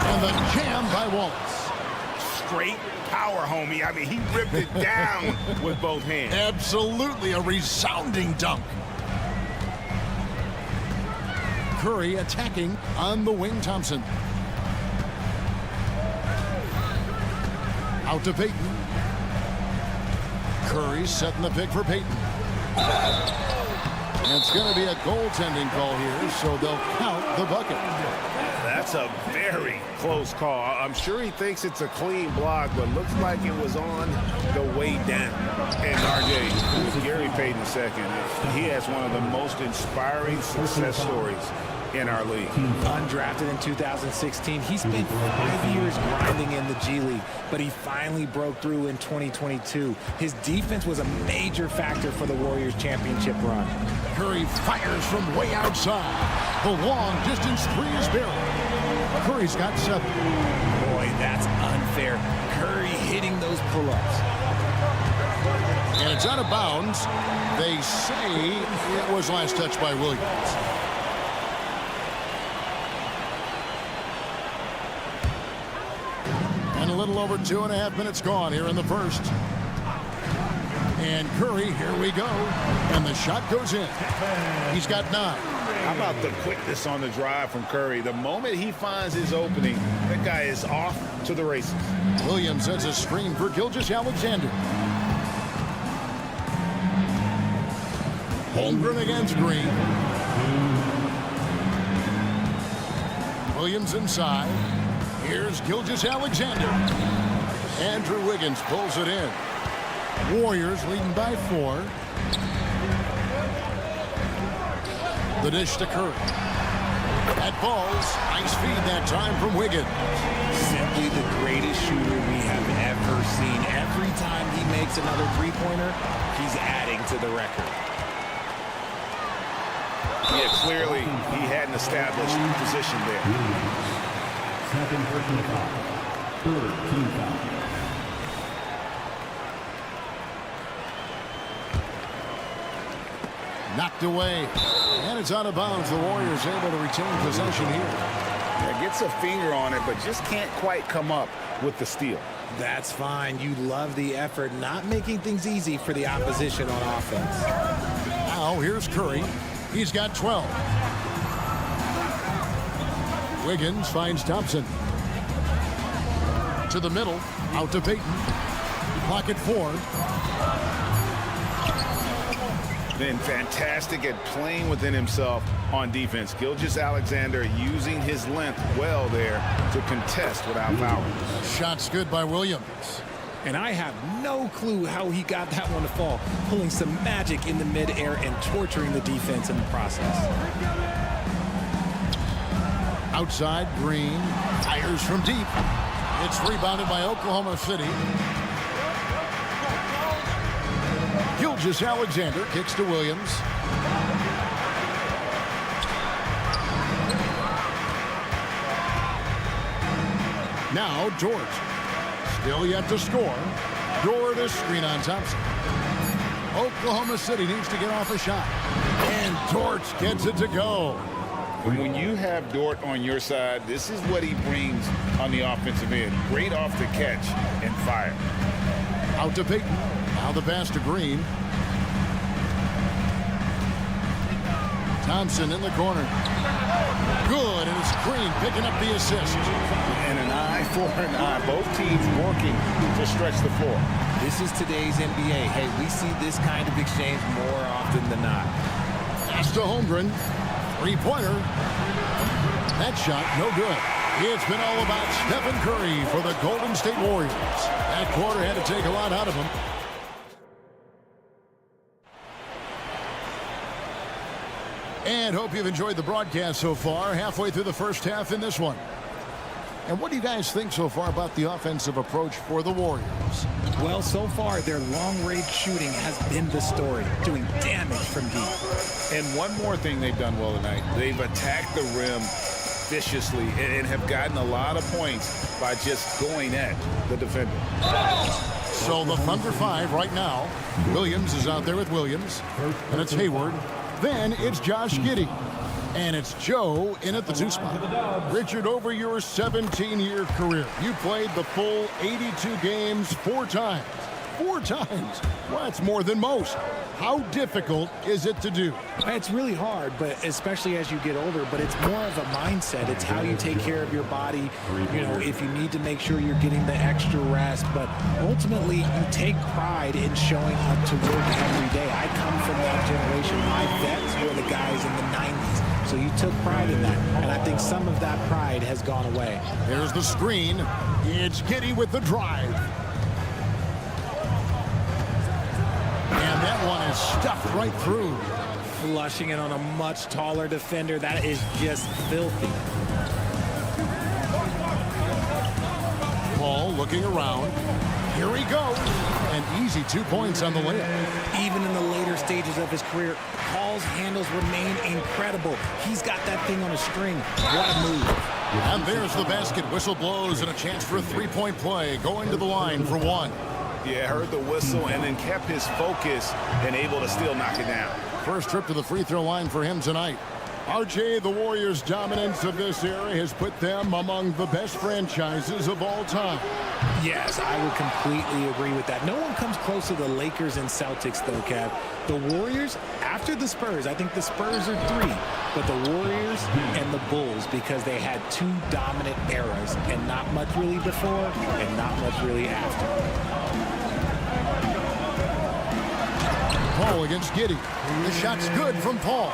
And the jam by Wallace. Straight power, homie. I mean, he ripped it down with both hands. Absolutely a resounding dunk. Curry attacking on the wing. Thompson. Out to Payton. Curry setting the pick for Payton. And it's going to be a goaltending call here, so they'll count the bucket. That's a very close call. I'm sure he thinks it's a clean block, but looks like it was on the way down. And RJ, Gary Payton second. He has one of the most inspiring success stories in our league. Undrafted in 2016, he spent 5 years grinding in the G League, but he finally broke through in 2022. His defense was a major factor for the Warriors championship run. Curry fires from way outside. The long distance three is barreled. Curry's got 7. Boy, that's unfair. Curry hitting those pull-ups. And it's out of bounds. They say it was last touched by Williams. And a little over 2.5 minutes gone here in the first. And Curry, here we go. And the shot goes in. He's got 9. How about the quickness on the drive from Curry? The moment he finds his opening, that guy is off to the races. Williams sends a screen for Gilgeous-Alexander. Holmgren against Green. Williams inside. Here's Gilgeous-Alexander. Andrew Wiggins pulls it in. Warriors leading by 4. The dish to Curry. That falls. Nice feed that time from Wiggins. Simply the greatest shooter we have ever seen. Every time he makes another three-pointer, he's adding to the record. Yeah, clearly he hadn't established position there. Second personal foul. Third team foul. Knocked away. And it's out of bounds. The Warriors able to retain possession here. Yeah, gets a finger on it, but just can't quite come up with the steal. That's fine. You love the effort, not making things easy for the opposition on offense. Now here's Curry. He's got 12. Wiggins finds Thompson. To the middle. Out to Payton. Clock at 4. been fantastic at playing within himself on defense. Gilgeous-Alexander using his length well there to contest without fouling. Shots good by Williams. And I have no clue how he got that one to fall, pulling some magic in the midair and torturing the defense in the process. Outside, Green fires from deep. It's rebounded by Oklahoma City. Gilgeous-Alexander kicks to Williams. Now Dort. Still yet to score. Dort is screen on Thompson. Oklahoma City needs to get off a shot. And Dort gets it to go. When you have Dort on your side, this is what he brings on the offensive end. Great off the catch and fire. Out to Payton. Now the pass to Green. Thompson in the corner. Good, and it's Green picking up the assist. And an eye for an eye. Both teams working to stretch the floor. This is today's NBA. Hey, we see this kind of exchange more often than not. Pass to Holmgren. Three-pointer. That shot, no good. It's been all about Stephen Curry for the Golden State Warriors. That quarter had to take a lot out of him. And hope you've enjoyed the broadcast so far. Halfway through the first half in this one. And what do you guys think so far about the offensive approach for the Warriors? Well, so far, their long-range shooting has been the story, doing damage from deep. And one more thing they've done well tonight. They've attacked the rim viciously and have gotten a lot of points by just going at the defender. So the Thunder 5 right now. Williams is out there with Williams. And it's Hayward. Then it's Josh Giddey. And it's Joe in at the 2 spot. Richard, over your 17-year career, you played the full 82 games 4 times. 4 times. Well, that's more than most. How difficult is it to do? It's really hard, but especially as you get older, but it's more of a mindset. It's how you take care of your body. You know, if you need to make sure you're getting the extra rest, but ultimately you take pride in showing up to work every day. I come from that generation. My vets were the guys in the 90s. So you took pride in that, and I think some of that pride has gone away. There's the screen. It's Giddey with the drive. And that one is stuffed right through. Flushing it on a much taller defender. That is just filthy. Paul looking around. Here he goes. An easy 2 points on the layup. Even in the later stages of his career, Paul's handles remain incredible. He's got that thing on a string. What a move. And there's the basket. Whistle blows and a chance for a 3-point play. Going to the line for 1. Yeah, heard the whistle and then kept his focus and able to still knock it down. First trip to the free throw line for him tonight. RJ, the Warriors' dominance of this era has put them among the best franchises of all time. Yes, I would completely agree with that. No one comes close to the Lakers and Celtics, though, Kev. The Warriors, after the Spurs, I think the Spurs are 3, but the Warriors and the Bulls, because they had 2 dominant eras, and not much really before and not much really after. Paul against Giddey. The shot's good from Paul.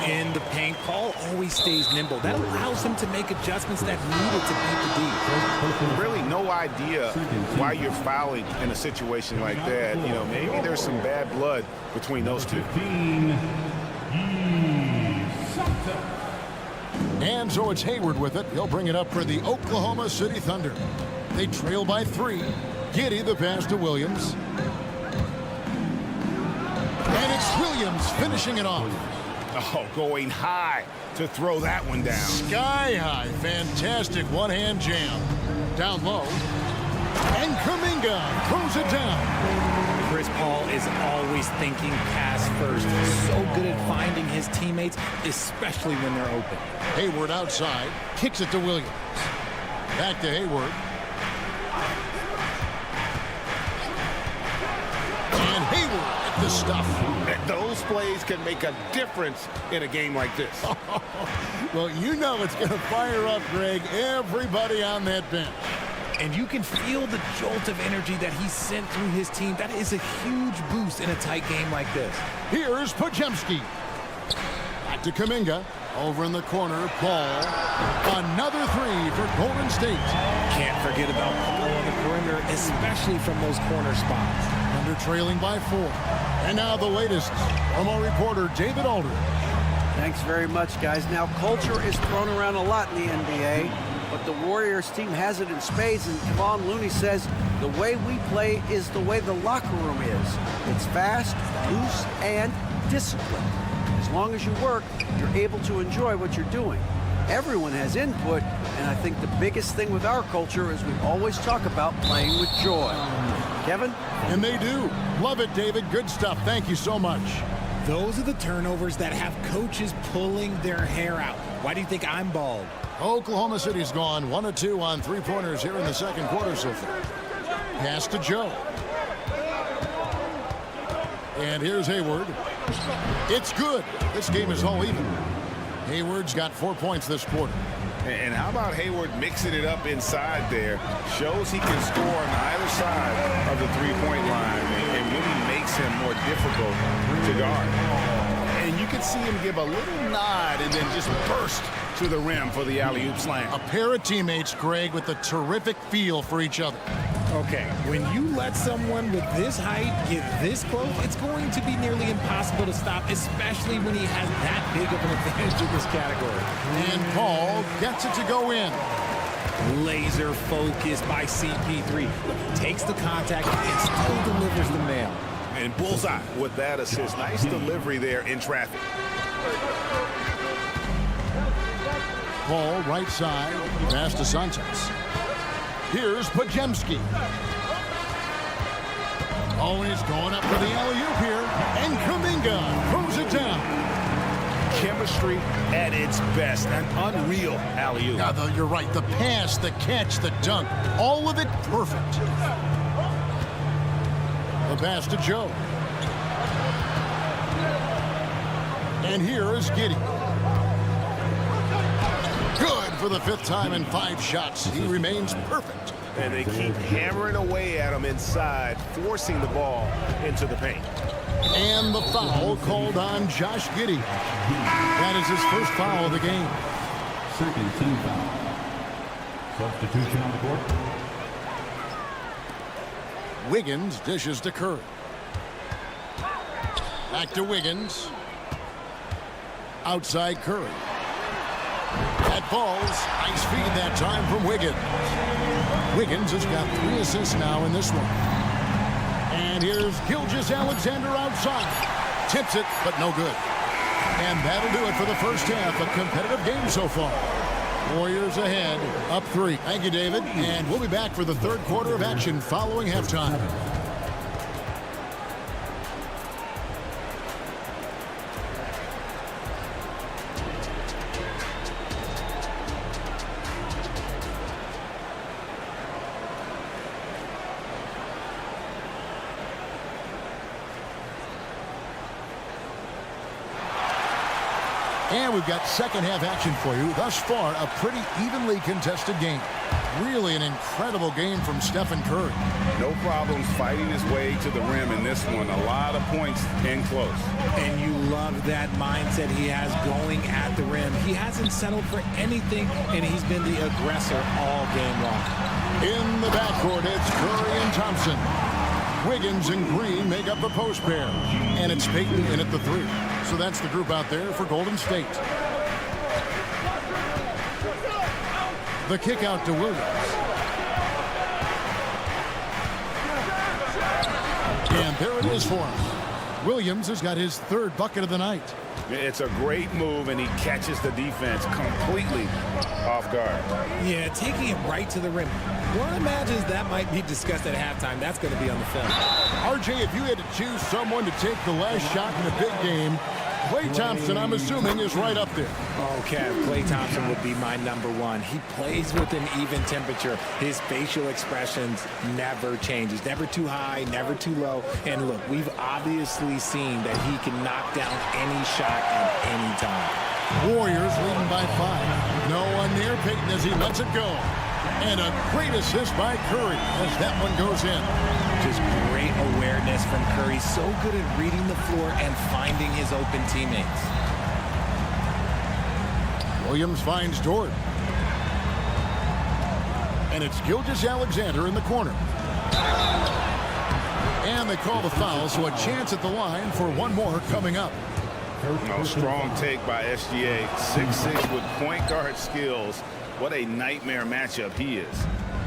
In the paint, Paul always stays nimble. That allows him to make adjustments that needed to beat the D. Really no idea why you're fouling in a situation like that. You know, maybe there's some bad blood between those two. And so it's Hayward with it. He'll bring it up for the Oklahoma City Thunder. They trail by 3. Giddey the pass to Williams. And it's Williams finishing it off. Oh, going high to throw that one down. Sky high. Fantastic one-hand jam. Down low. And Kuminga throws it down. Chris Paul is always thinking pass first. So good at finding his teammates, especially when they're open. Hayward outside. Kicks it to Williams. Back to Hayward. And Hayward at the stuff. Those plays can make a difference in a game like this. Well, you know it's going to fire up, Greg, everybody on that bench. And you can feel the jolt of energy that he sent through his team. That is a huge boost in a tight game like this. Here's Pojemski. Back to Kuminga. Over in the corner, Paul. Another three for Golden State. Can't forget about Paul on the perimeter, especially from those corner spots. Under trailing by 4. And now the latest from our reporter, David Alder. Thanks very much, guys. Now, culture is thrown around a lot in the NBA, but the Warriors team has it in spades, and Kevon Looney says the way we play is the way the locker room is. It's fast, loose, and disciplined. As long as you work, you're able to enjoy what you're doing. Everyone has input, and I think the biggest thing with our culture is we always talk about playing with joy. Kevin? And they do. Love it, David. Good stuff. Thank you so much. Those are the turnovers that have coaches pulling their hair out. Why do you think I'm bald? Oklahoma City's gone 1 of 2 on three-pointers here in the second quarter so far. Pass to Joe. And here's Hayward. It's good. This game is all even. Hayward's got 4 points this quarter. And how about Hayward mixing it up inside there? Shows he can score on either side of the three-point line and really makes him more difficult to guard. And you can see him give a little nod and then just burst to the rim for the alley-oop slam. A pair of teammates, Greg, with a terrific feel for each other. Okay, when you let someone with this height get this close, it's going to be nearly impossible to stop, especially when he has that big of an advantage in this category. And Paul gets it to go in. Laser focused by CP3. Takes the contact and still delivers the mail. And bullseye with that assist. Nice delivery there in traffic. Paul, right side, pass to Santos. Here's Pojemski. Oh, he's going up for the alley-oop here. And Kuminga throws it down. Chemistry at its best. An unreal alley-oop. Now, you're right. The pass, the catch, the dunk, all of it perfect. The pass to Joe. And here is Giddey. Good for the 5th time in 5 shots. He remains perfect. And they keep hammering away at him inside, forcing the ball into the paint. And the foul called on Josh Giddey. That is his first foul of the game. Second team foul. Substitution on the court. Wiggins dishes to Curry. Back to Wiggins. Outside Curry. That falls. Nice feed that time from Wiggins. Wiggins has got 3 assists now in this one. And here's Gilgeous-Alexander outside. Tips it, but no good. And that'll do it for the first half. A competitive game so far. Warriors ahead, up 3. Thank you, David. And we'll be back for the third quarter of action following halftime. And we've got second half action for you. Thus far, a pretty evenly contested game. Really an incredible game from Stephen Curry. No problems fighting his way to the rim in this one. A lot of points in close. And you love that mindset he has going at the rim. He hasn't settled for anything, and he's been the aggressor all game long. In the backcourt, it's Curry and Thompson. Wiggins and Green make up the post pair. And it's Payton in at the 3. So that's the group out there for Golden State. The kick out to Williams. And there it is for him. Williams has got his 3rd bucket of the night. It's a great move, and he catches the defense completely off guard. Yeah, taking it right to the rim. One imagines that might be discussed at halftime. That's going to be on the film. RJ, if you had to choose someone to take the last shot in a big game, Klay Thompson, I'm assuming, is right up there. Okay, Klay Thompson would be my #1. He plays with an even temperature. His facial expressions never change. He's never too high, never too low. And look, we've obviously seen that he can knock down any shot at any time. Warriors leading by 5. No one near Payton as he lets it go. And a great assist by Curry as that one goes in. Just great awareness from Curry. So good at reading the floor and finding his open teammates. Williams finds Dort. And it's Gilgeous-Alexander in the corner. And they call the foul, so a chance at the line for one more coming up. Strong take by SGA. 6'6" with point guard skills. What a nightmare matchup he is.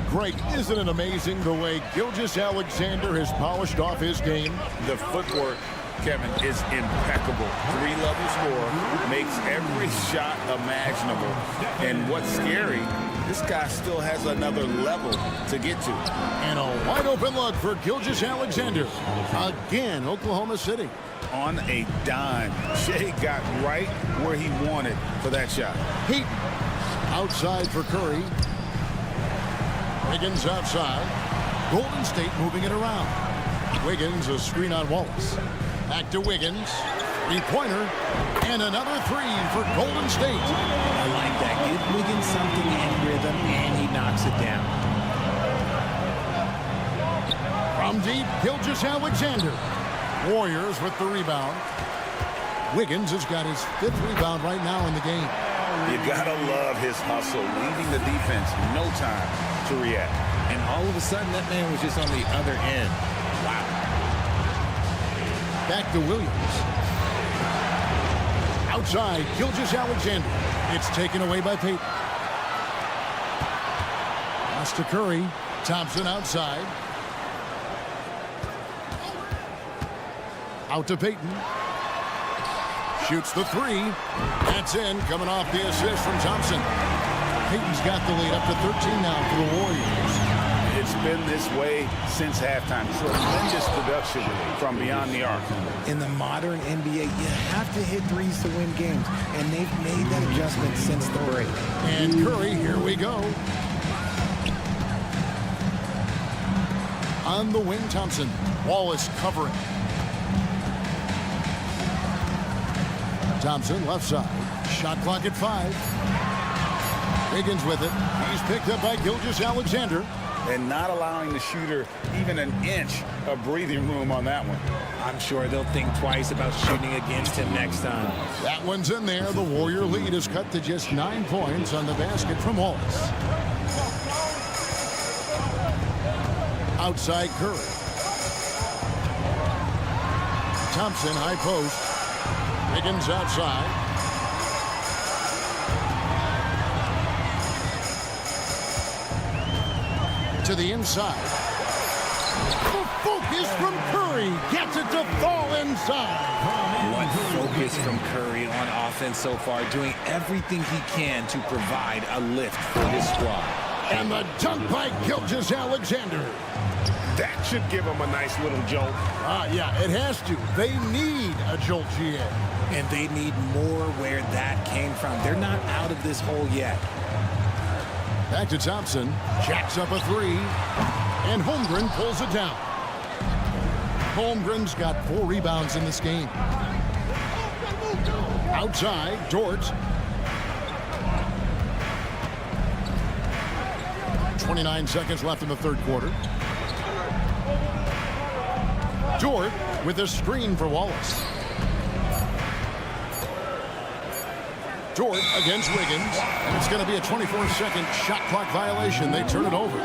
Greg, isn't it amazing the way Gilgeous-Alexander has polished off his game? The footwork, Kevin, is impeccable. 3-level score, makes every shot imaginable. And what's scary, this guy still has another level to get to. And a wide open look for Gilgeous-Alexander. Again, Oklahoma City. On a dime, Shea got right where he wanted for that shot. Heat outside for Curry. Wiggins outside. Golden State moving it around. Wiggins, a screen on Wallace. Back to Wiggins. Three-pointer. And another three for Golden State. I like that. Give Wiggins something in rhythm, and he knocks it down. From deep, Gilgeous-Alexander. Warriors with the rebound. Wiggins has got his 5th rebound right now in the game. You gotta love his hustle, leaving the defense no time to react. And all of a sudden, that man was just on the other end. Wow. Back to Williams. Outside, Gilgeous-Alexander. It's taken away by Payton. Pass to Curry. Thompson outside. Out to Payton. Shoots the three. That's in, coming off the assist from Thompson. Payton's got the lead up to 13 now for the Warriors. It's been this way since halftime. Tremendous production from beyond the arc. In the modern NBA, you have to hit threes to win games, and they've made that adjustment since the break. And Curry, here we go. On the wing, Thompson. Wallace covering. Thompson, left side. Shot clock at 5. Wiggins with it. He's picked up by Gilgeous-Alexander. And not allowing the shooter even an inch of breathing room on that one. I'm sure they'll think twice about shooting against him next time. That one's in there. The Warrior lead is cut to just 9 points on the basket from Wallace. Outside Curry. Thompson, high post. Wiggins outside. To the inside. The focus from Curry gets it to fall inside. What focus from Curry on offense so far, doing everything he can to provide a lift for his squad. And the dunk by Gilgeous-Alexander. That should give him a nice little jolt. Yeah, it has to. They need a jolt, GA. And they need more where that came from. They're not out of this hole yet. Back to Thompson. Jacks up a three. And Holmgren pulls it down. Holmgren's got 4 rebounds in this game. Outside, Dort. 29 seconds left in the third quarter. Dort with a screen for Wallace. Dort against Wiggins. And it's going to be a 24-second shot clock violation. They turn it over.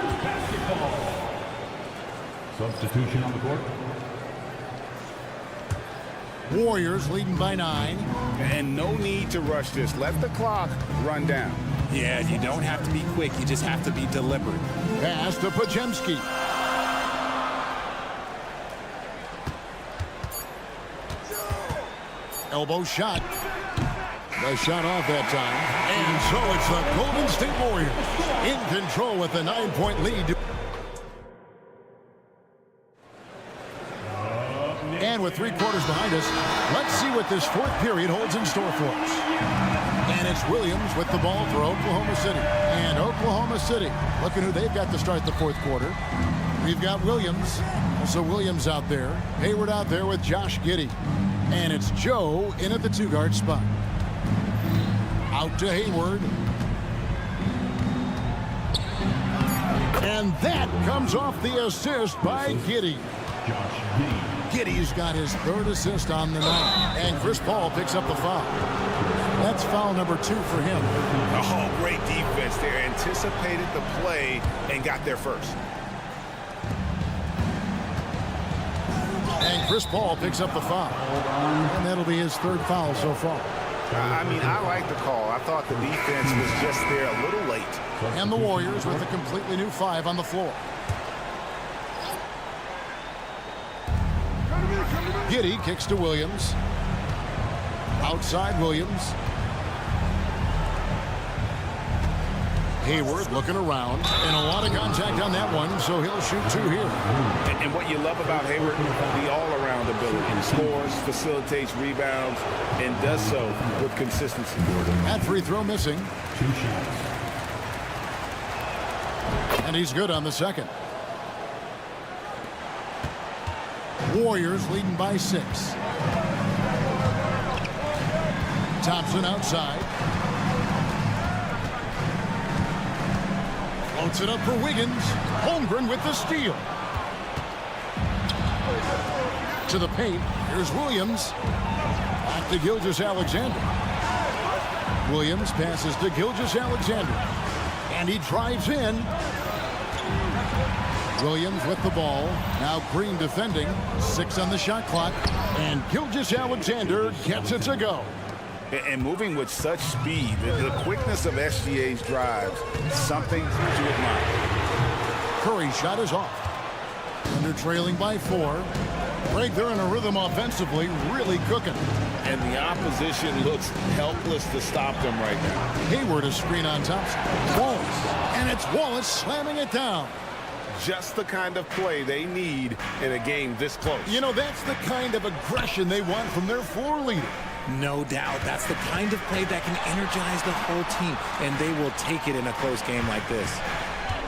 Substitution on the court. Warriors leading by 9. And no need to rush this. Let the clock run down. Yeah, you don't have to be quick. You just have to be deliberate. Pass to Podziemski. Elbow shot. The shot off that time. And so it's the Golden State Warriors in control with a 9-point lead. And with 3 quarters behind us, let's see what this fourth period holds in store for us. And it's Williams with the ball for Oklahoma City. And Oklahoma City, looking who they've got to start the fourth quarter. We've got Williams. Also Williams out there. Hayward out there with Josh Giddey. And it's Joe in at the 2-guard spot. Out to Hayward. And that comes off the assist by Giddey. Giddey's got his third assist on the night. And Chris Paul picks up the foul. That's foul number 2 for him. Oh, great defense there. Anticipated the play and got there first. And Chris Paul picks up the foul. And that'll be his third foul so far. I mean, I like the call. I thought the defense was just there a little late. And the Warriors with a completely new 5 on the floor. Giddey kicks to Williams. Outside Williams. Hayward looking around, and a lot of contact on that one, so he'll shoot 2 here. And what you love about Hayward, the all-around ability. He scores, facilitates rebounds, and does so with consistency. That free throw missing. And he's good on the second. Warriors leading by 6. Thompson outside. Floats it up for Wiggins. Holmgren with the steal. To the paint. Here's Williams. Back to Gilgeous-Alexander. Williams passes to Gilgeous-Alexander. And he drives in. Williams with the ball. Now Green defending. 6 on the shot clock. And Gilgeous-Alexander gets it to go. And moving with such speed, the quickness of SGA's drives, something to admire. Curry's shot is off. Under trailing by 4. Greg, they're in a rhythm offensively, really cooking. And the opposition looks helpless to stop them right now. Hayward a screen on Thompson. Wallace. And it's Wallace slamming it down. Just the kind of play they need in a game this close. You know, that's the kind of aggression they want from their floor leader. No doubt. That's the kind of play that can energize the whole team, and they will take it in a close game like this.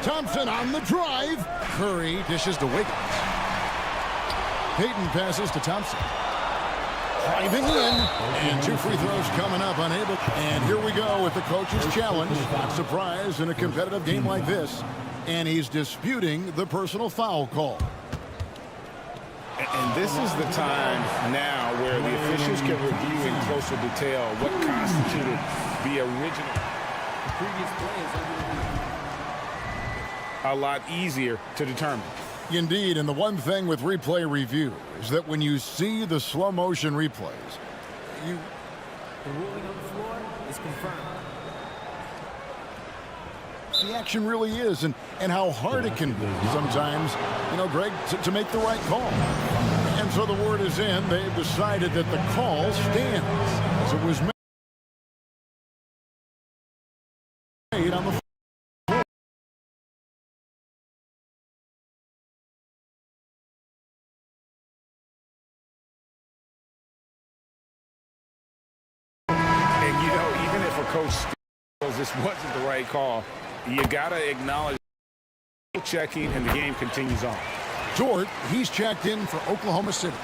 Thompson on the drive. Curry dishes to Wiggins. Payton passes to Thompson. Driving in. And 2 free throws coming up, unable. And here we go with the coach's challenge. Not surprised in a competitive game like this. And he's disputing the personal foul call. And this is the time now where the officials can review in closer detail what constituted the original. The previous play is a lot easier to determine. Indeed, and the one thing with replay review is that when you see the slow motion replays, The ruling on the floor is confirmed. The action really is, and how hard it can be sometimes, you know, Greg, to make the right call. And so the word is in. They've decided that the call stands as it was made on the floor. And, you know, even if a coach feels this wasn't the right call, you got to acknowledge checking, and the game continues on. Dort, he's checked in for Oklahoma City.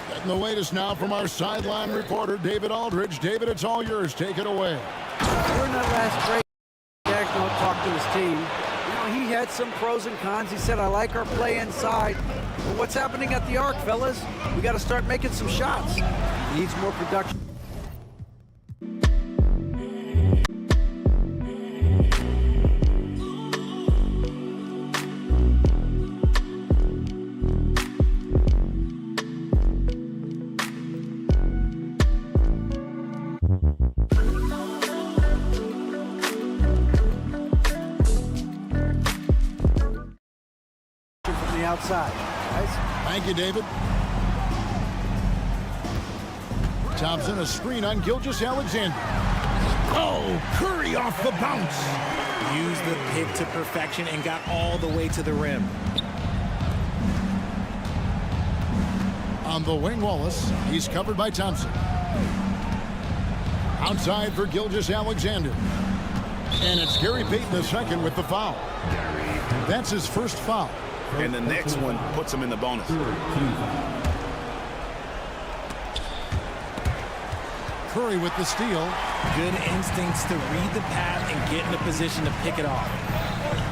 Getting the latest now from our sideline reporter, David Aldridge. David, it's all yours. Take it away. During that last break, Jackson talked to his team. You know, he had some pros and cons. He said, I like our play inside. But what's happening at the arc, fellas? We got to start making some shots. Needs more production. Outside. Nice. Thank you, David. Thompson, a screen on Gilgeous-Alexander. Oh, Curry off the bounce. Used the pick to perfection and got all the way to the rim. On the wing, Wallace. He's covered by Thompson. Outside for Gilgeous-Alexander. And it's Gary Payton II with the foul. That's his first foul. And the next one puts him in the bonus. Curry with the steal. Good instincts to read the path and get in a position to pick it off.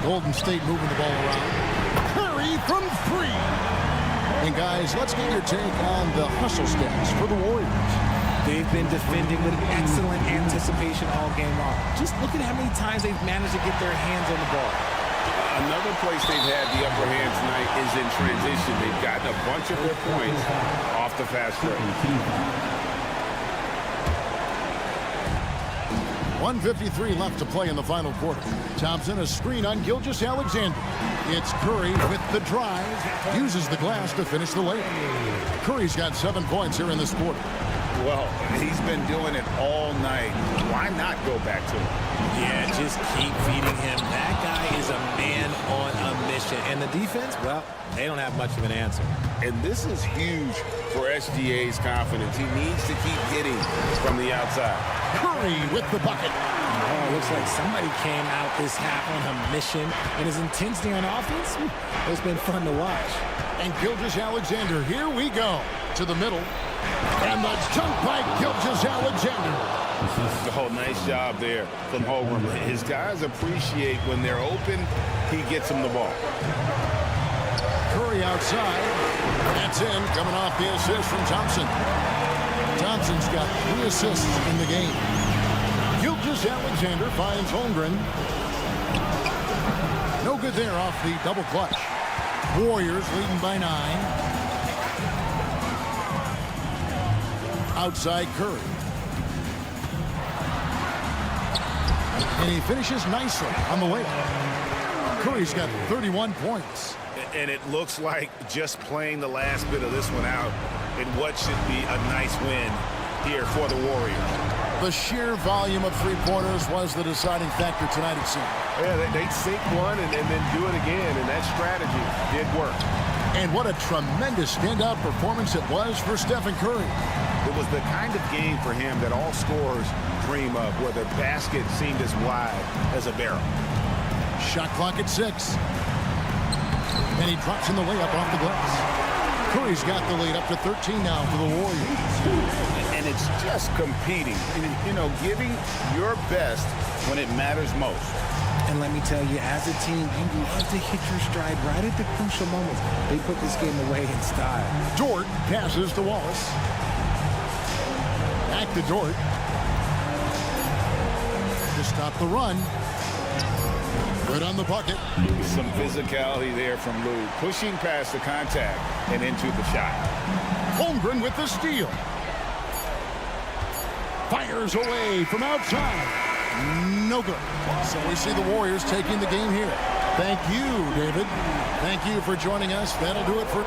Golden State moving the ball around. Curry from 3. And guys, let's get your take on the hustle stats for the Warriors. They've been defending with excellent anticipation all game long. Just look at how many times they've managed to get their hands on the ball. Another place they've had the upper hand tonight is in transition. They've gotten a bunch of their points off the fast break. 1:53 left to play in the final quarter. Thompson, a screen on Gilgeous-Alexander. It's Curry with the drive. Uses the glass to finish the layup. Curry's got 7 points here in this quarter. Well, he's been doing it all night. Why not go back to him? Yeah, just keep feeding him. That guy is a man on a mission. And the defense, well, they don't have much of an answer. And this is huge for SGA's confidence. He needs to keep hitting from the outside. Curry with the bucket. Oh, looks like somebody came out this half on a mission. And his intensity on offense, it's been fun to watch. And Gilgeous-Alexander, here we go. To the middle. And the jump by Gilgeous-Alexander. Oh, nice job there from Holmgren. His guys appreciate when they're open, he gets them the ball. Curry outside. That's in, coming off the assist from Thompson. Thompson's got 3 assists in the game. Gilgeous-Alexander finds Holmgren. No good there off the double clutch. Warriors leading by 9. Outside Curry. And he finishes nicely on the layup. Curry's got 31 points. And it looks like just playing the last bit of this one out in what should be a nice win here for the Warriors. The sheer volume of three-pointers was the deciding factor tonight, it seemed. Yeah, they sink one and then do it again, and that strategy did work. And what a tremendous standout performance it was for Stephen Curry. It was the kind of game for him that all scorers dream of, where the basket seemed as wide as a barrel. Shot clock at 6. And he drops in the layup off the glass. Curry's got the lead up to 13 now for the Warriors. And it's just competing, you know, giving your best when it matters most. And let me tell you, as a team, you love to hit your stride right at the crucial moments. They put this game away in style. Dort passes to Wallace. Back to Dort. To stop the run. Good on the bucket. Some physicality there from Lou, pushing past the contact and into the shot. Holmgren with the steal. Fires away from outside. No good. So we see the Warriors taking the game here. Thank you, David. Thank you for joining us. That'll do it for...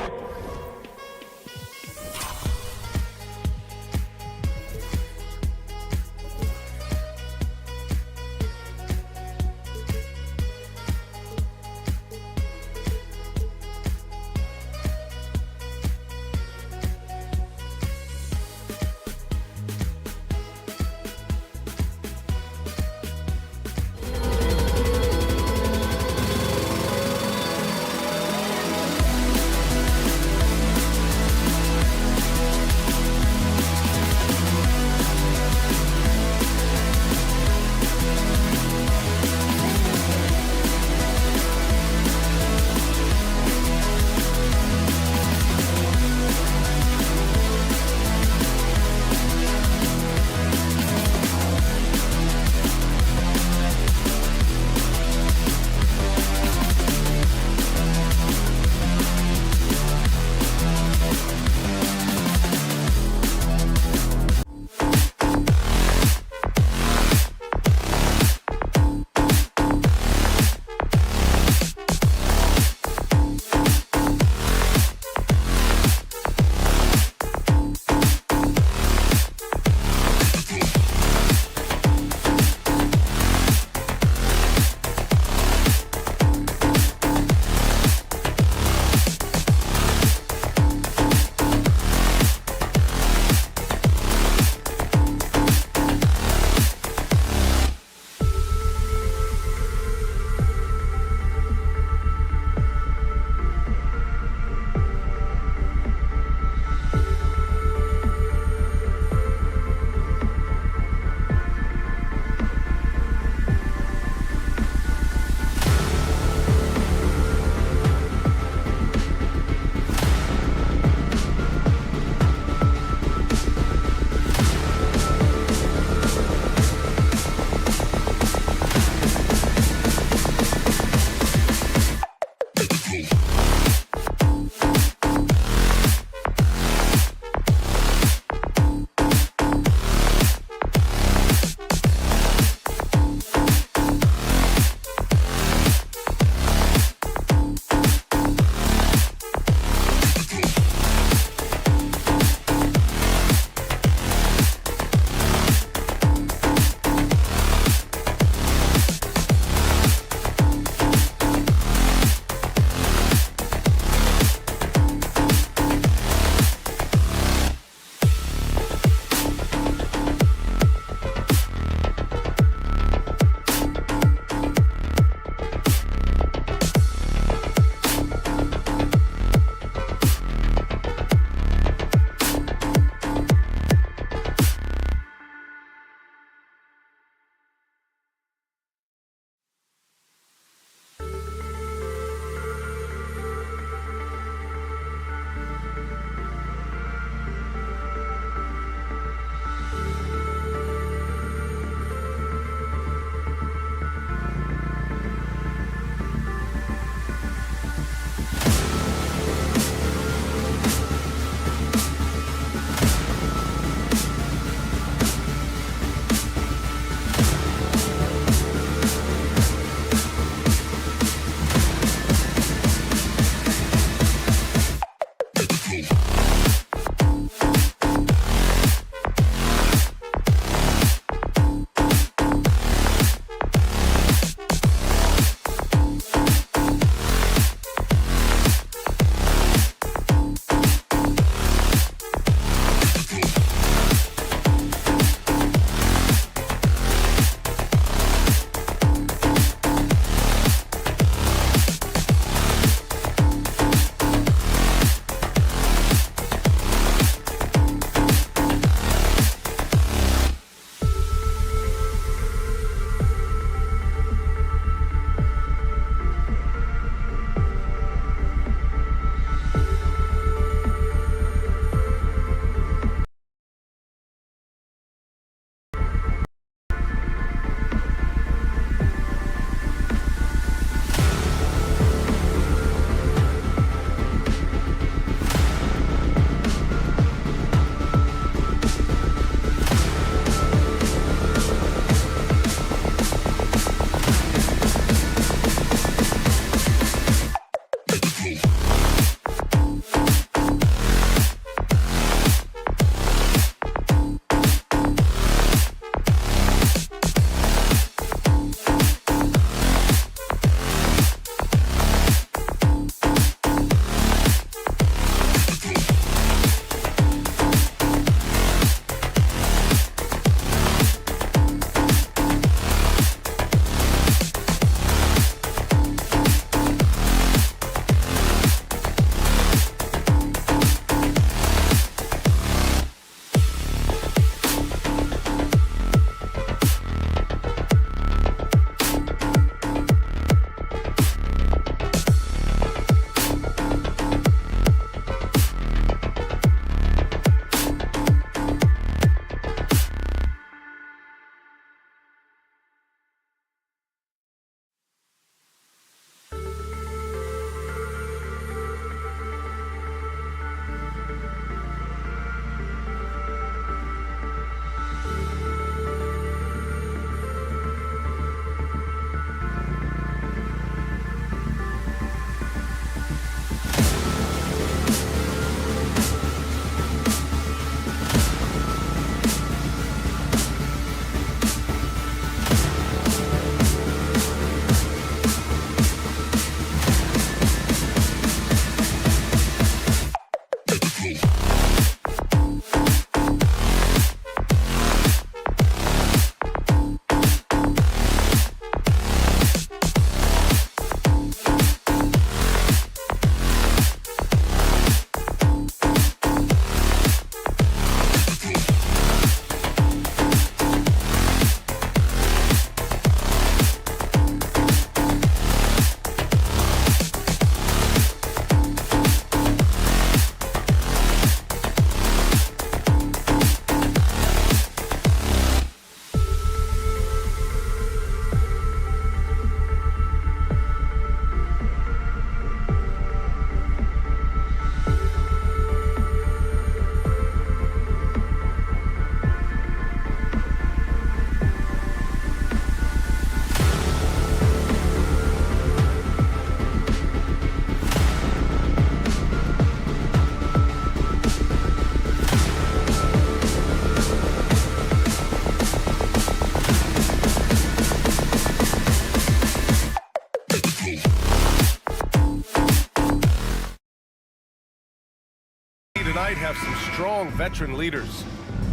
tonight have some strong veteran leaders.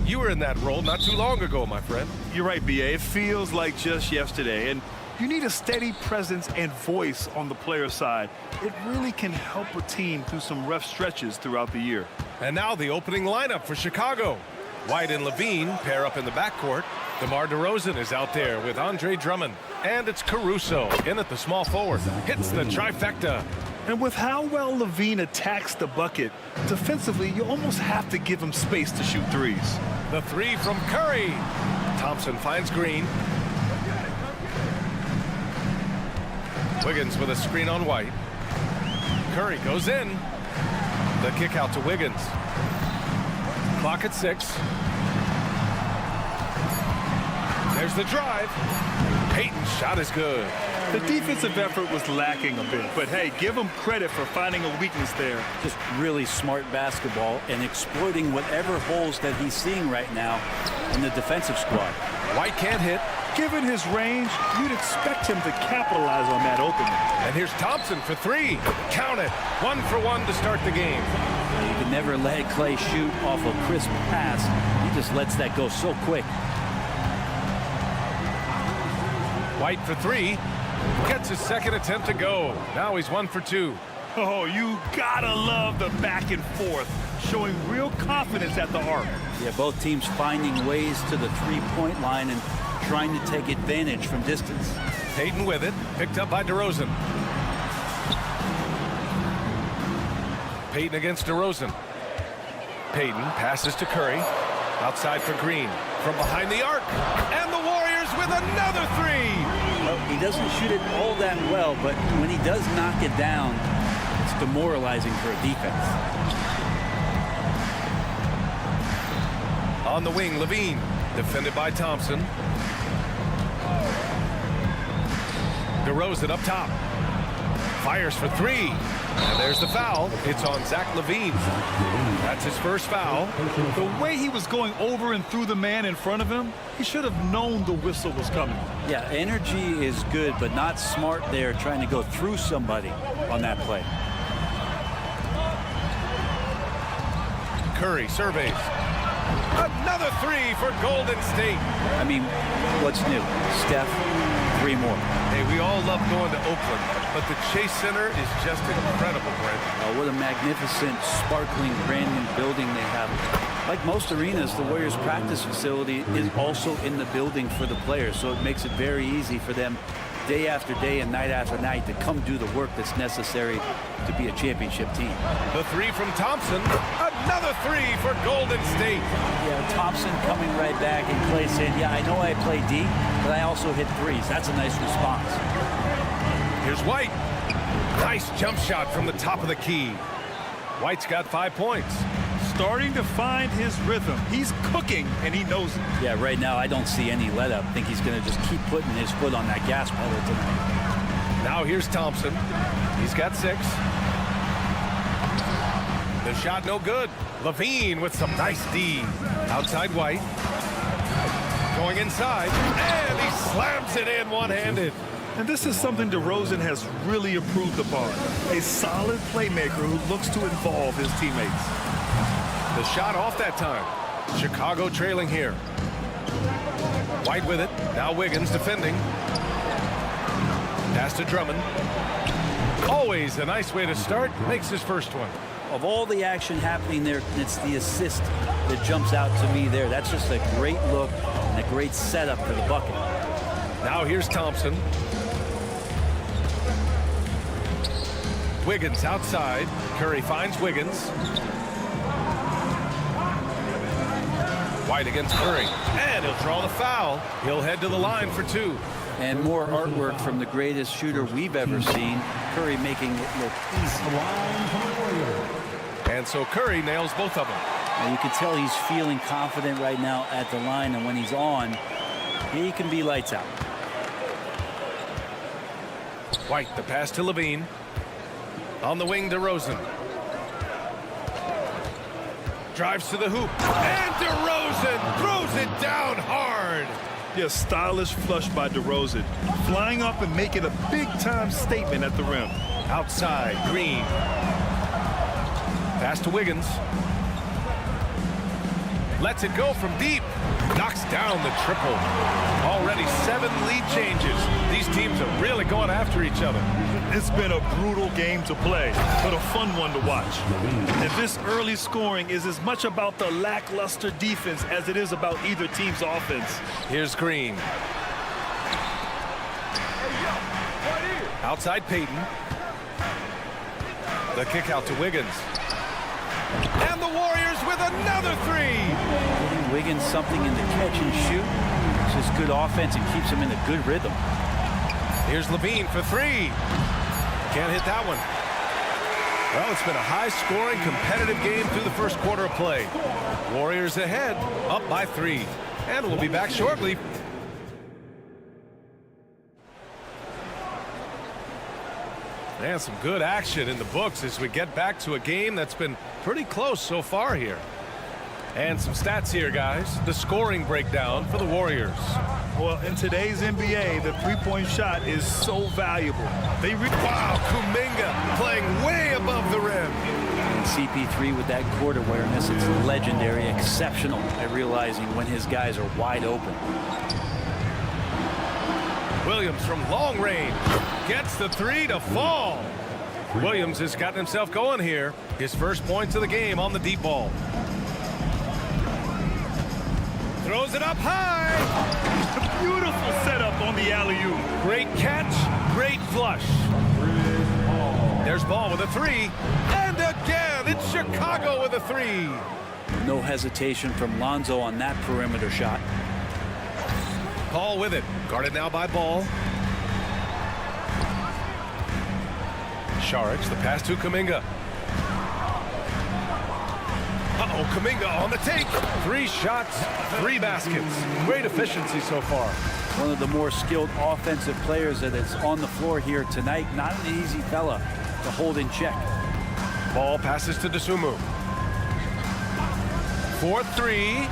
You were in that role not too long ago, my friend. You're right, B.A. It feels like just yesterday, and you need a steady presence and voice on the player side. It really can help a team through some rough stretches throughout the year. And now the opening lineup for Chicago. White and Levine pair up in the backcourt. DeMar DeRozan is out there with Andre Drummond. And it's Caruso in at the small forward. Hits the trifecta. And with how well Levine attacks the bucket, defensively, you almost have to give him space to shoot threes. The three from Curry. Thompson finds Green. Wiggins with a screen on White. Curry goes in. The kick out to Wiggins. Clock at 6. There's the drive. Payton's shot is good. The defensive effort was lacking a bit, but hey, give him credit for finding a weakness there. Just really smart basketball and exploiting whatever holes that he's seeing right now in the defensive squad. White can't hit. Given his range, you'd expect him to capitalize on that opening. And here's Thompson for 3. Count it. 1 for 1 to start the game. You can never let Clay shoot off a crisp pass. He just lets that go so quick. White for 3. Gets his second attempt to go. Now he's 1 for 2. Oh, you gotta love the back and forth, showing real confidence at the arc. Yeah, both teams finding ways to the three-point line and trying to take advantage from distance. Payton with it, picked up by DeRozan. Payton against DeRozan. Payton passes to Curry. Outside for Green. From behind the arc. And the Warriors with another 3. Well, he doesn't shoot it all that well, but when he does knock it down, it's demoralizing for a defense. On the wing, Levine. Defended by Thompson. DeRozan up top. Fires for 3. And there's the foul. It's on Zach LaVine. That's his first foul. The way he was going over and through the man in front of him, he should have known the whistle was coming. Yeah, energy is good, but not smart there trying to go through somebody on that play. Curry surveys. Another 3 for Golden State. I mean, what's new? Steph, 3 more. Hey, we all love going to Oakland, but the Chase Center is just incredible, Brent. What a magnificent, sparkling, brand new building they have. Like most arenas, the Warriors practice facility is also in the building for the players, so it makes it very easy for them day after day and night after night to come do the work that's necessary to be a championship team. The 3 from Thompson. Another 3 for Golden State. Yeah, Thompson coming right back and Clay saying, yeah, I know I play D, but I also hit 3s. That's a nice response. Here's White. Nice jump shot from the top of the key. White's got 5 points. Starting to find his rhythm. He's cooking, and he knows it. Yeah, right now I don't see any let up. I think he's going to just keep putting his foot on that gas pedal tonight. Now here's Thompson. He's got 6. The shot no good. Levine with some nice D. Outside White. Going inside. And he slams it in one-handed. And this is something DeRozan has really improved upon. A solid playmaker who looks to involve his teammates. The shot off that time. Chicago trailing here. White with it. Now Wiggins defending. Pass to Drummond. Always a nice way to start. Makes his first one. Of all the action happening there, it's the assist that jumps out to me there. That's just a great look and a great setup for the bucket. Now here's Thompson. Wiggins outside. Curry finds Wiggins. White against Curry. And he'll draw the foul. He'll head to the line for 2. And more artwork from the greatest shooter we've ever seen. Curry making it look easy. And so Curry nails both of them. And you can tell he's feeling confident right now at the line. And when he's on, he can be lights out. White, the pass to Levine. On the wing, DeRozan. Drives to the hoop. And DeRozan throws it down hard. Yeah, stylish flush by DeRozan. Flying up and making a big-time statement at the rim. Outside, Green. Pass to Wiggins. Lets it go from deep. Knocks down the triple. Already 7 lead changes. These teams are really going after each other. It's been a brutal game to play, but a fun one to watch. And this early scoring is as much about the lackluster defense as it is about either team's offense. Here's Green. Outside Payton. The kick out to Wiggins. And the Warriors with another 3. Giving Wiggins something in the catch and shoot. It's just good offense and keeps him in a good rhythm. Here's Levine for 3. Can't hit that one. Well, it's been a high-scoring, competitive game through the first quarter of play. Warriors ahead, up by 3. And we'll be back shortly. And some good action in the books as we get back to a game that's been pretty close so far here. And some stats here, guys. The scoring breakdown for the Warriors. Well, in today's NBA, the three-point shot is so valuable. Wow, Kuminga playing way above the rim. And CP3 with that court awareness, it's legendary, exceptional at realizing when his guys are wide open. Williams from long range gets the 3 to fall. Williams has gotten himself going here. His first points of the game on the deep ball. Throws it up high. Beautiful setup on the alley-oop. Great catch, great flush. There's Ball with a 3. And again, it's Chicago with a 3. No hesitation from Lonzo on that perimeter shot. Paul with it. Guarded now by Ball. Saric, the pass to Kuminga. Uh-oh, Kuminga on the take. 3 shots, 3 baskets. Great efficiency so far. One of the more skilled offensive players that is on the floor here tonight. Not an easy fella to hold in check. Ball passes to Dosunmu. 4-3.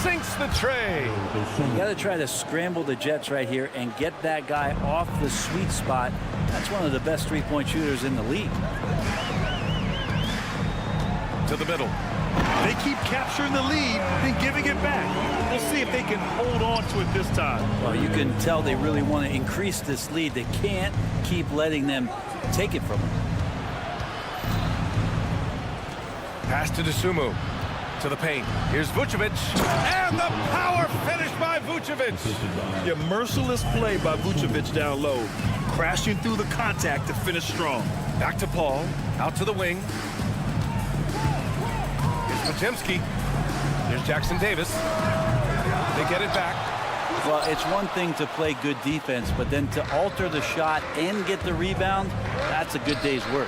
Sinks the tray. You got to try to scramble the Jets right here and get that guy off the sweet spot. That's one of the best three-point shooters in the league. To the middle. They keep capturing the lead and giving it back. We'll see if they can hold on to it this time. Well, you can tell they really want to increase this lead. They can't keep letting them take it from them. Pass to Dosunmu. To the paint. Here's Vucevic. And the power finish by Vucevic. Yeah, merciless play by Vucevic down low. Crashing through the contact to finish strong. Back to Paul. Out to the wing. Here's Podziemski. Here's Jackson Davis. They get it back. Well, it's one thing to play good defense, but then to alter the shot and get the rebound, that's a good day's work.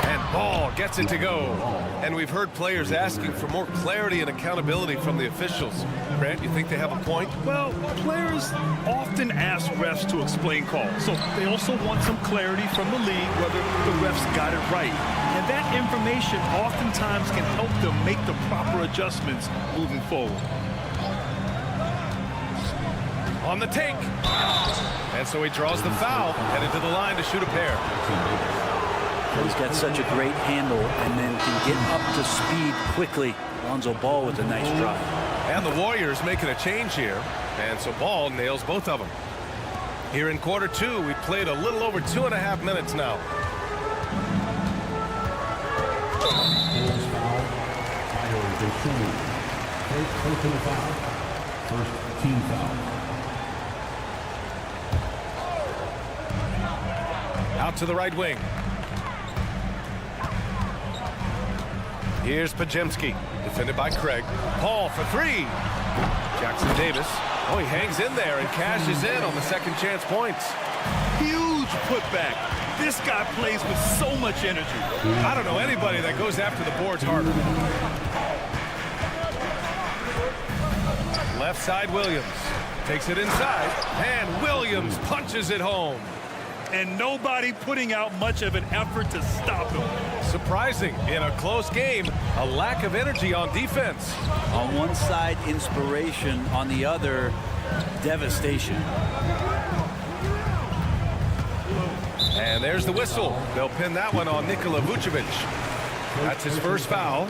And Ball gets it to go. And we've heard players asking for more clarity and accountability from the officials. Grant, you think they have a point? Well, players often ask refs to explain calls, so they also want some clarity from the league whether the refs got it right. And that information oftentimes can help them make the proper adjustments moving forward. On the take. And so he draws the foul, headed to the line to shoot a pair. He's got such a great handle and then can get up to speed quickly. Lonzo Ball with a nice drive. And the Warriors making a change here. And so Ball nails both of them. Here in quarter 2, we played a little over 2.5 minutes now. First team foul. Out to the right wing. Here's Podziemski, defended by Craig. Paul for 3. Jackson Davis. Oh, he hangs in there and cashes in on the second chance points. Huge putback. This guy plays with so much energy. I don't know anybody that goes after the boards harder. Left side Williams. Takes it inside. And Williams punches it home. And nobody putting out much of an effort to stop him. Surprising in a close game, a lack of energy on defense. On one side, inspiration. On the other, devastation. And there's the whistle. They'll pin that one on Nikola Vucevic. That's his first foul.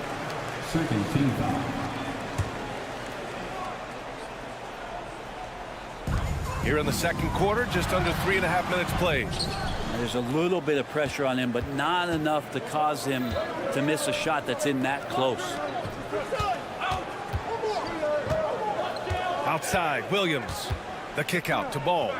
Second team foul. Here in the second quarter, just under 3.5 minutes played. There's a little bit of pressure on him, but not enough to cause him to miss a shot that's in that close. Outside, Williams. The kick out to Ball. No,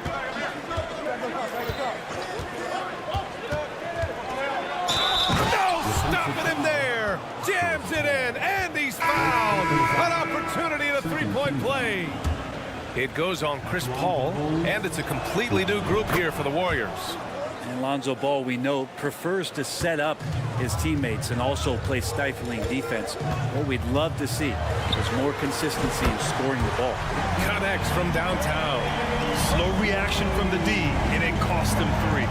stopping him there. Jams it in, and he's fouled. An opportunity at a three-point play. It goes on Chris Paul, and it's a completely new group here for the Warriors. And Lonzo Ball, we know, prefers to set up his teammates and also play stifling defense. What we'd love to see is more consistency in scoring the ball. Connects from downtown. Slow reaction from the D, and it cost him 3.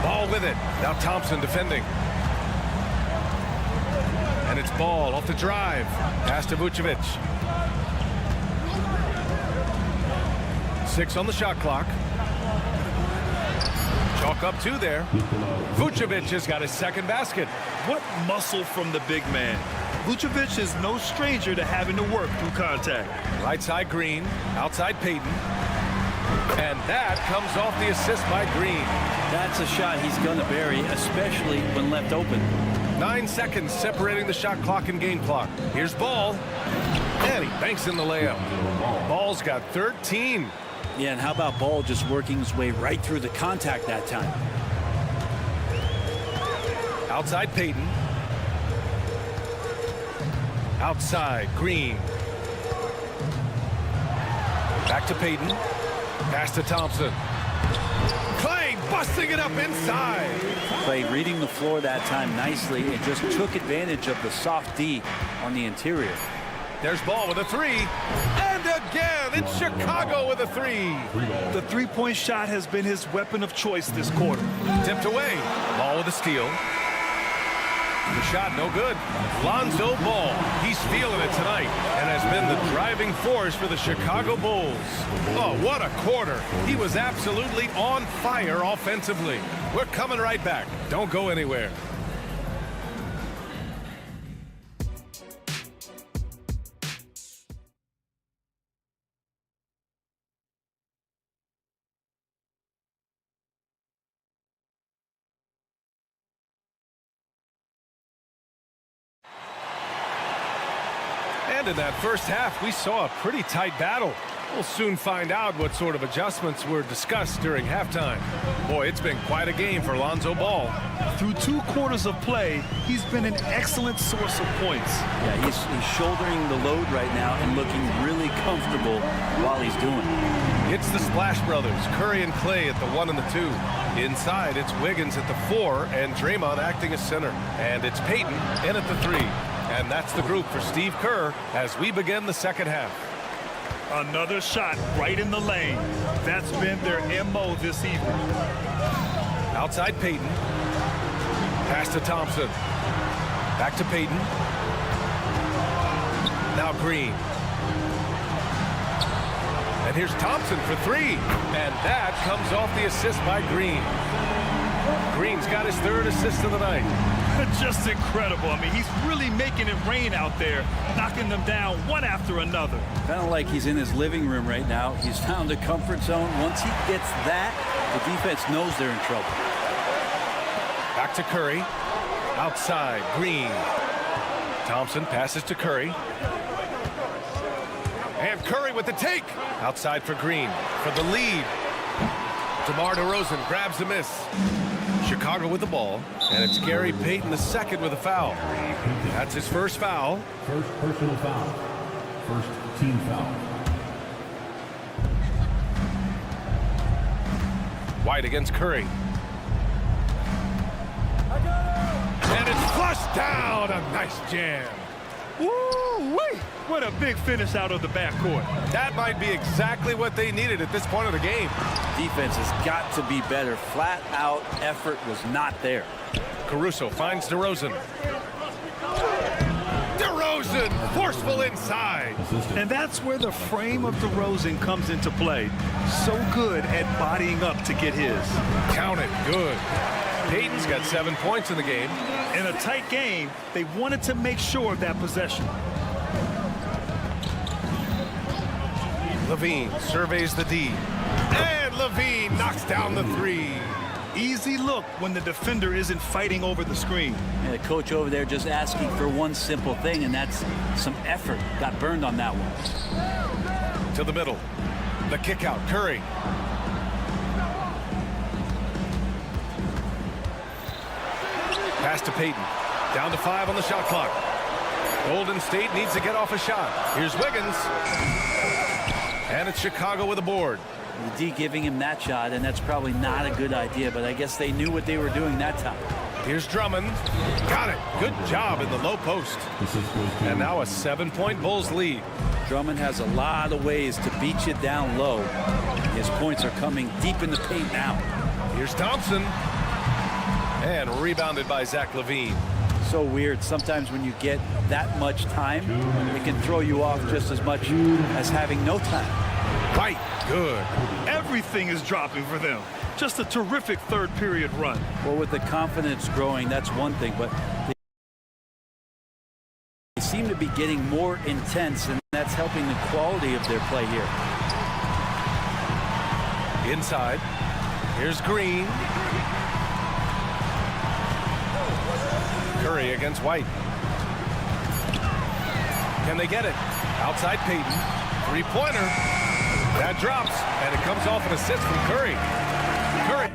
Ball with it. Now Thompson defending. And it's Ball off the drive. Pass to Vucevic. 6 on the shot clock. Chalk up 2 there. Vucevic has got his second basket. What muscle from the big man. Vucevic is no stranger to having to work through contact. Right side Green, outside Payton. And that comes off the assist by Green. That's a shot he's going to bury, especially when left open. 9 seconds separating the shot clock and game clock. Here's Ball. And he banks in the layup. Ball's got 13. Yeah, and how about Ball just working his way right through the contact that time? Outside Payton. Outside Green. Back to Payton. Pass to Thompson. Clay busting it up inside. Clay reading the floor that time nicely and just took advantage of the soft D on the interior. There's Ball with a 3. And again, it's Chicago with a 3. The three-point shot has been his weapon of choice this quarter. Tipped away. Ball with a steal. The shot no good. Lonzo Ball. He's feeling it tonight and has been the driving force for the Chicago Bulls. Oh, what a quarter. He was absolutely on fire offensively. We're coming right back. Don't go anywhere. And in that first half, we saw a pretty tight battle. We'll soon find out what sort of adjustments were discussed during halftime. Boy, it's been quite a game for Lonzo Ball. Through 2 quarters of play, he's been an excellent source of points. Yeah, he's shouldering the load right now and looking really comfortable while he's doing it. It's the Splash Brothers, Curry and Clay at the 1 and the 2. Inside, it's Wiggins at the 4 and Draymond acting as center. And it's Payton in at the 3. And that's the group for Steve Kerr as we begin the second half. Another shot right in the lane. That's been their MO this evening. Outside Payton. Pass to Thompson. Back to Payton. Now Green. And here's Thompson for 3. And that comes off the assist by Green. Green's got his 3rd assist of the night. Just incredible. I mean, he's really making it rain out there, knocking them down one after another. Kind of like he's in his living room right now. He's found the comfort zone. Once he gets that, the defense knows they're in trouble. Back to Curry. Outside, Green. Thompson passes to Curry. And Curry with the take. Outside for Green for the lead. DeMar DeRozan grabs the miss. Chicago with the ball, and it's Gary Payton II with a foul. That's his first foul. First personal foul. First team foul. White against Curry. And it's flushed down. A nice jam. Woo-wee! What a big finish out of the backcourt. That might be exactly what they needed at this point of the game. Defense has got to be better. Flat out effort was not there. Caruso finds DeRozan. DeRozan forceful inside. And that's where the frame of DeRozan comes into play. So good at bodying up to get his. Count it. Good. Payton's got 7 points in the game. In a tight game, they wanted to make sure of that possession. Levine surveys the D. And Levine knocks down the three. Easy look when the defender isn't fighting over the screen. And the coach over there just asking for one simple thing, and that's some effort. Got burned on that one. To the middle. The kick out. Curry. Pass to Payton. Down to 5 on the shot clock. Golden State needs to get off a shot. Here's Wiggins. And it's Chicago with a board. The D giving him that shot, and that's probably not a good idea, but I guess they knew what they were doing that time. Here's Drummond. Got it. Good job in the low post. And now a 7-point Bulls lead. Drummond has a lot of ways to beat you down low. His points are coming deep in the paint now. Here's Thompson. And rebounded by Zach LaVine. So weird. Sometimes when you get that much time, it can throw you off just as much as having no time. Right. Good. Everything is dropping for them. Just a terrific third period run. Well, with the confidence growing, that's one thing, but they seem to be getting more intense, and that's helping the quality of their play here. Inside. Here's Green. Curry against White. Can they get it? Outside Payton. Three-pointer. That drops, and it comes off an assist from Curry. Curry.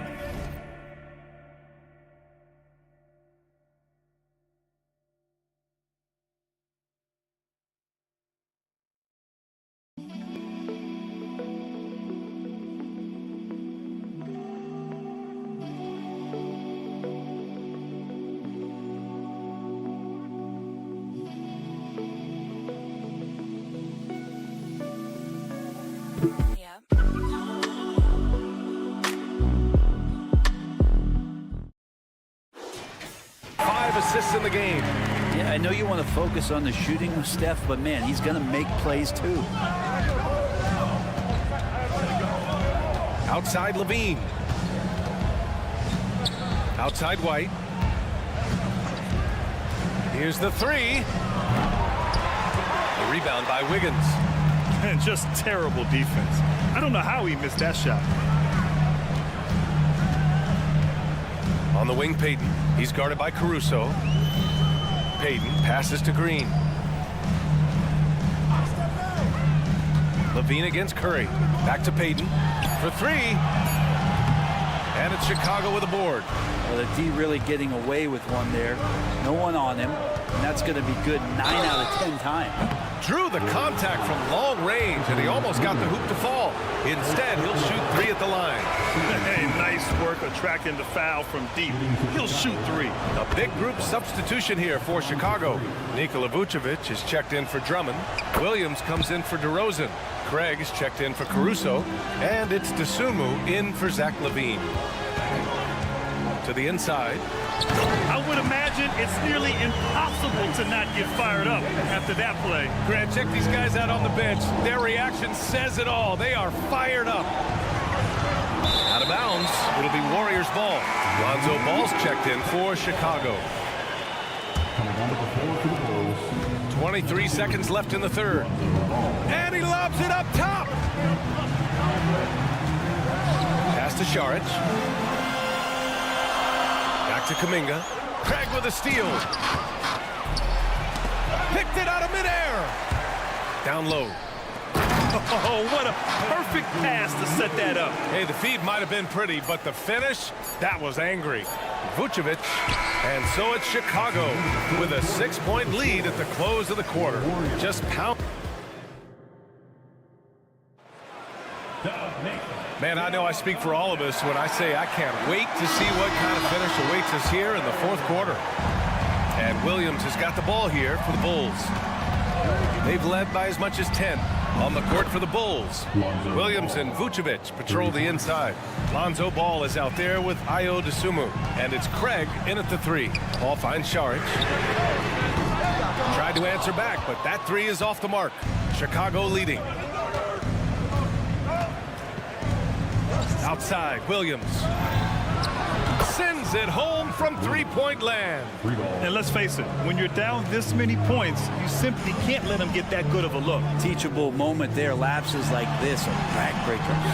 Assists in the game. Yeah, I know you want to focus on the shooting with Steph, but man, he's going to make plays too. Outside Levine. Outside White. Here's the three. A rebound by Wiggins. And just terrible defense. I don't know how he missed that shot. On the wing, Payton. He's guarded by Caruso. Payton passes to Green. Levine against Curry. Back to Payton for three. And it's Chicago with a board. Well, the D really getting away with one there. No one on him. And that's going to be good 9 out of 10 times. Drew the contact from long range, and he almost got the hoop to fall. Instead, he'll shoot three at the line. Hey, nice work attracting the foul from deep. He'll shoot three. A big group substitution here for Chicago. Nikola Vucevic is checked in for Drummond. Williams comes in for DeRozan. Craig is checked in for Caruso. And it's Dosunmu in for Zach LaVine. To the inside. I would imagine it's nearly impossible to not get fired up after that play. Grant, check these guys out on the bench. Their reaction says it all. They are fired up. Out of bounds. It'll be Warriors ball. Lonzo Ball's checked in for Chicago. 23 seconds left in the third. And he lobs it up top. Pass to Šarić. Back to Kuminga. Craig with a steal. Picked it out of midair. Down low. Oh, what a perfect pass to set that up. Hey, the feed might have been pretty, but the finish, that was angry. Vucevic, and so it's Chicago with a 6-point lead at the close of the quarter. Just pound. Man, I know I speak for all of us when I say I can't wait to see what kind of finish awaits us here in the fourth quarter. And Williams has got the ball here for the Bulls. They've led by as much as 10 on the court for the Bulls. Williams and Vucevic patrol the inside. Lonzo Ball is out there with Ayo Dosunmu. And it's Craig in at the three. Ball finds Šarić. Tried to answer back, but that three is off the mark. Chicago leading. Outside, Williams. sends it home from three-point land. And let's face it, when you're down this many points, you simply can't let them get that good of a look. Teachable moment there. Lapses like this are backbreakers.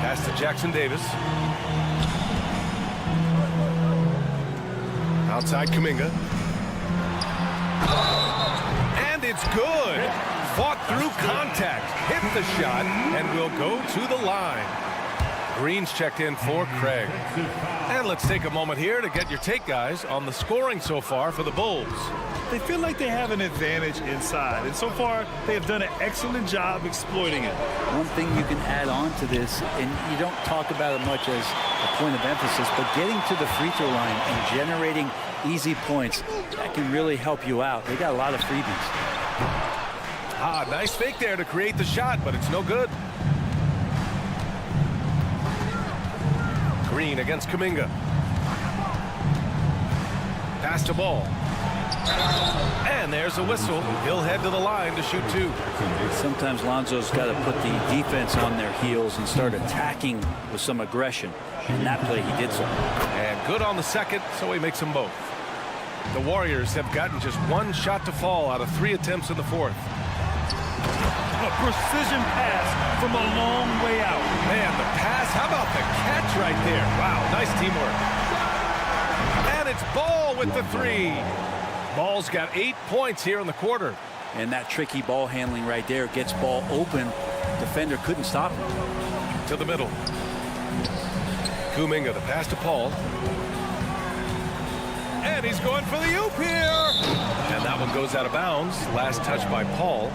Pass to Jackson Davis. Outside Kuminga. And it's good. Fought through contact, hit the shot, and will go to the line. Green's checked in for Craig. And let's take a moment here to get your take, guys, on the scoring so far for the Bulls. They feel like they have an advantage inside, and so far they have done an excellent job exploiting it. One thing you can add on to this, and you don't talk about it much as a point of emphasis, but getting to the free throw line and generating easy points, that can really help you out. They got a lot of freebies. Ah, nice fake there to create the shot, but it's no good. Green against Kuminga. Pass to Ball. And there's a whistle. He'll head to the line to shoot two. Sometimes Lonzo's got to put the defense on their heels and start attacking with some aggression. In that play, he did so. And good on the second, so he makes them both. The Warriors have gotten just one shot to fall out of 3 attempts in the fourth. A precision pass from a long way out. Man, the pass, how about the catch right there? Wow, nice teamwork. And it's Ball with the three. Ball's got 8 points here in the quarter. And that tricky ball handling right there gets Ball open. Defender couldn't stop him. To the middle. Kuminga, the pass to Paul. And he's going for the oop here. And that one goes out of bounds. Last touch by Paul.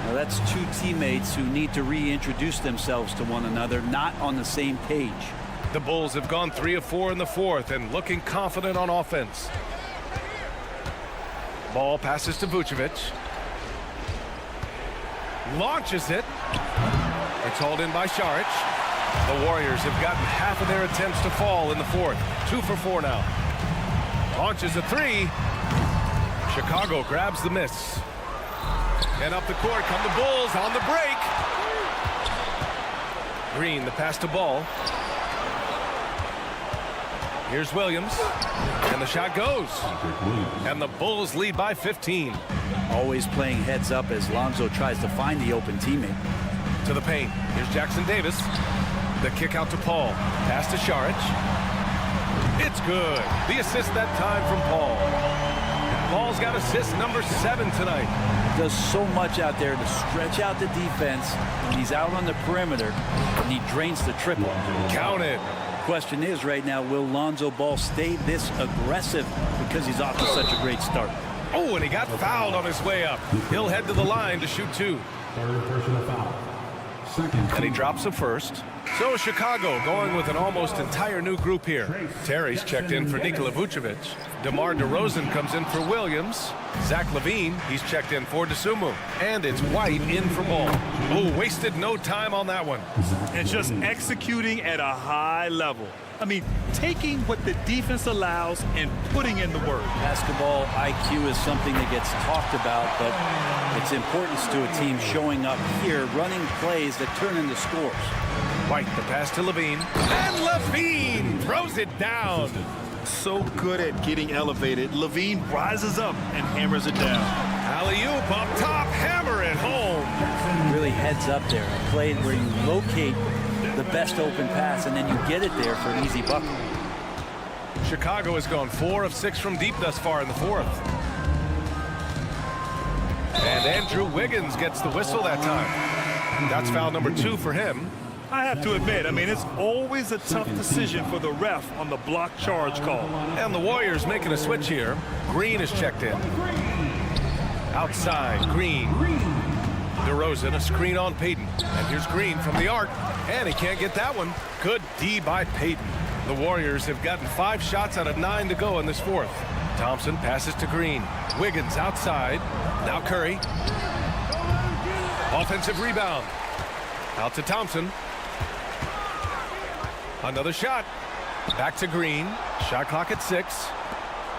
Now that's two teammates who need to reintroduce themselves to one another, not on the same page. The Bulls have gone 3 of 4 in the fourth and looking confident on offense. Ball passes to Vucevic. Launches it. It's hauled in by Saric. The Warriors have gotten half of their attempts to fall in the fourth. 2 for 4 now. Launches a three. Chicago grabs the miss. And up the court come the Bulls on the break. Green, the pass to Ball. Here's Williams. And the shot goes. And the Bulls lead by 15. Always playing heads up as Lonzo tries to find the open teammate. To the paint. Here's Jackson Davis. The kick out to Paul. Pass to Saric. It's good. The assist that time from Paul. Paul's got assist number 7 tonight. Does so much out there to stretch out the defense. He's out on the perimeter, and he drains the triple. Count it. Question is right now, will Lonzo Ball stay this aggressive because he's off to such a great start? Oh, and he got fouled on his way up. He'll head to the line to shoot 2. Third personal foul. Second. And he drops the first. So Chicago going with an almost entire new group here. Terry's checked in for Nikola Vucevic. DeMar DeRozan comes in for Williams. Zach LaVine, he's checked in for DeSumo. And it's White in for Ball. Oh, wasted no time on that one. And just executing at a high level. I mean, taking what the defense allows and putting in the work. Basketball IQ is something that gets talked about, but its importance to a team showing up here, running plays that turn into scores. White, the pass to LaVine. And LaVine throws it down. So good at getting elevated. LaVine rises up and hammers it down. Alley-oop up top, hammer it home. Really heads up there. A play where you locate the best open pass and then you get it there for an easy bucket. Chicago has gone 4 of 6 from deep thus far in the fourth. And Andrew Wiggins gets the whistle that time. That's foul number 2 for him. I have to admit, I mean, it's always a tough decision for the ref on the block charge call. And the Warriors making a switch here. Green is checked in. Outside, Green. DeRozan, a screen on Payton. And here's Green from the arc. And he can't get that one. Good D by Payton. The Warriors have gotten 5 shots out of 9 to go in this fourth. Thompson passes to Green. Wiggins outside. Now Curry. Offensive rebound. Out to Thompson. Another shot. Back to Green. Shot clock at 6.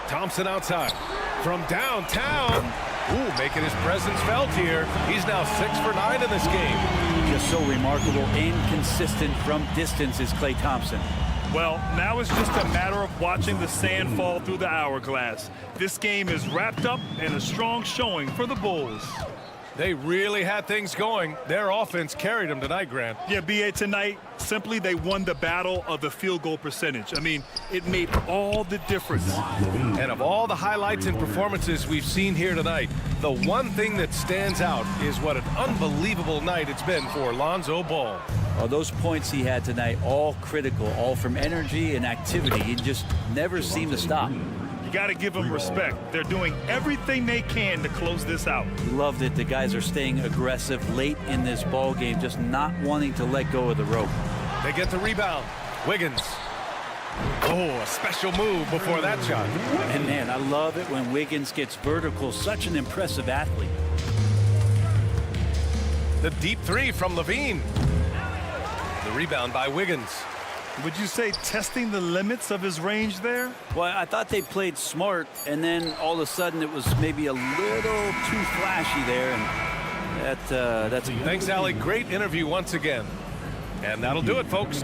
Thompson outside. From downtown. Ooh, making his presence felt here. He's now 6 for 9 in this game. Just so remarkable and consistent from distance is Klay Thompson. Well, now it's just a matter of watching the sand fall through the hourglass. This game is wrapped up in a strong showing for the Bulls. They really had things going. Their offense carried them tonight, Grant. Yeah, B.A., tonight, simply they won the battle of the field goal percentage. I mean, it made all the difference. And of all the highlights and performances we've seen here tonight, the one thing that stands out is what an unbelievable night it's been for Lonzo Ball. Oh, those points he had tonight, all critical, all from energy and activity. He just never seemed to stop. You got to give them respect. They're doing everything they can to close this out. Loved it. The guys are staying aggressive late in this ball game, just not wanting to let go of the rope. They get the rebound. Wiggins. Oh, a special move before that shot. And man, I love it when Wiggins gets vertical. Such an impressive athlete. The deep three from Levine. The rebound by Wiggins. Would you say testing the limits of his range there? Well, I thought they played smart, and then all of a sudden it was maybe a little too flashy there, and that's Thanks, Allie. Great interview once again. And that'll do it, folks.